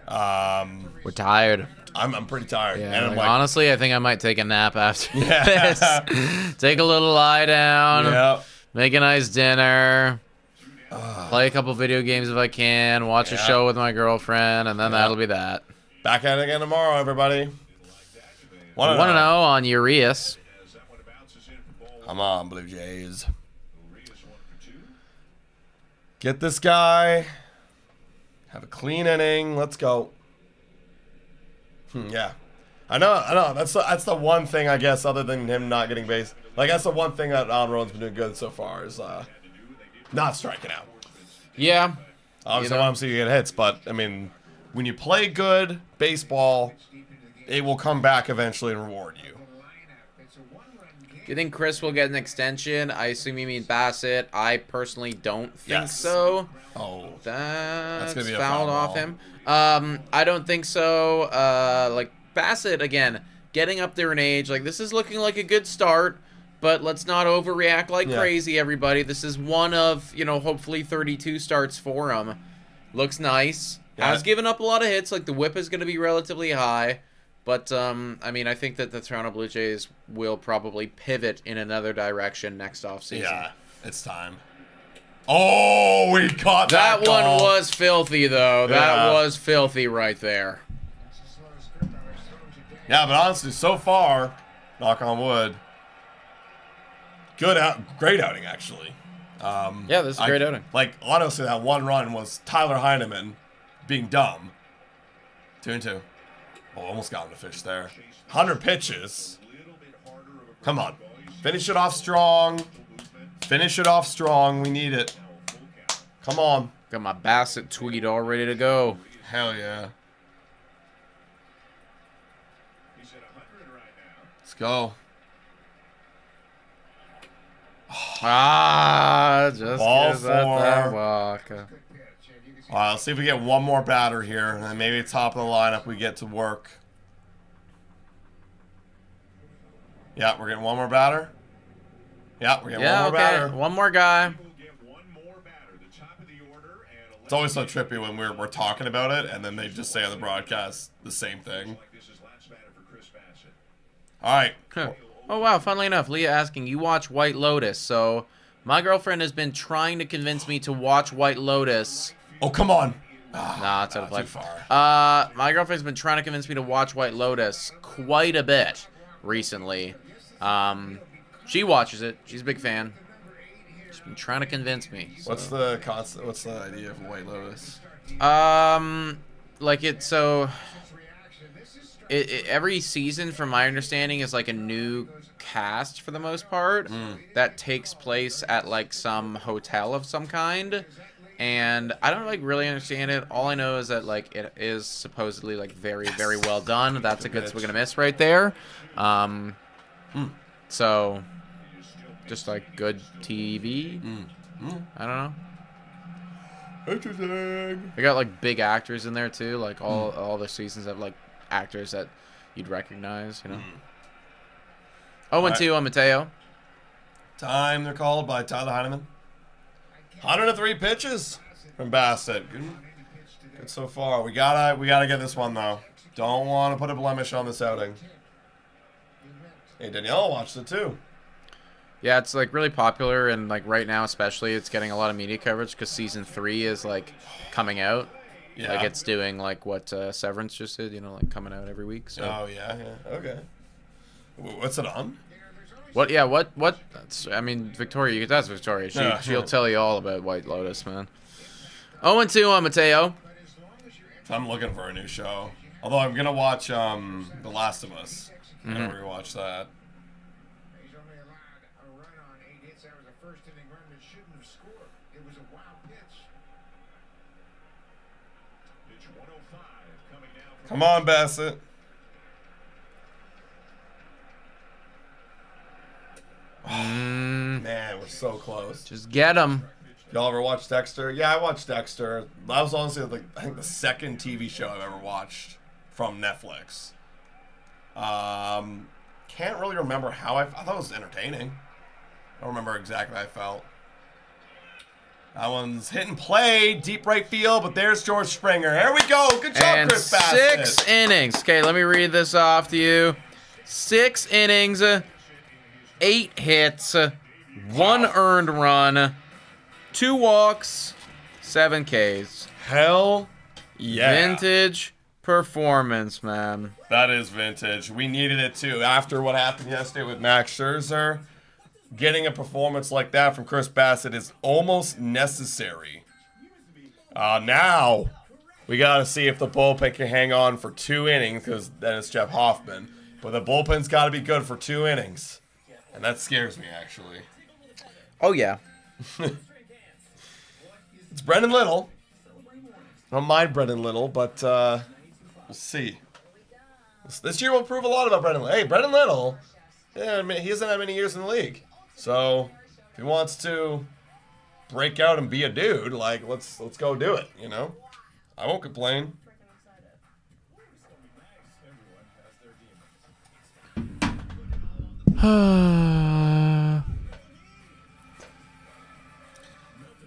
We're tired. I'm pretty tired. Yeah, and I'm like, like, honestly, I think I might take a nap after Yeah. this. Take a little lie down. yeah, Make a nice dinner. Play a couple video games if I can. Watch a Yeah. show with my girlfriend, and then that'll be that. back at it again tomorrow, everybody. 1-0. 1-0 on Urias. As that one bounces in for ball Come on, Blue Jays. Urias 1 for 2. Get this guy. Have a clean inning. Let's go. Yeah. I know. That's the one thing, I guess, other than him not getting base. Like, that's the one thing that Alan Rowan's been doing good so far is not striking out. Yeah. Obviously, I want him to see you get hits, but, I mean, when you play good baseball, it will come back eventually and reward you. It's a one-run game. Do you think Chris will get an extension? I assume you mean Bassett. I personally don't think Yes. so. Oh. That's gonna be a fouled foul off ball. him. I don't think so. Like Bassett again, getting up there in age. Like this is looking like a good start, but let's not overreact like Yeah. crazy, everybody. This is one of hopefully 32 starts for him. Looks nice. Yeah. Has given up a lot of hits. Like the whip is going to be relatively high. But, I mean, I think that the Toronto Blue Jays will probably pivot in another direction next offseason. Yeah, it's time. Oh, we caught that That one goal. was filthy, though. That Yeah. was filthy right there. It's a slow script. I was thrown to death. Yeah, but honestly, so far, knock on wood, great outing, actually. Yeah, this is a great outing. Like, honestly, that one run was Tyler Heineman being dumb. 2-2. Oh, almost got him to fish there. 100 pitches. Come on. Finish it off strong. Finish it off strong. We need it. Come on. Got my Bassett tweet all ready to go. Hell yeah. He's at 100 right now. Let's go. Just Ball gives that four. walk. Good pitch. And you can see All right, let's see if we get one more batter here, and then maybe top of the lineup we get to work. Yeah, we're getting one more batter. Yeah, we're getting Yeah, one more okay. batter. One more guy. We'll get one more batter, the top of the order, and It's always so trippy when we're talking about it, and then they just say on the broadcast the same thing. like this is last batter for Chris Bassett. All right. Huh. Oh, wow. Funnily enough, Leah asking, you watch White Lotus. So my girlfriend has been trying to convince me to watch White Lotus. Oh, come on. Nah, it's out of play. Too far. My girlfriend's been trying to convince me to watch White Lotus quite a bit recently. She watches it. She's a big fan. She's been trying to convince me. So. What's the concept? What's the idea of White Lotus? Like it. So, every season, from my understanding, is like a new cast for the most part that takes place at like some hotel of some kind. And I don't like really understand it. All I know is that like it is supposedly like very, very well done. That's a good swing and a miss right there. So just like good TV. I don't know. Interesting. They got like big actors in there too. Like all the seasons have like actors that you'd recognize. You know. 0-2 on Mateo. Time they're called by Tyler Heineman. 103 pitches from Bassett. Good so far. We gotta get this one though. Don't want to put a blemish on this outing. Hey, Danielle watched it too. Yeah, it's like really popular, and like right now especially, it's getting a lot of media coverage because season 3 is like coming out. Yeah. Like it's doing like what Severance just did, you know, like coming out every week. So. Oh yeah. Okay. What's it on? What? Yeah. What? I mean, Victoria. You could ask Victoria. She'll tell you all about White Lotus, man. 0-2 on Mateo. I'm looking for a new show. Although I'm gonna watch The Last of Us. I'm gonna rewatch that. He's only allowed a run on 8 hits. That was a first inning run that shouldn't have scored. It was a wild pitch. Pitch 105 coming now from Come on, Bassett. Man, we're so close. Just get him. Y'all ever watch Dexter? Yeah, I watched Dexter. That was honestly like I think the second TV show I've ever watched from Netflix. Can't really remember how I thought it was entertaining. I don't remember exactly how I felt. That one's hit and play, deep right field, but there's George Springer. Here we go. Good job, And Chris Bassett. 6 innings. Okay, let me read this off to you. 6 innings, 8 hits, 1 earned run, 2 walks, 7 Ks. Hell yeah. Vintage performance, man. That is vintage. We needed it too. After what happened yesterday with Max Scherzer, getting a performance like that from Chris Bassett is almost necessary. Now, we got to see if the bullpen can hang on for 2 innings, because then it's Jeff Hoffman. But the bullpen's got to be good for 2 innings. And that scares me, actually. Oh, yeah. It's Brendan Little. I don't mind Brendan Little, but we'll see. This year will prove a lot about Brendan Little. Hey, Brendan Little, yeah, he hasn't had many years in the league. So if he wants to break out and be a dude, like, let's go do it, you know? I won't complain.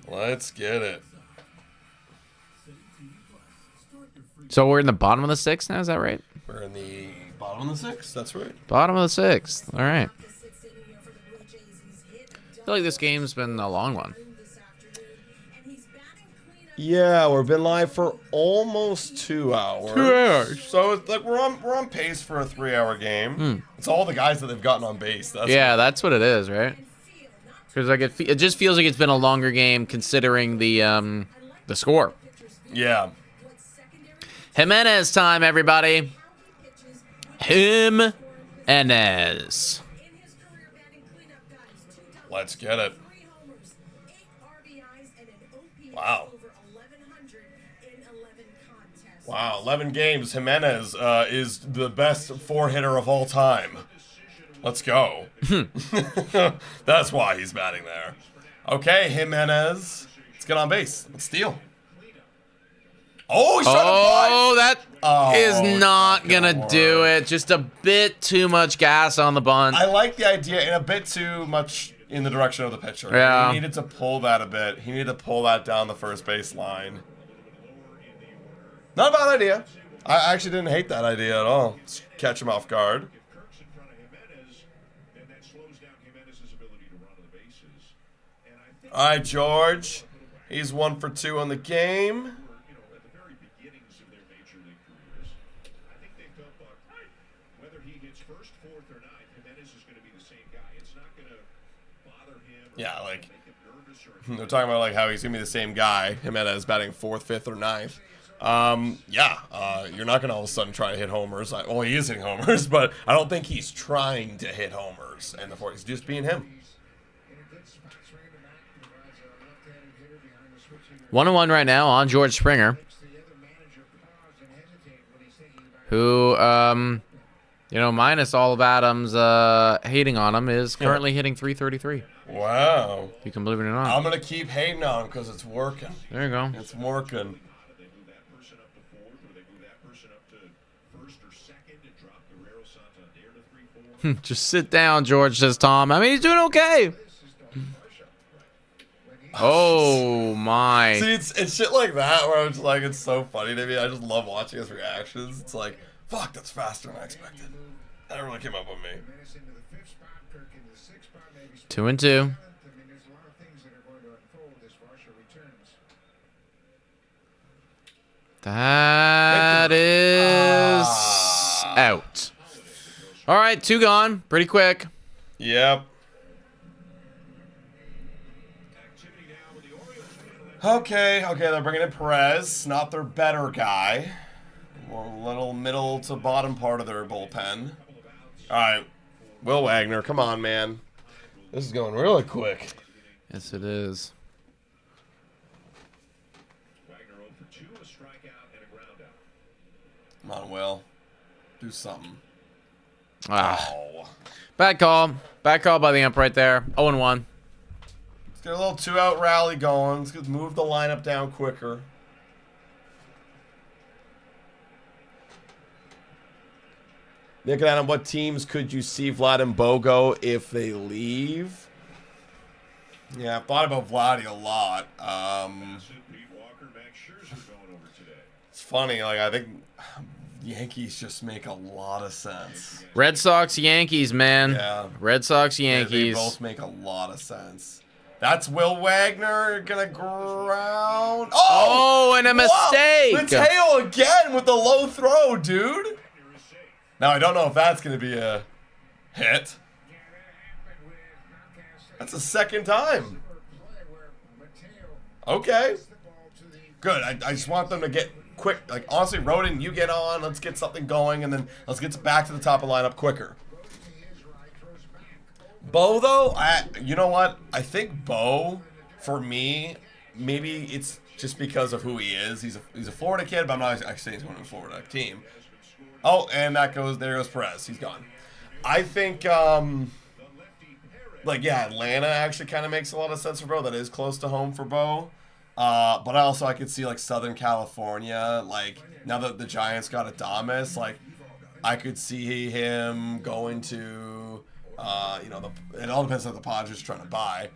Let's get it. So we're in the bottom of the 6th now, is that right? We're in the bottom of the 6th. That's right. Bottom of the 6th. All right. I feel like this game's been a long one. Yeah, we've been live for almost 2 hours. 2 hours. So it's like we're on pace for a 3-hour game. It's all the guys that they've gotten on base. That's what it is, right? Because like it just feels like it's been a longer game considering the score. Yeah. Jimenez time, everybody. Jimenez. Let's get it. Wow. Wow, 11 games. Jimenez is the best 4-hitter of all time. Let's go. That's why he's batting there. Okay, Jimenez. Let's get on base. Let's steal. Oh, he's trying to bunt. That is not going to do it. Just a bit too much gas on the bunt. I like the idea and a bit too much in the direction of the pitcher. Yeah. He needed to pull that a bit. He needed to pull that down the first base line. Not a bad idea. I actually didn't hate that idea at all. Just catch him off guard. Kirk's in front of Jimenez, and that slows down Jimenez's ability to run on the bases. And I think All right, George. He's 1 for 2 on the game. at the very beginnings of their major league careers, I think they felt like whether he hits first, fourth, or ninth, Jimenez is going to be the same guy. It's not going to bother him. Yeah, like Make him nervous or they're talking about like how he's gonna be the same guy. Jimenez batting 4th, 5th, or 9th. You're not gonna all of a sudden try to hit homers. Well, he is hitting homers, but I don't think he's trying to hit homers in the 4th. He's just being him. 1-1 right now on George Springer. Who, You know, minus all of Adam's hating on him is currently hitting 333. Wow. You can believe it or not. I'm going to keep hating on him because it's working. There you go. It's working. They move that person up to fourth, or they move that person up to first or second and drop Guerrero Santander to 3-4. Just sit down, George, says Tom. I mean, he's doing okay. Oh, my. See, it's shit like that where I'm just like, it's so funny to me. I just love watching his reactions. It's like, fuck, that's faster than I expected. That really came up with me. 2-2. I mean, there's a lot of things that are going to unfold as Varsha returns. That is out. All right, 2 gone. Pretty quick. Yep. Okay, they're bringing in Perez, not their better guy. A little middle to bottom part of their bullpen. All right, Will Wagner, come on, man. This is going really quick. Yes, it is. Wagner 0 for 2, a strikeout and a ground out. Come on, Will. Do something. Ah, Oh. bad call. Bad call by the ump right there. 0-1. Let's get a little 2-out rally going. Let's move the lineup down quicker. Nick and Adam, what teams could you see Vlad and Bo go if they leave? Yeah, I've thought about Vladdy a lot. Pete Walker, Max Scherzer going over today. It's funny, like I think Yankees just make a lot of sense. Red Sox, Yankees, man. Yeah. Red Sox, Yeah, Yankees. they both make a lot of sense. That's Will Wagner gonna ground. Oh, and a mistake. Mateo again with the low throw, dude. Now I don't know if that's gonna be a hit. That's the second time. Okay. Good. I just want them to get quick. Like, honestly, Rodin, you get on. Let's get something going, and then let's get back to the top of the lineup quicker. Bo, though, you know what? I think Bo, for me, maybe it's just because of who he is. He's a Florida kid, but I'm not actually saying he's going to a Florida team. Oh, and there goes Perez. He's gone. I think, Atlanta actually kind of makes a lot of sense for Bo. That is close to home for Bo. But I could see, like, Southern California, like, now that the Giants got Adames, like, I could see him going to, it all depends on what the Padres are trying to buy.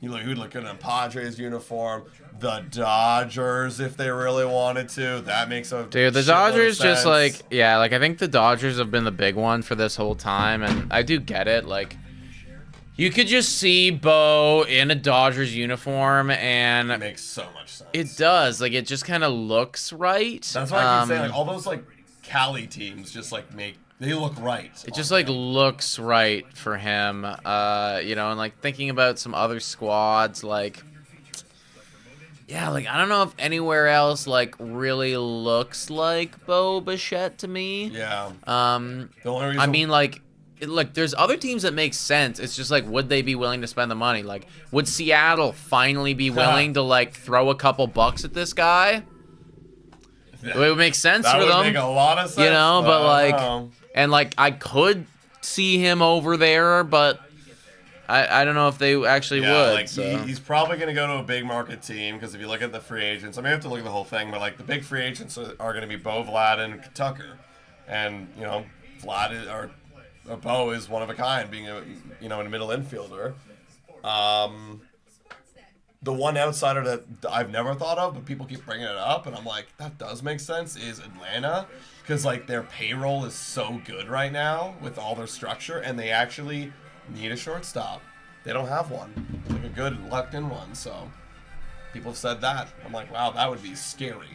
He would look good in a Padres uniform. The Dodgers, if they really wanted to, that makes a Dude, the shitload of Dodgers just sense. I think the Dodgers have been the big one for this whole time, and I do get it. Like, you could just see Bo in a Dodgers uniform, and It makes so much sense. it does. Like, it just kind of looks right. That's why I keep saying, like, all those, like, Cali teams just, like, they look right. It just like looks right for him, and like thinking about some other squads, like, yeah, like I don't know if anywhere else like really looks like Bo Bichette to me. Yeah. The only reason I mean, like, there's other teams that make sense. It's just like, would they be willing to spend the money? Like, would Seattle finally be willing to like throw a couple bucks at this guy? It would make sense that for would them, make a lot of sense. but I like. don't know. And, like, I could see him over there, but I don't know if they actually would. Like, so. he's probably going to go to a big market team because if you look at the free agents, I mean, you have to look at the whole thing, but, like, the big free agents are going to be Bo, Vlad, and Tucker. And, Bo is one of a kind, being a middle infielder. The one outsider that I've never thought of, but people keep bringing it up, and I'm like, that does make sense, is Atlanta. Because, like, their payroll is so good right now with all their structure, and they actually need a shortstop. They don't have one. Like, a good, locked-in one, so people have said that. I'm like, wow, that would be scary.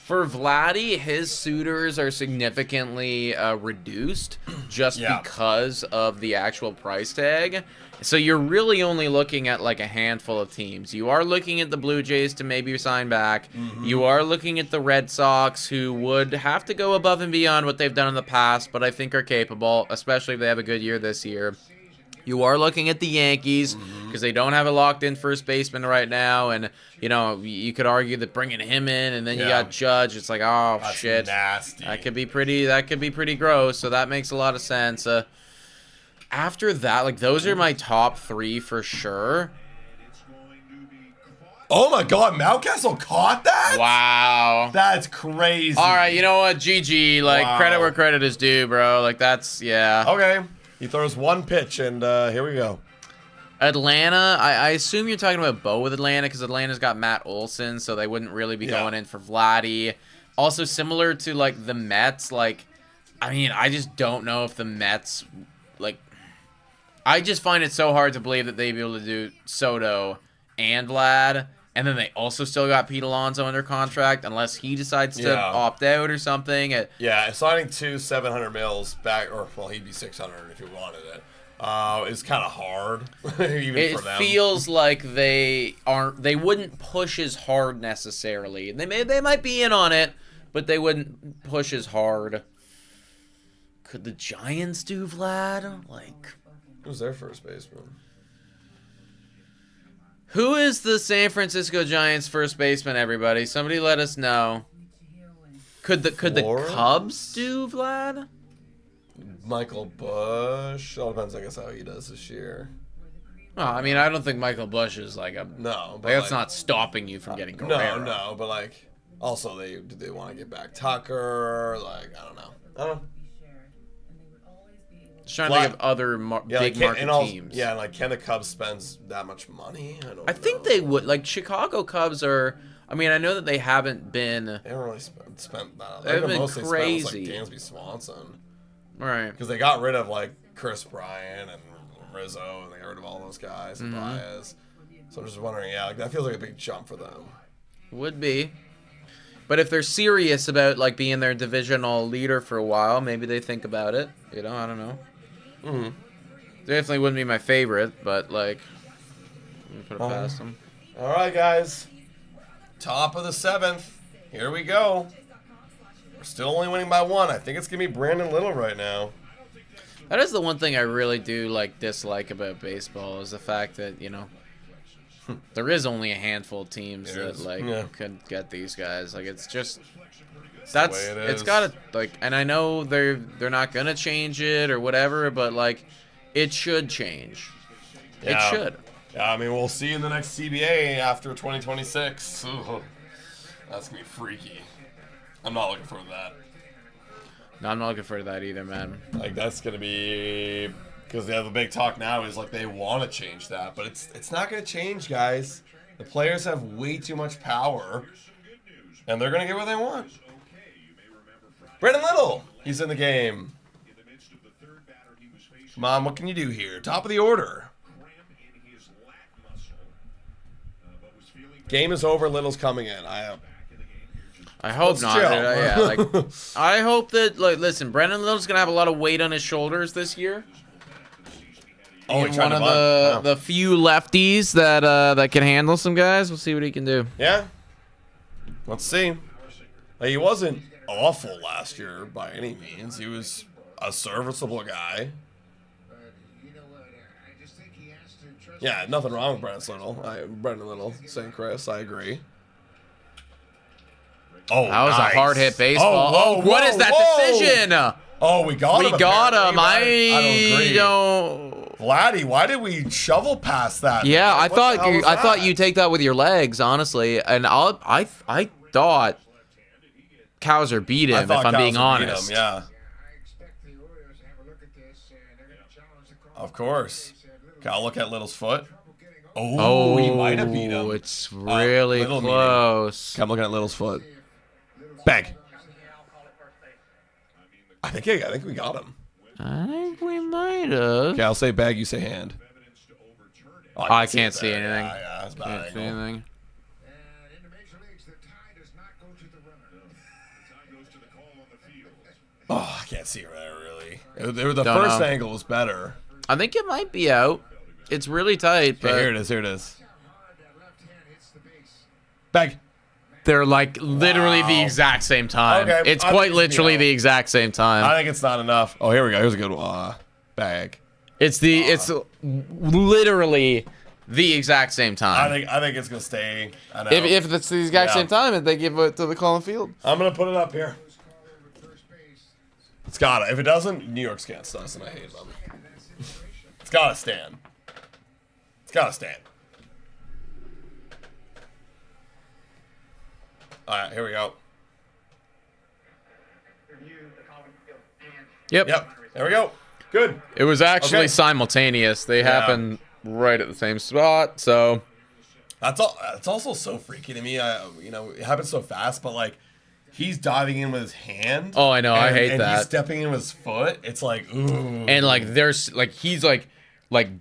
For Vladdy, his suitors are significantly reduced just because of the actual price tag. So you're really only looking at like a handful of teams. You are looking at the Blue Jays to maybe sign back. Mm-hmm. You are looking at the Red Sox, who would have to go above and beyond what they've done in the past, but I think are capable, especially if they have a good year this year. You are looking at the Yankees because they don't have a locked-in first baseman right now, and you could argue that bringing him in, and then you got Judge. It's like, oh That's shit, nasty. that could be pretty gross. So that makes a lot of sense. After that, like those are my top 3 for sure. Oh my God, Mountcastle caught that? Wow. That's crazy. All right, you know what? GG. Like credit where credit is due, bro. Like that's Okay. He throws one pitch, and here we go. Atlanta, I assume you're talking about Bo with Atlanta because Atlanta's got Matt Olson, so they wouldn't really be going in for Vladdy. Also, similar to, like, the Mets, like, I mean, I just don't know if the Mets, like, I just find it so hard to believe that they'd be able to do Soto and Vlad, and then they also still got Pete Alonso under contract unless he decides to opt out or something. Signing 2 $700 mils back, or, well, he'd be 600 if he wanted it. It's kind of hard, even for them. It feels like they wouldn't push as hard necessarily. They might be in on it, but they wouldn't push as hard. Could the Giants do Vlad? Like, who's their first baseman? Who is the San Francisco Giants first baseman? Everybody, somebody let us know. Could the Cubs do Vlad? Michael Bush. All depends, I guess, how he does this year. Well, I mean, I don't think Michael Bush is like a but that's not stopping you from getting Guerrero. No, but like, also do they want to get back Tucker? Like, I don't know. Just trying to think of other big market teams. Yeah, and like, can the Cubs spend that much money? I think they would. Like, Chicago Cubs are. I mean, I know that they haven't been. They haven't really spent that. They've been mostly crazy. Spent was, like, Dansby Swanson. Right. Because they got rid of, like, Chris Bryant and Rizzo, and they got rid of all those guys, and Baez. So I'm just wondering, like, that feels like a big jump for them. Would be. But if they're serious about, like, being their divisional leader for a while, maybe they think about it. I don't know. Definitely wouldn't be my favorite, but, like, put it past them. All right, guys. Top of the 7th. Here we go. We're still only winning by 1. I think it's going to be Brandon Little right now. That is the one thing I really do dislike about baseball is the fact that, there is only a handful of teams that could get these guys. Like, it's just it's got to, like, and I know they're not going to change it or whatever, but, like, it should change. It should. Yeah, I mean, we'll see in the next CBA after 2026. Ooh, that's going to be freaky. I'm not looking forward to that. No, I'm not looking forward to that either, man. Like, that's going to be... Because the big talk now is, like, they want to change that. But it's not going to change, guys. The players have way too much power. And they're going to get what they want. Brandon Little, he's in the game. Come on, what can you do here? Top of the order. Game is over. Little's coming in. I hope not. I hope that. Like, listen, Brandon Little's gonna have a lot of weight on his shoulders this year. He's one of the few lefties that can handle some guys. We'll see what he can do. Yeah. Let's see. He wasn't awful last year by any means. He was a serviceable guy. Yeah, nothing wrong with Brandon Little. St. Chris, I agree. Oh, that was a hard hit baseball. What is that decision? Oh, we got him. We got him. I don't agree. Don't. Vladdy, why did we shovel past that? Yeah, I thought you take that with your legs, honestly, and I thought Cowser beat him. If I'm being honest, yeah. Of course. Gotta look at Little's foot. Oh, he might have beat him. It's really close. I'm looking at Little's foot. Bag. I think we got him. I think we might have. Okay, I'll say bag, you say hand. Oh, I can't see anything. Yeah, that's bad. Can't see anything. In the major leagues, the tie does not go to the runner. The tie goes to the call on the field. Oh, I can't see that really. The first angle was better. I think it might be out. It's really tight. But here it is. Bag. They're like literally the exact same time. Okay, it's quite literally the exact same time. I think it's not enough. Oh, here we go. Here's a good one. Bag. It's literally the exact same time. I think it's gonna stay. I know. If it's the exact Yeah. same time, and they give it to the Cullen Field. I'm gonna put it up here. It's gotta. If it doesn't, New York's against us, and I hate them. It's gotta stand. It's gotta stand. All right, here we go. Yep. Yep. There we go. Good. It was actually Okay. simultaneous. They happened right at the same spot. So That's all. It's also so freaky to me. It happens so fast, but like, he's diving in with his hand. Oh, I know. I hate and that. He's stepping in with his foot. It's like, ooh. and like there's like he's like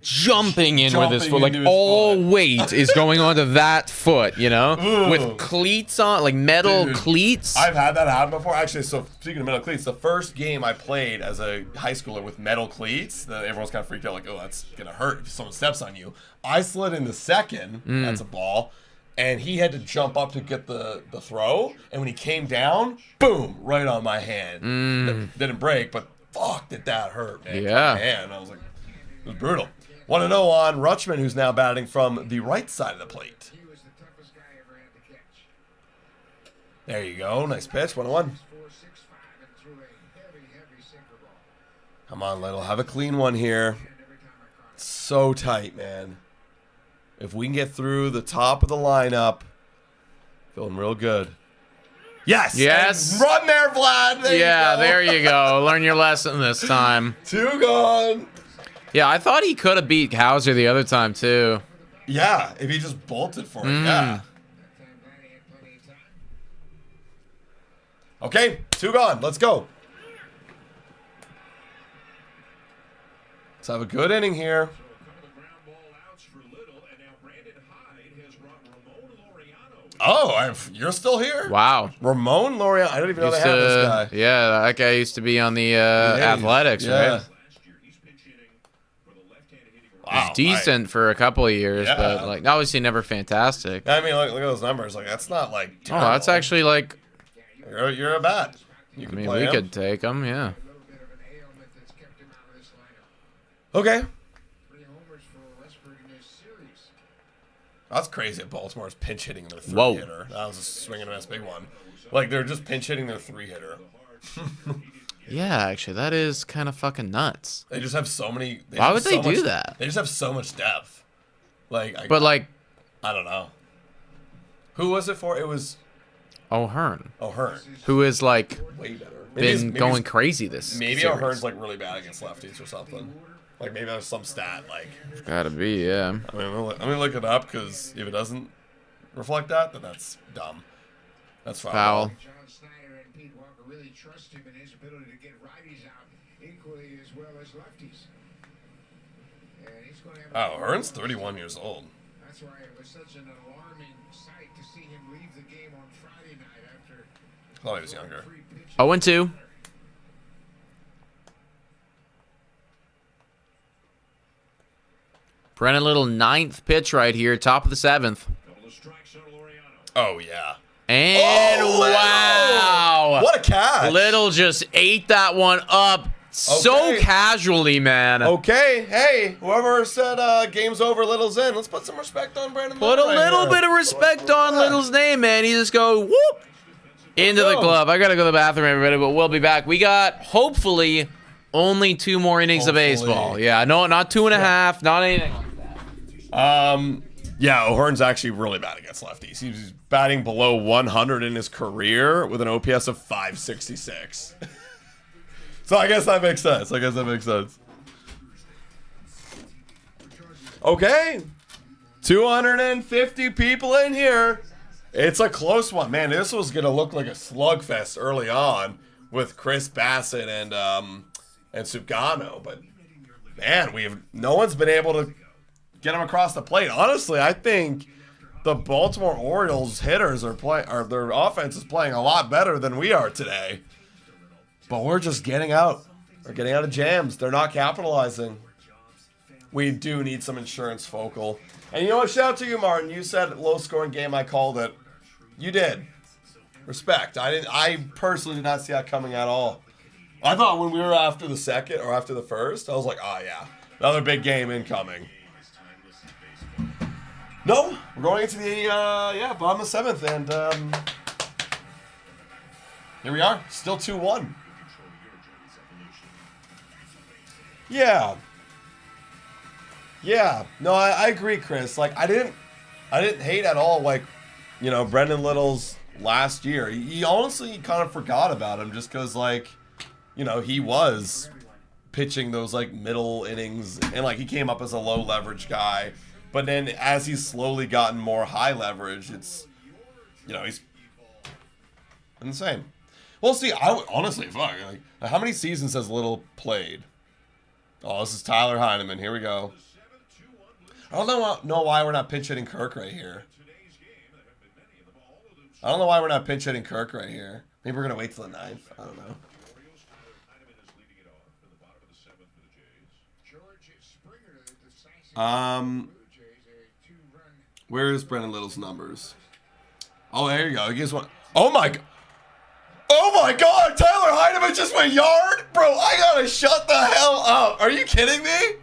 jumping in with his Jumping foot. Like into his all foot. weight is going onto that foot. You know, Ooh. with cleats on, like metal Dude, cleats. I've had that happen before. Actually, so speaking of metal cleats, the first game I played as a high schooler with metal cleats, everyone's kind of freaked out, like, oh, that's gonna hurt if someone steps on you. I slid in the second. That's a ball. And he had to jump up to get the throw. And when he came down, boom, right on my hand. Didn't break, but fuck, did that hurt, man. Yeah. My hand. I was like, it was brutal. Want to know on Rutschman, who's now batting from the right side of the plate. He was the toughest guy I ever had to catch. There you go. Nice pitch. 1-1. 4.65 and threw a heavy sinker ball. Come on, Little. Have a clean one here. And every time I caught it, So tight, man. If we can get through the top of the lineup, feeling real good. Yes. Yes. And run there, Vlad. There yeah, you go. there you go. Learn your lesson this time. 2 gone. Yeah, I thought he could have beat Hauser the other time too. Yeah, if he just bolted for it. Yeah. that time Vladdy had plenty of time. Okay, 2 gone. Let's go. Let's have a good inning here. So a couple of ground ball outs for Little, and now Brandon Hyde has brought Ramon Laureano. Oh, you're still here? Wow. Ramon Laureano. I don't even know they Used have this guy. yeah, that guy used to be on the Athletics, Yeah. right? Last year, he's pinch hitting for the left-handed hitting. Wow. Decent for a couple of years, Yeah. but like obviously never fantastic. I mean, look at those numbers. Like, that's not like. Oh, that's terrible. actually like, You're a bat. You I can mean, play we him. could take him, yeah. A little bit of an ailment that's kept him out of this lineup. Okay. 3 homers for Westburg in this series. That's crazy. Baltimore's pinch hitting their 3 Whoa. hitter. That was a swing and a miss big one. Like, they're just pinch hitting their 3 hitter. Yeah, actually, that is kind of fucking nuts. They just have so many. Why would they do that? They just have so much depth. Like, But like I don't know. Who was it for? It was O'Hearn, O'Hearn. who is like Way better. been going crazy this Maybe series. O'Hearn's like really bad against lefties or something. Like maybe there's some stat. Like Gotta be, yeah. I mean, I'm gonna look it up because if it doesn't reflect that, then that's dumb. That's Foul. John Snyder and Pete Walker really trust him in his ability to get righties out equally as well as lefties. And he's going to have Oh, O'Hearn's 31 years old. That's why it was such an alarming sight to see him leave the game on Friday night after I thought he was younger. 3 pitches. 0-2. Brennan Little, 9th pitch right here, top of the 7th. Couple of strikes on Laureano. Oh yeah. And Oh, wow. What a catch! Little just ate that one up so Okay. casually, man. Okay, hey, whoever said game's over, Little's in. Let's put some respect on Brandon. Put a Little right little here. bit of respect on Little's name, man. You just go whoop into the go. glove. I gotta go to the bathroom, everybody, but we'll be back. We got hopefully only 2 more innings of Hopefully. baseball. Yeah, no, not 2.5, not anything. Yeah, O'Hearn's actually really bad against lefties. He's batting below 100 in his career with an OPS of 566. So I guess that makes sense. Okay. 250 people in here. It's a close one. Man, this was going to look like a slugfest early on with Chris Bassett and Sugano. But, man, no one's been able to get him across the plate. Honestly, I think the Baltimore Orioles hitters or their offense is playing a lot better than we are today. But we're just getting out. We're getting out of jams. They're not capitalizing. We do need some insurance, Focal. And you know what? Shout out to you, Martin. You said low-scoring game. I called it. You did. Respect. I personally did not see that coming at all. I thought when we were after the second or after the first, I was like, oh, yeah. Another big game incoming. No, we're going into the bottom of 7th, and here we are, still 2-1. Yeah. No, I agree, Chris. Like I didn't hate at all. Like, Brendan Little's last year. He honestly kind of forgot about him just because, like, he was pitching those like middle innings, and like he came up as a low leverage guy. But then as he's slowly gotten more high leverage, it's, he's insane. We'll see. Honestly, fuck. Like, how many seasons has Little played? Oh, this is Tyler Heineman. Here we go. I don't know why we're not pinch hitting Kirk right here. Maybe we're going to wait till the 9th. I don't know. Where's Brendan Little's numbers? Oh, there you go. He gives one. Oh my God. Tyler Heineman just went yard? Bro, I gotta shut the hell up. Are you kidding me?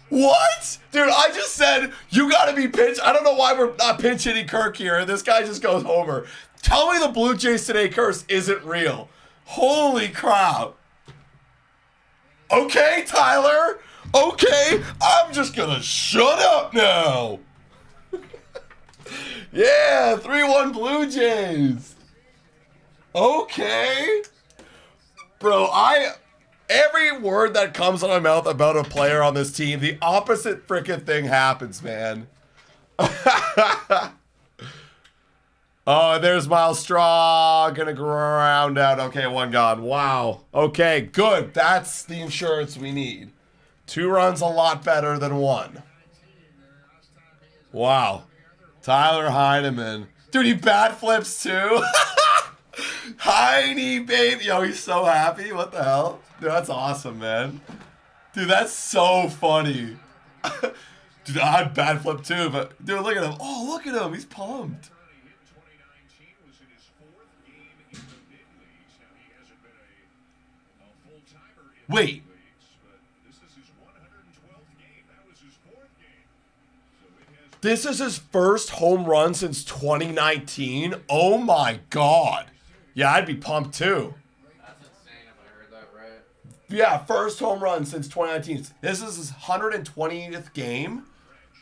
What? Dude, I just said you gotta be pinch. I don't know why we're not pinch hitting Kirk here. This guy just goes homer. Tell me the Blue Jays today curse isn't real. Holy crap. Okay, Tyler. Okay, I'm just gonna shut up now. Yeah, 3-1 Blue Jays. Okay. Bro, every word that comes out of my mouth about a player on this team, the opposite freaking thing happens, man. Oh, there's Miles Straw. Gonna ground out. Okay, one gone. Wow. Okay, good. That's the insurance we need. 2 runs a lot better than 1. Wow. Tyler Heineman. Dude, he bat flips too. Heine, baby. Yo, he's so happy. What the hell? Dude, that's awesome, man. Dude, that's so funny. Dude, I'd bat flip too, but dude, look at him. Oh, look at him. He's pumped. Wait. This is his first home run since 2019. Oh my God. Yeah, I'd be pumped too. That's insane if I heard that right. Yeah, first home run since 2019. This is his 120th game.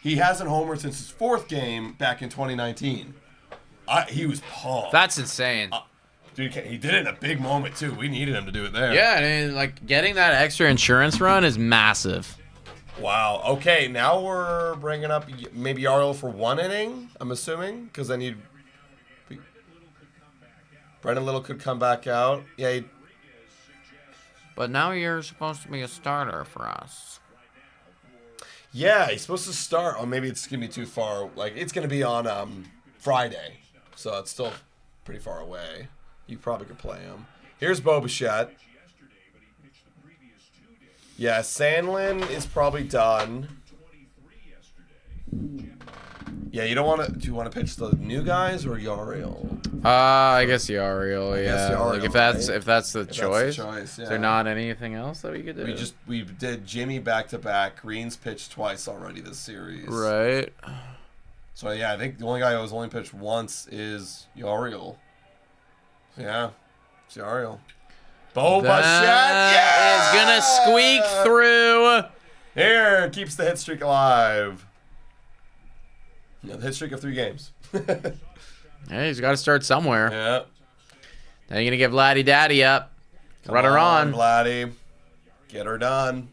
He hasn't homered since his 4th game back in 2019. He was pumped. That's insane. Dude, he did it in a big moment too. We needed him to do it there. Yeah, I mean, like getting that extra insurance run is massive. Wow. Okay, now we're bringing up maybe Yariel for 1 inning, I'm assuming, because then you'd... Brendan Little could come back out. Yeah. But now you're supposed to be a starter for us. Yeah, he's supposed to start. Oh, maybe it's going to be too far. Like, it's going to be on Friday, so it's still pretty far away. You probably could play him. Here's Bo Bichette. Yeah, Sandlin is probably done. Yeah, you don't want to. Do you want to pitch the new guys or Yariel? I guess Yariel. Yeah, Yariel, like if that's the choice. Yeah. Is there not anything else that we could do? We did Jimmy back to back. Green's pitched twice already this series. Right. So yeah, I think the only guy who has only pitched once is Yariel. Yeah, it's Yariel. Bo Bichette, is gonna squeak through. Here, keeps the hit streak alive. Yeah, the hit streak of 3 games. Hey, he's got to start somewhere. Yeah. Now you're gonna give Laddie Daddy up. Run her on. Vladdy. Get her done.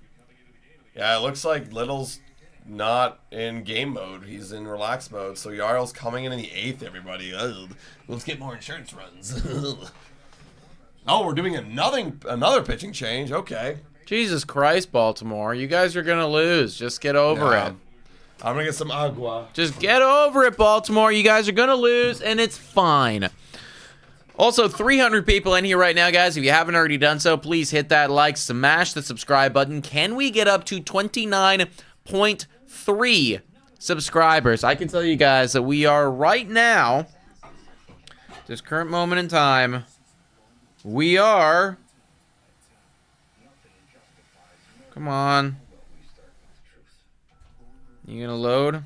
Yeah, it looks like Little's not in game mode. He's in relax mode. So Yariel's coming in the 8th, everybody. Ugh. Let's get more insurance runs. Oh, we're doing another pitching change. Okay. Jesus Christ, Baltimore. You guys are going to lose. Just get over it. I'm going to get some agua. Just get over it, Baltimore. You guys are going to lose, and it's fine. Also, 300 people in here right now, guys. If you haven't already done so, please hit that like, smash the subscribe button. Can we get up to 29.3 subscribers? I can tell you guys that we are right now, this current moment in time, we are... Come on. You gonna load?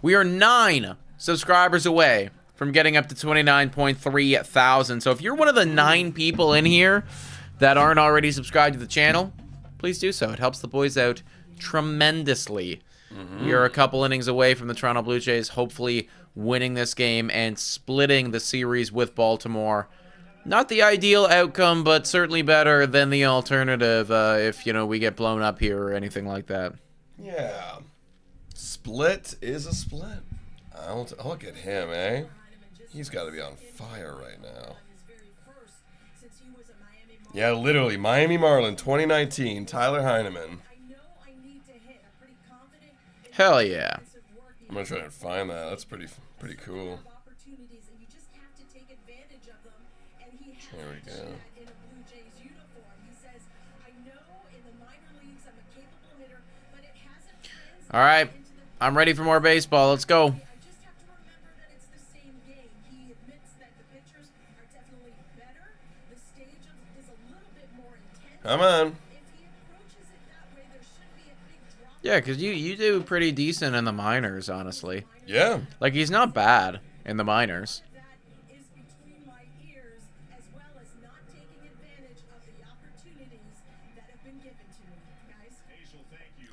We are 9 subscribers away from getting up to 29.3 thousand. So if you're one of the 9 people in here that aren't already subscribed to the channel, please do so. It helps the boys out tremendously. We are a couple innings away from the Toronto Blue Jays hopefully winning this game and splitting the series with Baltimore. Not the ideal outcome, but certainly better than the alternative if, you know, we get blown up here or anything like that. Yeah. Split is a split. I'll look at him, eh? He's got to be on fire right now. Yeah, literally. Miami Marlin 2019. Tyler Heineman. Hell yeah. I'm going to try and find that. That's pretty cool. There we go. All right. I'm ready for more baseball. Let's go. Come on. Yeah, because you do pretty decent in the minors, honestly. Yeah. Like, he's not bad in the minors.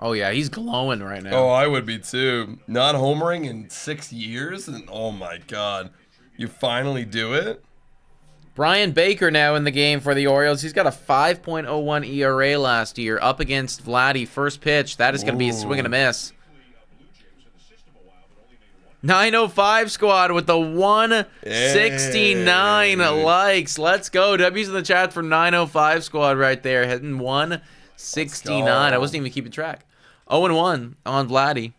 Oh, yeah, he's glowing right now. Oh, I would be too. Not homering in 6 years? And oh my God. You finally do it? Brian Baker now in the game for the Orioles. He's got a 5.01 ERA last year up against Vladdy. First pitch. That is going to be a swing and a miss. 905 squad with the 169 likes. Let's go. W's in the chat for 905 squad right there. Hitting 169. I wasn't even keeping track. 0-1 on Vladdy.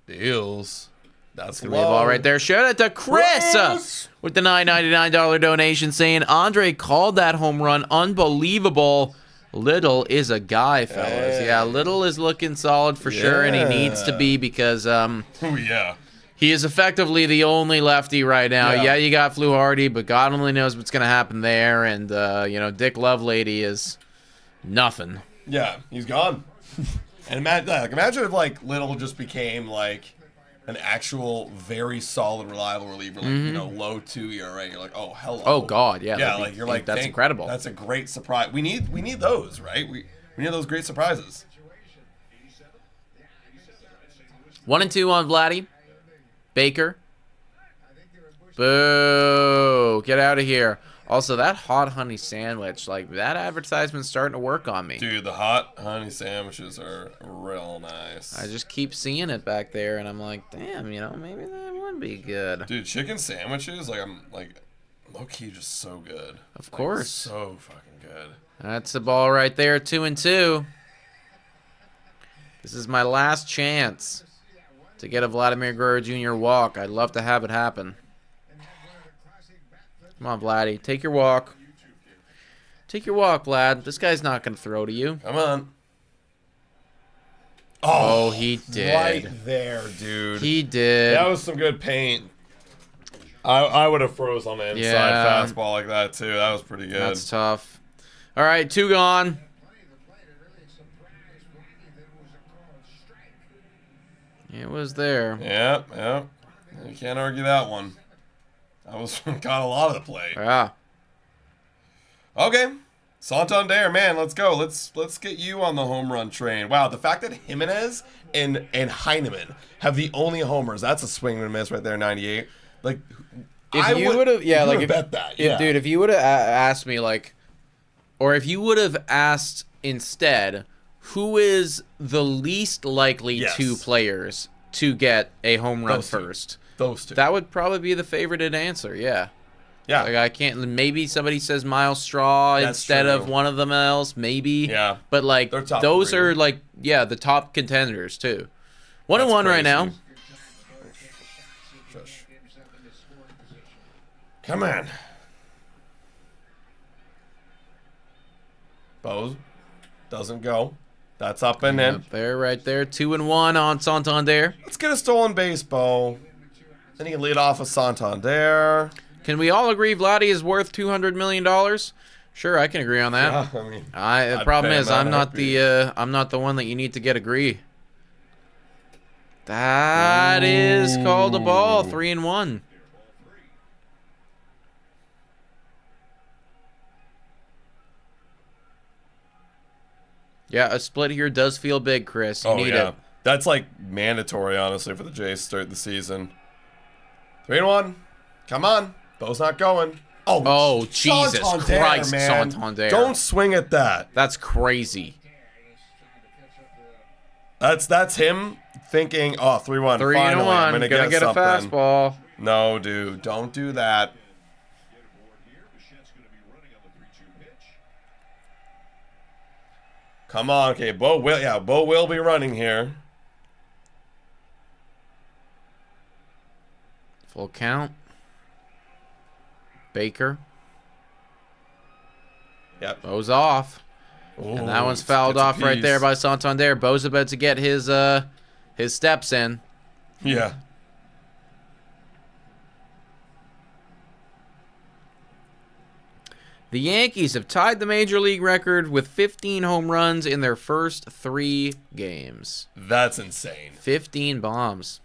Deals. That's Three ball right there. Shout out to Chris with the $9.99 donation saying Andre called that home run. Unbelievable. Little is a guy, fellas. Hey. Yeah, Little is looking solid for sure, and he needs to be because Oh, yeah. he is effectively the only lefty right now. Yeah. Yeah, you got Flu Hardy, but God only knows what's going to happen there. And, you know, Dick Lovelady is nothing. Yeah, he's gone. And imagine if, like, Little just became, like, an actual very solid, reliable reliever, like, you know, low 2 ERA. You're like, oh, hello. Oh, God, yeah. Yeah, like, you're like, that's incredible. That's a great surprise. We need those, right? We need those great surprises. 1-2 on Vladdy. Baker. Boo. Get out of here. Also, that hot honey sandwich, like, that advertisement's starting to work on me. Dude, the hot honey sandwiches are real nice. I just keep seeing it back there, and I'm like, damn, you know, maybe that would be good. Dude, chicken sandwiches, like, I'm, like, low-key just so good. Of course. So fucking good. That's the ball right there, 2-2. This is my last chance to get a Vladimir Guerrero Jr. walk. I'd love to have it happen. Come on, Vladdy. Take your walk. Take your walk, Vlad. This guy's not going to throw to you. Come on. Oh, he did. Right there, dude. He did. That was some good paint. I would have froze on the inside Yeah. fastball like that, too. That was pretty good. That's tough. All right, 2 gone. It was there. Yep. You can't argue that one. That was got a lot of the play. Yeah. Okay. Santander, man, let's go. Let's get you on the home run train. Wow, the fact that Jimenez and Heineman have the only homers, that's a swing and a miss right there, 98. Like, If you would have, yeah, like, bet that, yeah. dude, if you would have asked me, like, or if you would have asked instead, who is the least likely two players to get a home run first? Those two. That would probably be the favorited answer, yeah. Yeah. Like, I can't, maybe somebody says Miles Straw instead of one of them else, maybe. Yeah. But, like, those are, like, yeah, the top contenders, too. 1-1 right now. Shush. Come on. Bose doesn't go. That's up and in. Up there, right there. 2-1 on Santander. Let's get a stolen base, Bo. Then he can lead off with Santander. Can we all agree Vladdy is worth $200 million? Sure, I can agree on that. Yeah, I mean, The I'd problem pay is him I'm out not heartbeat. I'm not the one that you need to get agree. That is called a ball. 3-1. Yeah, a split here does feel big, Chris. You need it. That's like mandatory, honestly, for the Jays to start the season. 3-1. Come on. Bo's not going. Oh, Jesus Santander, Christ, man. Santander. Don't swing at that. That's crazy. That's him thinking, oh, 3-1. 3-1. Finally, I'm gonna Gonna get a something. fastball. No, dude, don't do that. Get aboard here. Bichette's going to be running on the 3-2 pitch. Come on, okay, Bo will be running here. Full count. Baker. Yep. Bo's off. And that one's fouled off right there by Santander. Bo's about to get his steps in. Yeah. The Yankees have tied the Major League record with 15 home runs in their first 3 games. That's insane. 15 bombs.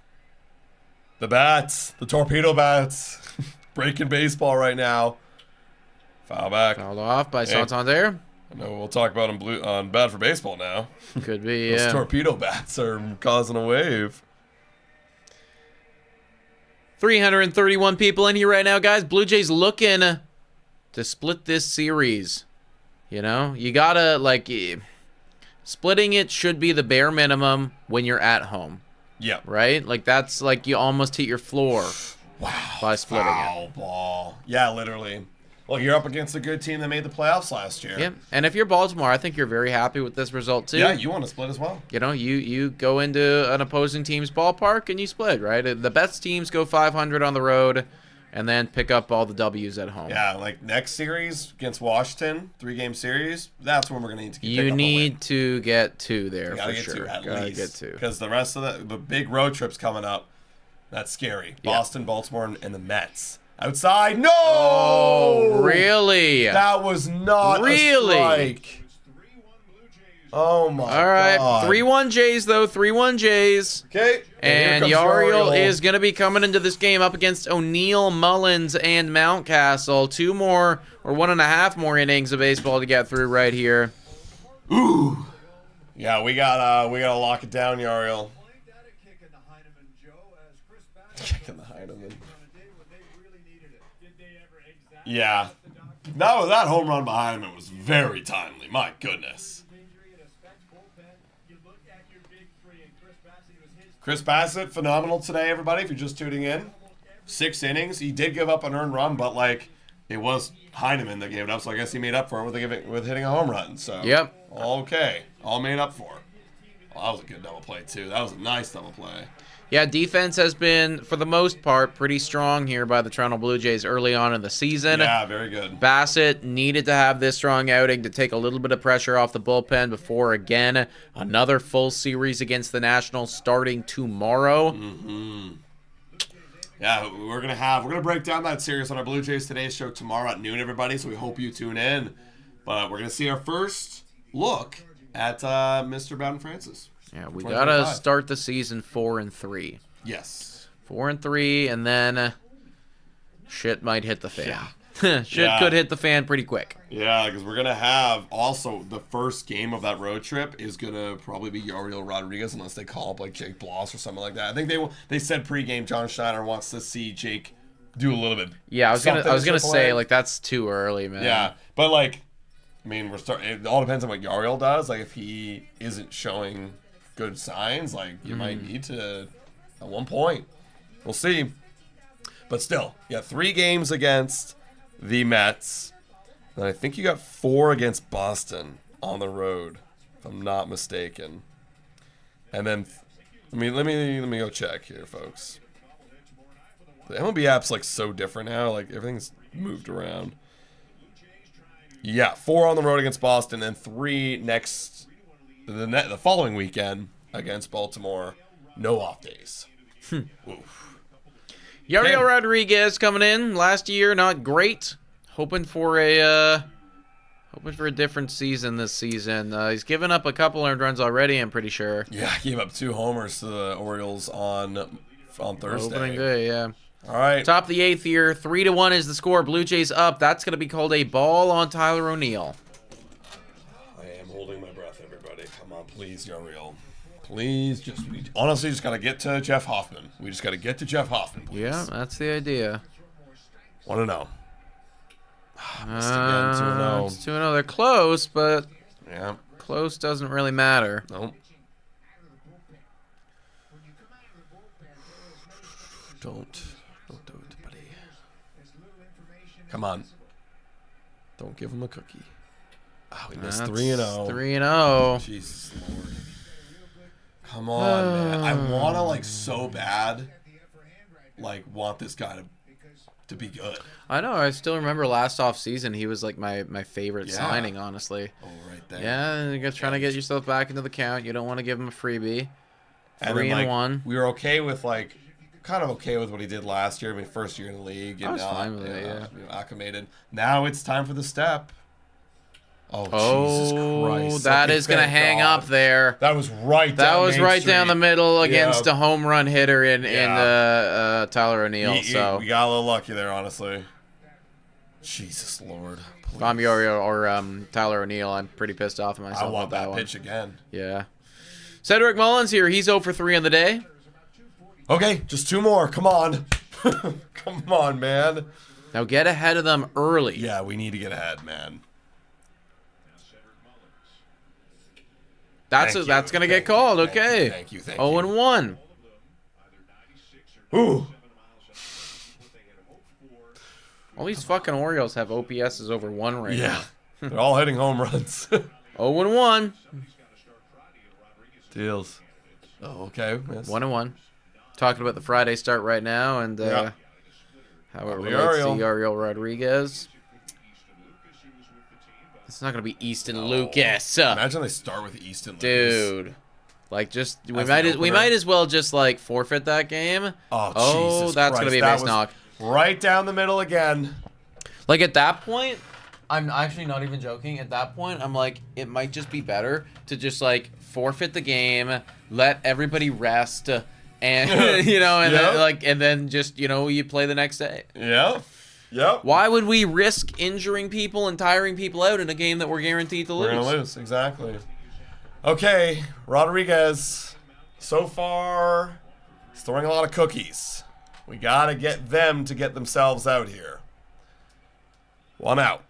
The bats, the torpedo bats, breaking baseball right now. Foul back. Fouled off by Santander. I know we'll talk about on Bad for Baseball now. Could be, Those yeah. torpedo bats are causing a wave. 331 people in here right now, guys. Blue Jays looking to split this series. You know, you gotta, like, splitting it should be the bare minimum when you're at home, Yeah. right? Like, that's like you almost hit your floor by splitting it. Foul ball. Yeah, literally. Well, you're up against a good team that made the playoffs last year. Yeah, and if you're Baltimore, I think you're very happy with this result too. Yeah, you want to split as well. You know, you go into an opposing team's ballpark and you split, right? The best teams go 500 on the road and then pick up all the W's at home. Yeah, like next series against Washington, 3-game series, that's when we're going to need to You need to get 2 there gotta for get sure. two at Gotta least. get 2. Because the rest of the big road trips coming up, that's scary. Yeah. Boston, Baltimore, and the Mets. Outside, no! Oh, really? That was not Really? a strike. It's 3-1 Blue Jays. Oh, my All right, God. 3-1 Jays, though. 3-1 Jays. Okay. And here comes Yariel is going to be coming into this game up against O'Neill, Mullins, and Mountcastle. 2 more or 1.5 more innings of baseball to get through right here. Ooh. Yeah, we gotta lock it down, Yariel. Kicking the Heineman, Joe, as Chris Bassett Kicking the Heineman. on a day when they really needed it. Did they ever exactly Yeah. That home run behind him was very timely. My goodness. injury in a Spence bullpen? You look at your big 3, and Chris Bassett was his Chris Bassett, phenomenal today, everybody, if you're just tuning in. 6 innings. He did give up an earned run, but, like, it was Heineman that gave it up, so I guess he made up for it with hitting a home run. So, Yep. Okay. All made up for. Well, that was a good double play, too. That was a nice double play. Yeah, defense has been, for the most part, pretty strong here by the Toronto Blue Jays early on in the season. Yeah, very good. Bassett needed to have this strong outing to take a little bit of pressure off the bullpen before, again, another full series against the Nationals starting tomorrow. Yeah, we're gonna break down that series on our Blue Jays Today show tomorrow at noon, everybody. So we hope you tune in. But we're gonna see our first look at Mr. Bowden Francis. Yeah, we 2025. gotta start the season 4-3. Yes. 4-3, and then shit might hit the fan. Shit Yeah. could hit the fan pretty quick. Yeah, because we're gonna have also the first game of that road trip is gonna probably be Yariel Rodriguez unless they call up like Jake Bloss or something like that. I think they said pregame John Schneider wants to see Jake do a little bit. Yeah, I was gonna something to say AAA. like that's too early, man. Yeah, but like, I mean, it all depends on what Yariel does. Like, if he isn't showing good signs, like you might need to at one point. We'll see. But still, yeah, 3 games against the Mets. And I think you got 4 against Boston on the road, if I'm not mistaken. And then, let me go check here, folks. The MLB app's like so different now. Like everything's moved around. Yeah, 4 on the road against Boston, and 3 the following weekend against Baltimore. No off days. Oof. Yariel Okay. Rodriguez coming in last year, not great. Hoping for a Hoping for a different season this season. He's given up a couple earned runs already, I'm pretty sure. Yeah, gave up 2 homers to the Orioles on Thursday. Opening day, yeah. All right. Top of the 8th here. 3-1 is the score. Blue Jays up. That's going to be called a ball on Tyler O'Neill. I am holding my breath, everybody. Come on, please, Uriel. Please, honestly, just got to get to Jeff Hoffman. We just got to get to Jeff Hoffman, please. Yeah, that's the idea. Want to know. Missed again, 2-0. It's 2-0. They're close, but Yeah. close doesn't really matter. Nope. Don't do it, buddy. Come on. Don't give him a cookie. Oh, we missed 3-0. 3-0. Jesus Lord. Come on, man. I want to, like, so bad, like, want this guy to be good. I know. I still remember last off season, he was like my favorite signing, honestly. Oh, right there. Yeah, you're trying to get yourself back into the count. You don't want to give him a freebie. And 3-1. We were okay with, like, kind of okay with what he did last year. I mean, first year in the league. I was fine with it, you know, acclimated. Now it's time for the step. Oh, Jesus Christ. That Okay, is going to thank hang God. up there. That was right down That was Main right Street. down the middle against Yeah. a home run hitter in Tyler O'Neill. We So got a little lucky there, honestly. Jesus Lord. if I'm Yorio or Tyler O'Neill, I'm pretty pissed off at myself. I want about that one. pitch again. Yeah. Cedric Mullins here. He's 0 for 3 on the day. Okay, just 2 more. Come on. Come on, man. Now get ahead of them early. Yeah, we need to get ahead, man. That's Thank that's you. going to get Thank you. called. Thank you. Okay. Thank you. 0-1. Ooh. All these fucking Orioles have OPSs over 1 right Yeah. They're all hitting home runs. now. 0-1. Deals. Oh, okay. Yes. 1-1. Talking about the Friday start right now and Yeah. how it The relates Oriole. to Ariel Rodriguez. It's not going to be Easton Lucas. Imagine they start with Easton Lucas. Dude. Like, just we As the we opener? might as well just like forfeit that game. Oh, Jesus that's Christ. gonna be a That base was knock. Right down the middle again. Like at that point, I'm actually not even joking. At that point, I'm like, it might just be better to just like forfeit the game, let everybody rest, and you know, and Yep. then, like, and then just you play the next day. Yep. Yep. Why would we risk injuring people and tiring people out in a game that we're guaranteed to lose? We're going to lose. Exactly. Okay. Rodriguez, so far, he's throwing a lot of cookies. We got to get them to get themselves out here. 1 out.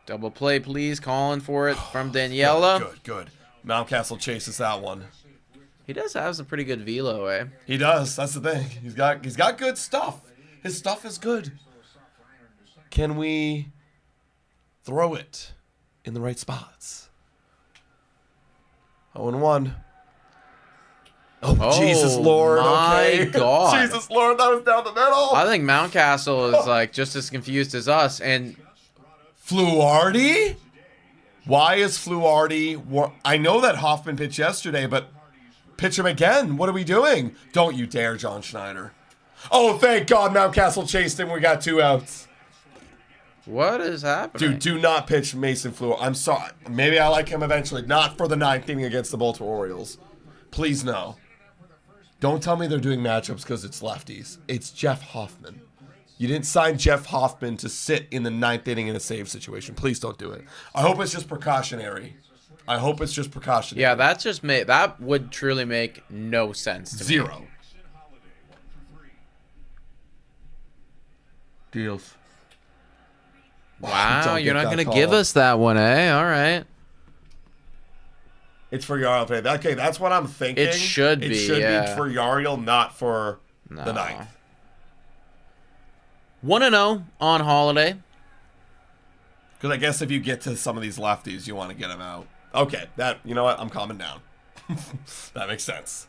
Double play, please. Calling for it from Daniela. Good. Mountcastle chases that one. He does have some pretty good velo, eh? He does. That's the thing. He's got good stuff. His stuff is good. Can we throw it in the right spots? 0-1. Oh, Jesus Lord. My Okay. God. Jesus Lord, that was down the middle. I think Mountcastle is like just as confused as us. And Fluardi? Why is Fluardi? I know that Hoffman pitched yesterday, but pitch him again. What are we doing? Don't you dare, John Schneider. Oh, thank God Mountcastle chased him. We got 2 outs. what is happening? Dude, do not pitch Mason Fluor. I'm sorry. Maybe I like him eventually. Not for the 9th inning against the Baltimore Orioles. Please, no. Don't tell me they're doing matchups because it's lefties. It's Jeff Hoffman. You didn't sign Jeff Hoffman to sit in the 9th inning in a save situation. Please don't do it. I hope it's just precautionary. Yeah, that's just that would truly make no sense to me. 0. Deals. Wow, Don't you're get not that going to call. give us that one, eh? All right. It's for Yariel today. Okay, that's what I'm thinking. It should be, It should yeah. be for Yariel, not for No. the 9th. 1-0 on Holiday. Because I guess if you get to some of these lefties, you want to get them out. Okay, you know what? I'm calming down. That makes sense.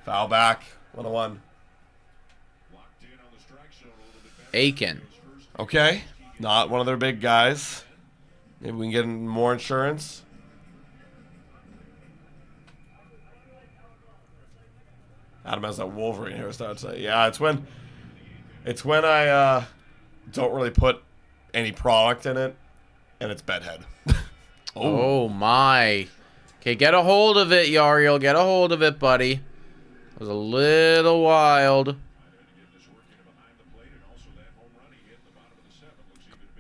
Foul back. 1-1. Aiken. Okay. Not one of their big guys. Maybe we can get more insurance. Adam has that Wolverine hairstyle today. Yeah, it's when I don't really put any product in it, and it's bedhead. Oh my. Okay, get a hold of it, Yariel. Get a hold of it, buddy. It was a little wild.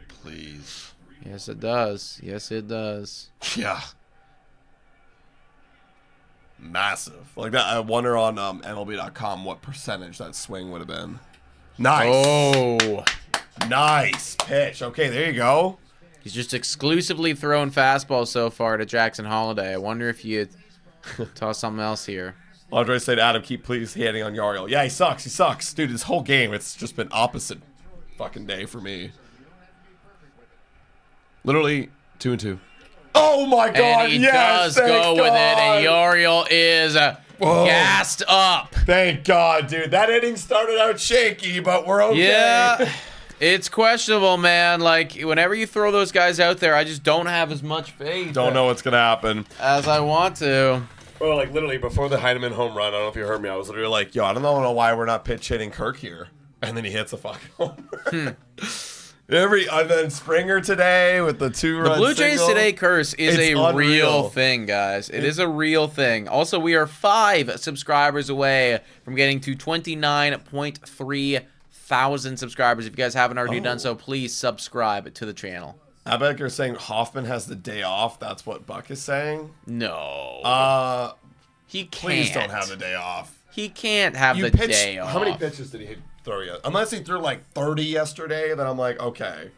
Please. Yes, it does. Yes, it does. Yeah. Massive. Like that. I wonder on MLB.com what percentage that swing would have been. Nice. Oh. Nice pitch. Okay, there you go. He's just exclusively throwing fastballs so far to Jackson Holiday. I wonder if you toss something else here. Andre said, Adam, keep please hitting on Yariel. Yeah, he sucks. He sucks. Dude, this whole game, it's just been opposite fucking day for me. Literally 2-2. Oh my God! And he yes, does go with it, and God. Yariel is gassed up. Thank God, dude. That inning started out shaky, but we're okay. Yeah, it's questionable, man. Like, whenever you throw those guys out there, I just don't have as much faith. Don't know what's gonna happen. As I want to. Well, like literally before the Heinemann home run, I don't know if you heard me. I was literally like, "Yo, I don't know why we're not pitch hitting Kirk here," and then he hits a fucking homer. And then Springer today with the 2-run The Blue Jays single. Today curse is It's a unreal. real thing, guys. It is a real thing. Also, we are 5 subscribers away from getting to 29.3 thousand subscribers. If you guys haven't already done so, please subscribe to the channel. I bet you're saying Hoffman has the day off. That's what Buck is saying. No. He can't. Please don't have the day off. He can't have You the pitched, day off. how many pitches did he throw yet? Unless he threw like 30 yesterday, then I'm like, okay.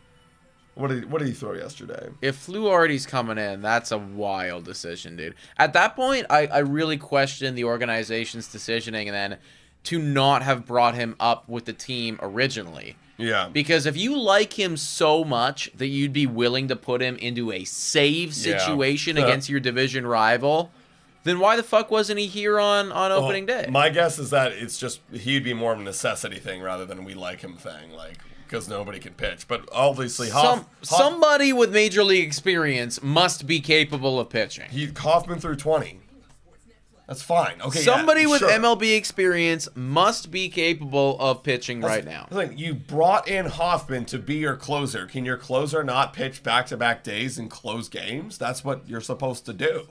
What did he throw yesterday? If Fluority's coming in, that's a wild decision, dude. At that point, I really question the organization's decisioning and then to not have brought him up with the team originally. Yeah. Because if you like him so much that you'd be willing to put him into a save situation against your division rival, then why the fuck wasn't he here on opening day? My guess is that it's just he'd be more of a necessity thing rather than we like him thing, like because nobody can pitch. But obviously, somebody with major league experience must be capable of pitching. Hoffman threw 20. That's fine. Okay. Somebody with sure. MLB experience must be capable of pitching right now. Listen, you brought in Hoffman to be your closer. Can your closer not pitch back-to-back days and close games? That's what you're supposed to do.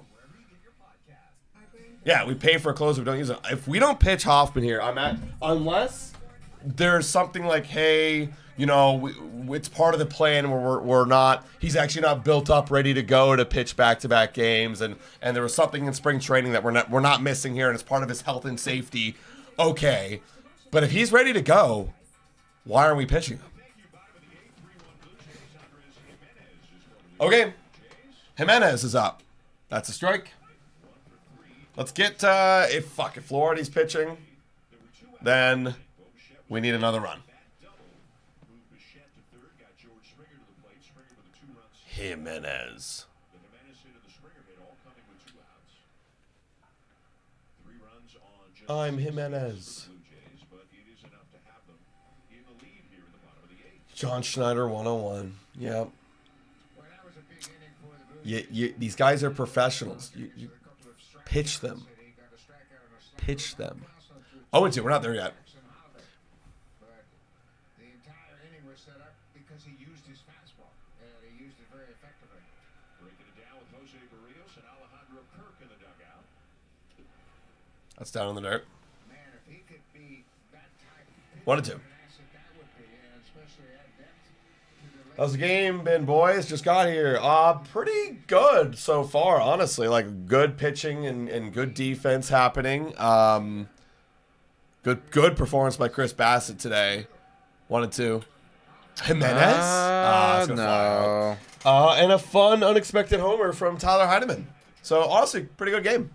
Yeah, we pay for a closer, we don't use it. If we don't pitch Hoffman here, unless there's something like, hey, you know, it's part of the plan where we're not, he's actually not built up, ready to go to pitch back-to-back games, and there was something in spring training that we're not missing here, and it's part of his health and safety. Okay, but if he's ready to go, why aren't we pitching him? Okay, Jimenez is up. That's a strike. Let's get, if Flority's pitching, then we need another run. Jimenez. I'm Jimenez. John Schneider 101. Yep. These guys are professionals. You pitch them. Pitch them. 0-2. We're not there yet. But the entire inning was set up because he used his fastball, and he used it very effectively. Breaking it down with Jose Barrios and Alejandro Kirk in the dugout. That's down in the dirt. Man, if he could be that type of 1-2. asset, that would be, and especially at depth to the How's the game been, boys? Just got here. Pretty good so far, honestly. Like, good pitching and good defense happening. Good performance by Chris Bassett today. 1-2. Jimenez? No. And a fun, unexpected homer from Tyler Heinemann. So, honestly, pretty good game.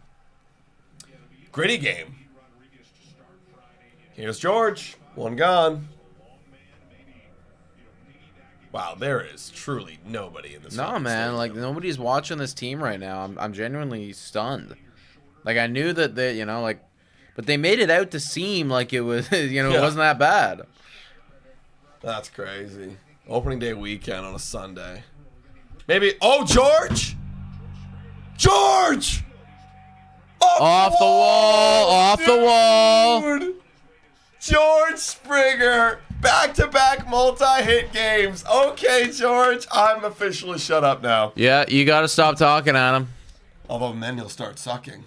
Gritty game. Here's George. One gone. Wow, there is truly nobody in this. No, man. Like, nobody's watching this team right now. I'm genuinely stunned. Like, I knew that they, you know, like, but they made it out to seem like it was, you know, it wasn't that bad. That's crazy. Opening day weekend on a Sunday. Maybe. Oh, George! George! Off the wall! Off the wall! Dude! George Springer Back-to-back multi-hit games. Okay, George, I'm officially shut up now. Yeah, you got to stop talking at him. Although then he'll start sucking.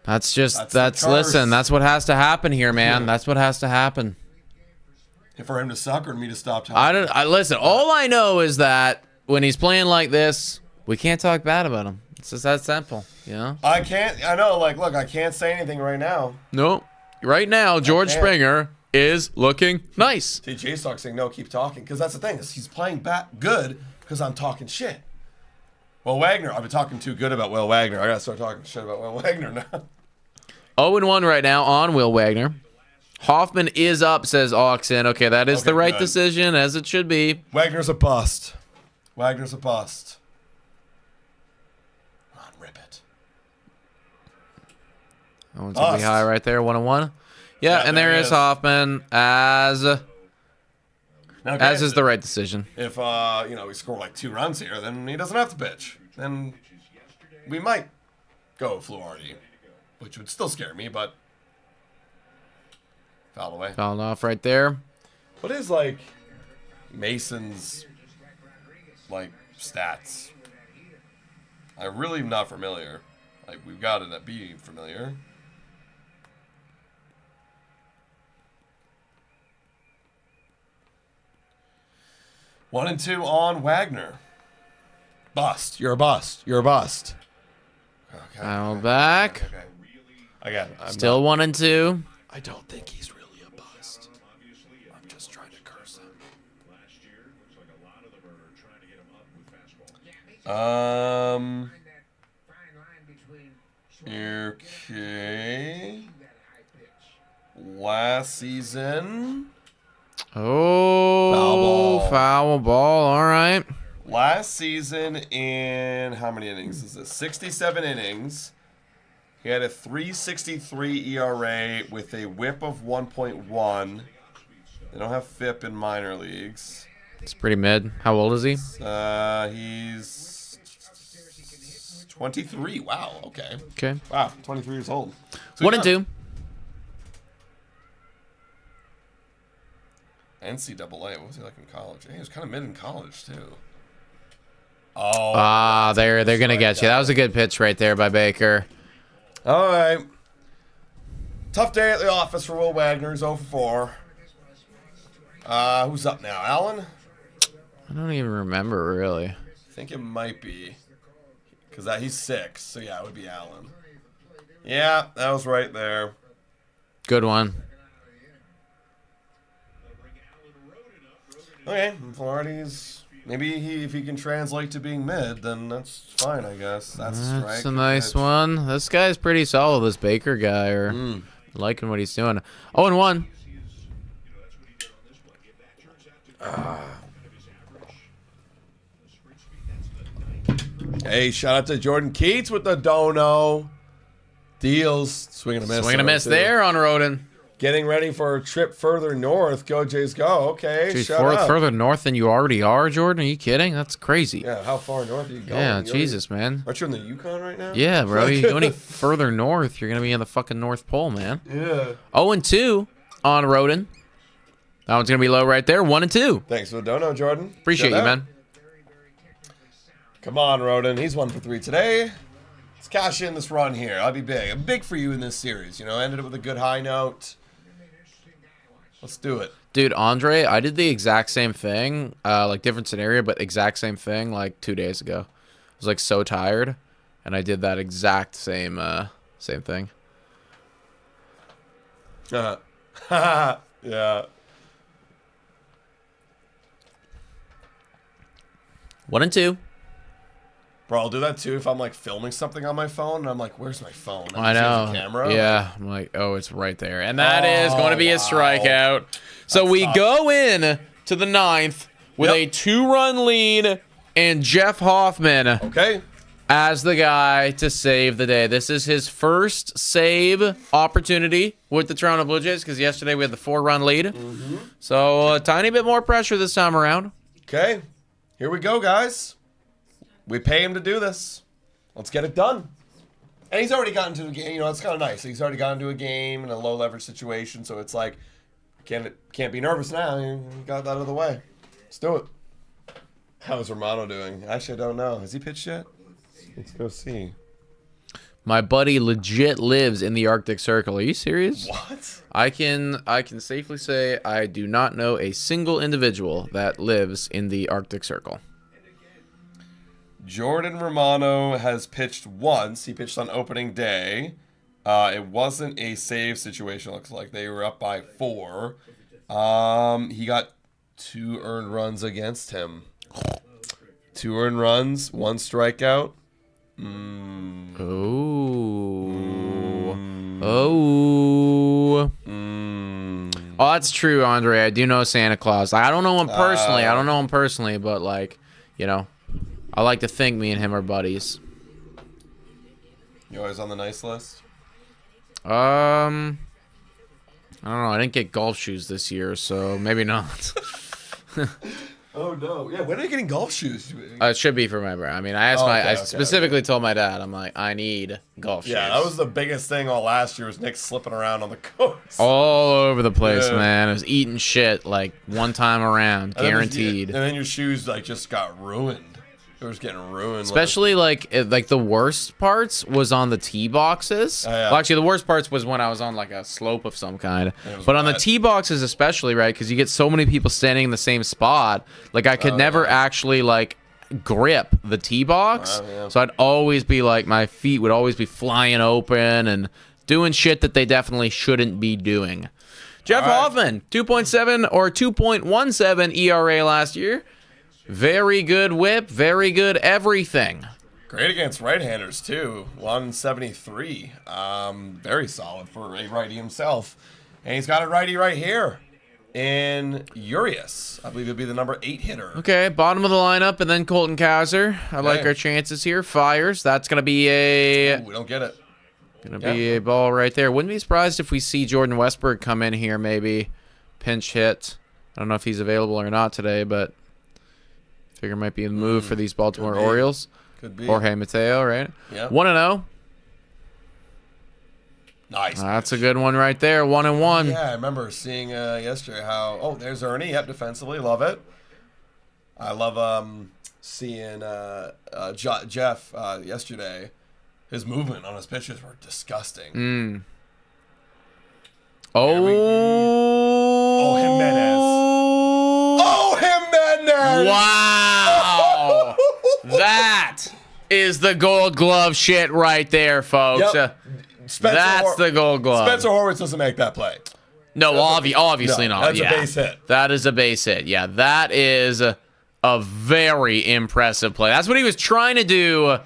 That's just, That's the curse. listen, that's what has to happen here, man. Yeah. That's what has to happen. For him to suck or me to stop talking? Listen, all I know is that when he's playing like this, we can't talk bad about him. It's just that simple, you know? I can't. I know, like, look, I can't say anything right now. Nope. Right now, George can't. Springer is looking nice. TJ starts saying, no, keep talking. Because that's the thing, is he's playing back good because I'm talking shit. Will Wagner, I've been talking too good about Will Wagner. I got to start talking shit about Will Wagner now. 0-1 right now on Will Wagner. Hoffman is up, says Oxen. Okay, that is Okay, the right good. decision, as it should be. Wagner's a bust. Wagner's a bust. Come on, rip it. That one's going to be Bust. high right there, 1-1. Yeah, Yeah, and there there he is is. Hoffman as Now, is the right decision. If, we score like 2 runs here, then he doesn't have to pitch. Then we might go Fluharty, which would still scare me, but foul away. Fouled off right there. What is, like, Mason's, like, stats? I'm really not familiar. Like, we've got to be familiar. One and 2 on Wagner. Bust. You're a bust. You're a bust. Okay. Foul back. Okay. Again, Still 1-2. I don't think he's really a bust. I'm just trying to curse him. Last year, looks like a lot of them are trying to get him up with fastball. Okay. Last season. Oh, foul ball. All right. Last season in how many innings is this? 67 innings. He had a 3.63 ERA with a WHIP of 1.1. They don't have FIP in minor leagues. It's pretty mid. How old is he? He's 23. Wow. Okay. Okay. Wow. 23 years old. So 1-2. NCAA. What was he like in college? He was kind of mid in college too. Oh. They're gonna get you. That was a good pitch right there by Baker. All right. Tough day at the office for Will Wagner. He's 0 for 4. Who's up now? Allen? I don't even remember really. I think it might be. Because he's 6. So, yeah, it would be Allen. Yeah, that was right there. Good one. Okay. Flority's... Maybe if he can translate to being mid, then that's fine, I guess. That's a strike. That's a nice one. This guy's pretty solid, this Baker guy. Liking what he's doing. 0-1. Hey, shout out to Jordan Keats with the dono. Deals. Swinging a miss. Swing and a miss there on Roden. Getting ready for a trip further north. Go, Jays, go. Okay, Jeez, shut up. further north than you already are, Jordan? Are you kidding? That's crazy. Yeah, how far north are you going? Yeah, You're Jesus, man. Aren't you in the Yukon right now? Yeah, bro. You go any further north, you're going to be in the fucking North Pole, man. Yeah. 0-2 on Roden. That one's going to be low right there. 1-2. Thanks for the dono, Jordan. Appreciate Shout you, out. man. Come on, Roden. He's 1 for 3 today. Let's cash in this run here. I'll be big. Big for you in this series. You know, ended it with a good high note. Let's do it. Dude, Andre, I did the exact same thing, like different scenario, but exact same thing like 2 days ago. I was like so tired, and I did that exact same thing. Yeah. 1-2. Bro, I'll do that too if I'm like filming something on my phone and I'm like, where's my phone? I know. know. Camera. Yeah, I'm like, oh, it's right there, and that is going to be a wow. strikeout. So That's we tough. go in to the 9th with a 2-run lead, and Jeff Hoffman Okay. as the guy to save the day. This is his first save opportunity with the Toronto Blue Jays because yesterday we had the 4-run lead. So a tiny bit more pressure this time around. Okay. Here we go, guys. We pay him to do this. Let's get it done. And he's already gotten to a game. You know, it's kind of nice. He's already gotten to a game in a low leverage situation. So it's like, Can't be nervous now. You got that out of the way. Let's do it. How's Romano doing? Actually, I don't know. Has he pitched yet? Let's go see. My buddy legit lives in the Arctic Circle. Are you serious? What? I can safely say I do not know a single individual that lives in the Arctic Circle. Jordan Romano has pitched once. He pitched on opening day. It wasn't a save situation. Looks like they were up by 4. He got 2 earned runs against him. 2 earned runs, 1 strikeout. Oh, that's true, Andre. I do know Santa Claus. I don't know him personally. But like, you know, I like to think me and him are buddies. You always on the nice list? I don't know. I didn't get golf shoes this year, so maybe not. Oh no! Yeah, when are you getting golf shoes? It should be for my brand. I mean, I specifically told my dad, I'm like, I need golf shoes. Yeah, that was the biggest thing all last year was Nick slipping around on the course. All over the place, Yeah. man. I was eating shit like one time around, guaranteed. And then your shoes like just got ruined. They were just getting ruined. Especially like the worst parts was on the tee boxes. Oh, yeah. Well, actually, the worst parts was when I was on like a slope of some kind. was But on the wet. tee boxes, especially, right? Because you get so many people standing in the same spot. Like I could never actually like grip the tee box. Yeah. So I'd always be like, my feet would always be flying open and doing shit that they definitely shouldn't be doing. Jeff All right. Hoffman, 2.7 or 2.17 ERA last year. Very good whip, very good everything. Great against right-handers too. 173. Very solid for a righty himself. And he's got a righty right here in Urias. I believe it'd be the number 8 hitter. Okay, bottom of the lineup, and then Colton Kaiser. I like Okay. our chances here. Fires. That's gonna be a Ooh, we don't get it. a ball right there. Wouldn't be surprised if we see Jordan Westberg come in here, maybe pinch hit. I don't know if he's available or not today, but figure might be a move for these Baltimore Could be. Orioles. Could be. Jorge Mateo, right? Yeah. 1-0. Nice. That's a good one right there. 1-1. Yeah, I remember seeing yesterday how. Oh, there's Ernie. Yep, defensively, love it. I love seeing Jeff yesterday. His movement on his pitches were disgusting. Oh, Jimenez. Wow. That is the gold glove shit right there, folks. Yep. Spencer That's the gold glove. Spencer Horwitz doesn't make that play. No, obviously No, not. that's a Yeah. base hit. That is a base hit. Yeah, that is a very impressive play. That's what he was trying to do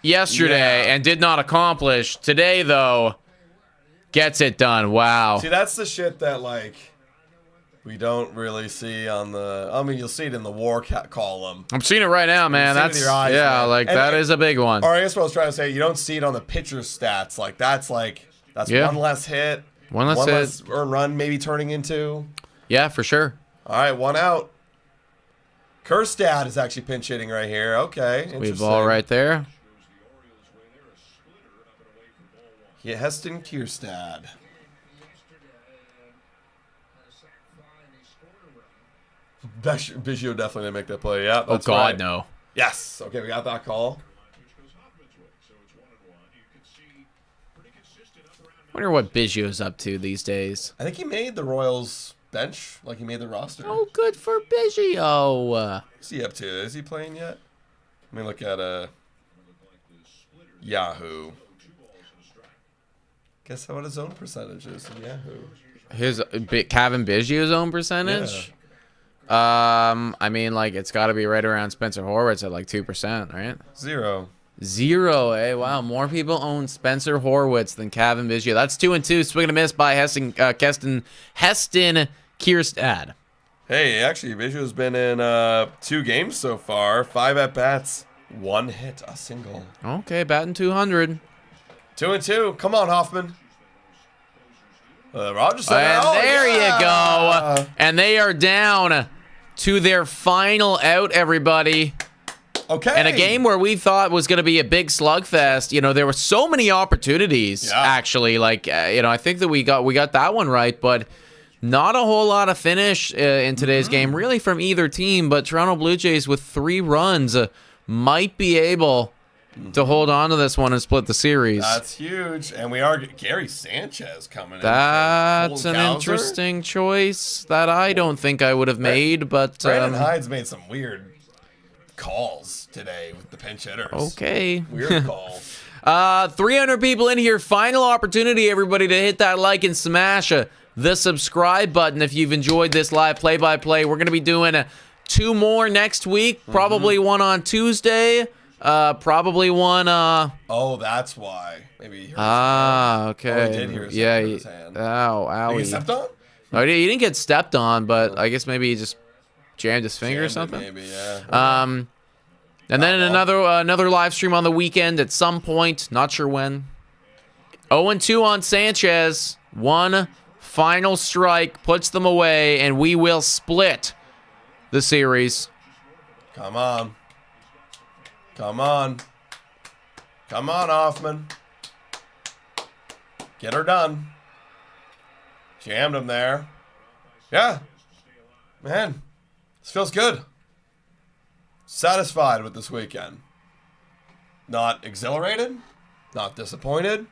yesterday Yeah. and did not accomplish. Today, though, gets it done. Wow. See, that's the shit that like we don't really see on the. I mean, you'll see it in the WAR column. I'm seeing it right now, man. see it with That's your eyes, yeah, man. like And- that is a big one. Or I guess what I was trying to say, you don't see it on the pitcher stats. That's Yeah. one less hit, One less hit. earned run maybe turning into. Yeah, for sure. All right, 1 out. Kerstad is actually pinch hitting right here. Okay, We interesting. ball right there. Yeah, Heston Kierstad. Biggio definitely didn't make that play. Yeah, Oh that's God, right. no. Yes. Okay, we got that call. Wonder what Biggio's up to these days. I think he made the Royals bench, like he made the roster. Oh, good for Biggio. What's he up to? Is he playing yet? Let me look at Yahoo. Guess what his own percentage is in Yahoo. His Kevin Biggio's own percentage. I mean, like it's got to be right around Spencer Horwitz at like 2%, right? 0. 0, eh? Wow, more people own Spencer Horwitz than Kevin Biggio. That's 2-2. Swing and a miss by Heston Kierstad. Hey, actually, Biggio's been in 2 games so far. 5 at bats, 1 hit, a single. Okay, batting 200. 2-2. Come on, Hoffman. Rogers said, And oh, there yeah. you go. And they are down to their final out, everybody. Okay. And a game where we thought was going to be a big slugfest. You know, there were so many opportunities, Yeah. actually. Like, I think that we got that one right, but Not a whole lot of finish in today's game, really, from either team, but Toronto Blue Jays with 3 runs might be able to hold on to this one and split the series. That's huge. And we are Gary Sanchez coming in. That's an Cole interesting choice that I don't think I would have made, but Brandon Hyde's made some weird calls today with the pinch hitters. okay. Weird calls. 300 people in here. Final opportunity, everybody, to hit that like and smash the subscribe button if you've enjoyed this live play-by-play. We're going to be doing 2 more next week, probably one on Tuesday, probably one... Oh, that's why. Maybe he hurt his Ah, okay. hand. Oh, he did hear something hurt his hand. Ow, Did owie. he get stepped on? Oh, he didn't get stepped on, but I guess maybe he just jammed his finger or Jammed it something. Maybe, yeah. And then another live stream on the weekend at some point. Not sure when. 0-2 on Sanchez. 1 final strike puts them away, and we will split the series. Come on. Come on. Come on, Hoffman. Get her done. Jammed him there. Yeah. Man, this feels good. Satisfied with this weekend. Not exhilarated. Not disappointed.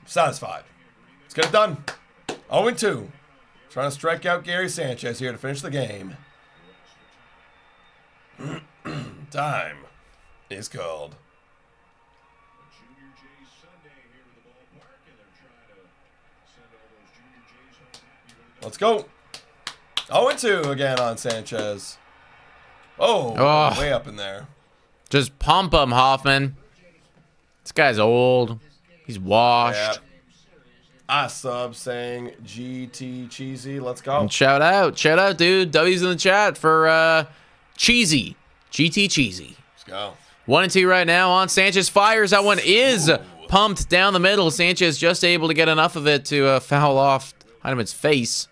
Satisfied. Let's get it done. 0-2. Trying to strike out Gary Sanchez here to finish the game. Time is called. Junior Jays Sunday here at the ballpark, and they're trying to send all those Junior Jays home happy. Let's go. 0-2 again on Sanchez. Oh, way up in there. Just pump him, Hoffman. This guy's old. He's washed. Yeah. Sub saying GT Cheesy. Let's go. And shout out, dude. W's in the chat for Cheesy. GT Cheesy. Let's go. 1-2 right now on Sanchez. Fires. That one is pumped down the middle. Sanchez just able to get enough of it to foul off Heineman's face.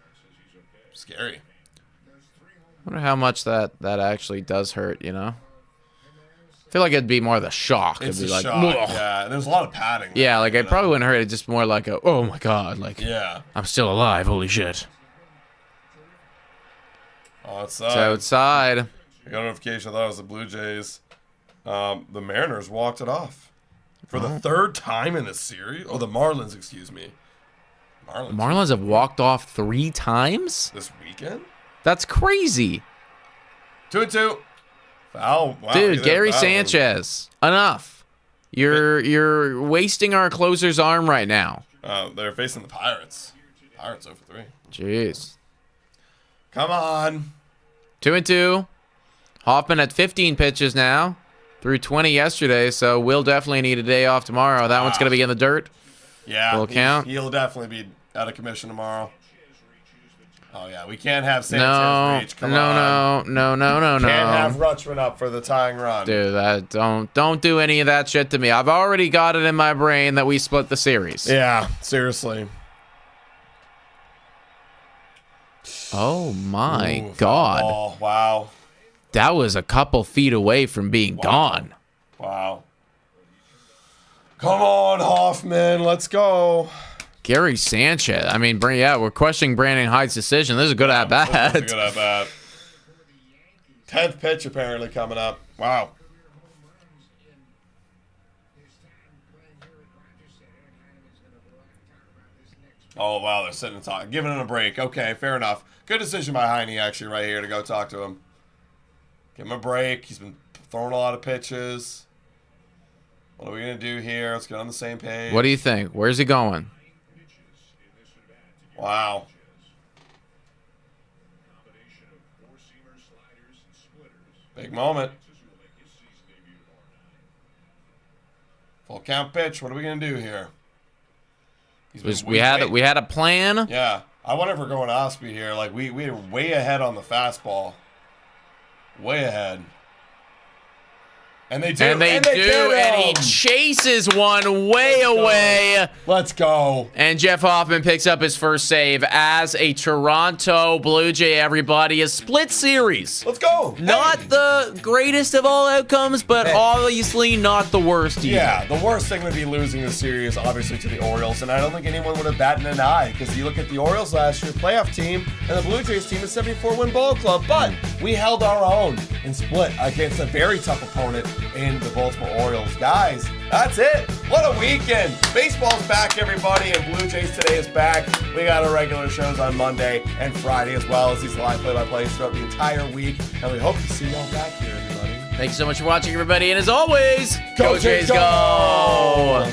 Scary. I wonder how much that actually does hurt, you know? I feel like it'd be more the shock. It's It'd be a like, shock. ugh. Yeah, and there's a lot of padding. Yeah, there, like you it know? probably wouldn't hurt. It's just more like a, oh my god, like, Yeah. I'm still alive. Holy shit. Outside. It's outside. I got a notification. I thought it was the Blue Jays. The Mariners walked it off for the 3rd time in this series. Oh, the Marlins, excuse me. Marlins have walked off 3 times? This weekend? That's crazy. 2-2. Foul. Wow, Dude, Gary foul. Sanchez. Enough. You're wasting our closer's arm right now. They're facing the Pirates. Pirates 0-3. Jeez. Come on. 2-2. Hoffman at 15 pitches now. Threw 20 yesterday, so we'll definitely need a day off tomorrow. That one's going to be in the dirt. Yeah. Will count. He'll definitely be out of commission tomorrow. Oh, yeah. We can't have Sanchez reach. Come on. No. Can't have Rutschman up for the tying run. Dude, don't do any of that shit to me. I've already got it in my brain that we split the series. Yeah, seriously. Oh my Ooh, god. Oh, wow. That was a couple feet away from being gone. Wow. Come on, Hoffman. Let's go. Gary Sanchez. I mean, yeah, we're questioning Brandon Hyde's decision. This is a good at bat. That's a good at bat. 10th pitch apparently coming up. Wow. Oh, wow. They're sitting and talking. Giving it a break. Okay, fair enough. Good decision by Heine, actually, right here to go talk to him. Give him a break. He's been throwing a lot of pitches. What are we going to do here? Let's get on the same page. What do you think? Where's he going? Wow. Big moment. Full count pitch. What are we going to do here? We had a plan. Yeah. I wonder if we're going off speed here. Like, we're way ahead on the fastball. Way ahead. And they do. And they do, and he chases one way away. Let's go. And Jeff Hoffman picks up his first save as a Toronto Blue Jay, everybody. A split series. Let's go. Not the greatest of all outcomes, but obviously not the worst either. Yeah, the worst thing would be losing the series, obviously, to the Orioles. And I don't think anyone would have batted an eye, because you look at the Orioles last year, playoff team, and the Blue Jays team, a 74-win ball club. But we held our own and split against a very tough opponent in the Baltimore Orioles. Guys, that's it. What a weekend. Baseball's back, everybody, and Blue Jays Today is back. We got our regular shows on Monday and Friday, as well as these live play-by-plays throughout the entire week. And we hope to see y'all back here, everybody. Thanks so much for watching, everybody. And as always, Go Jays, go!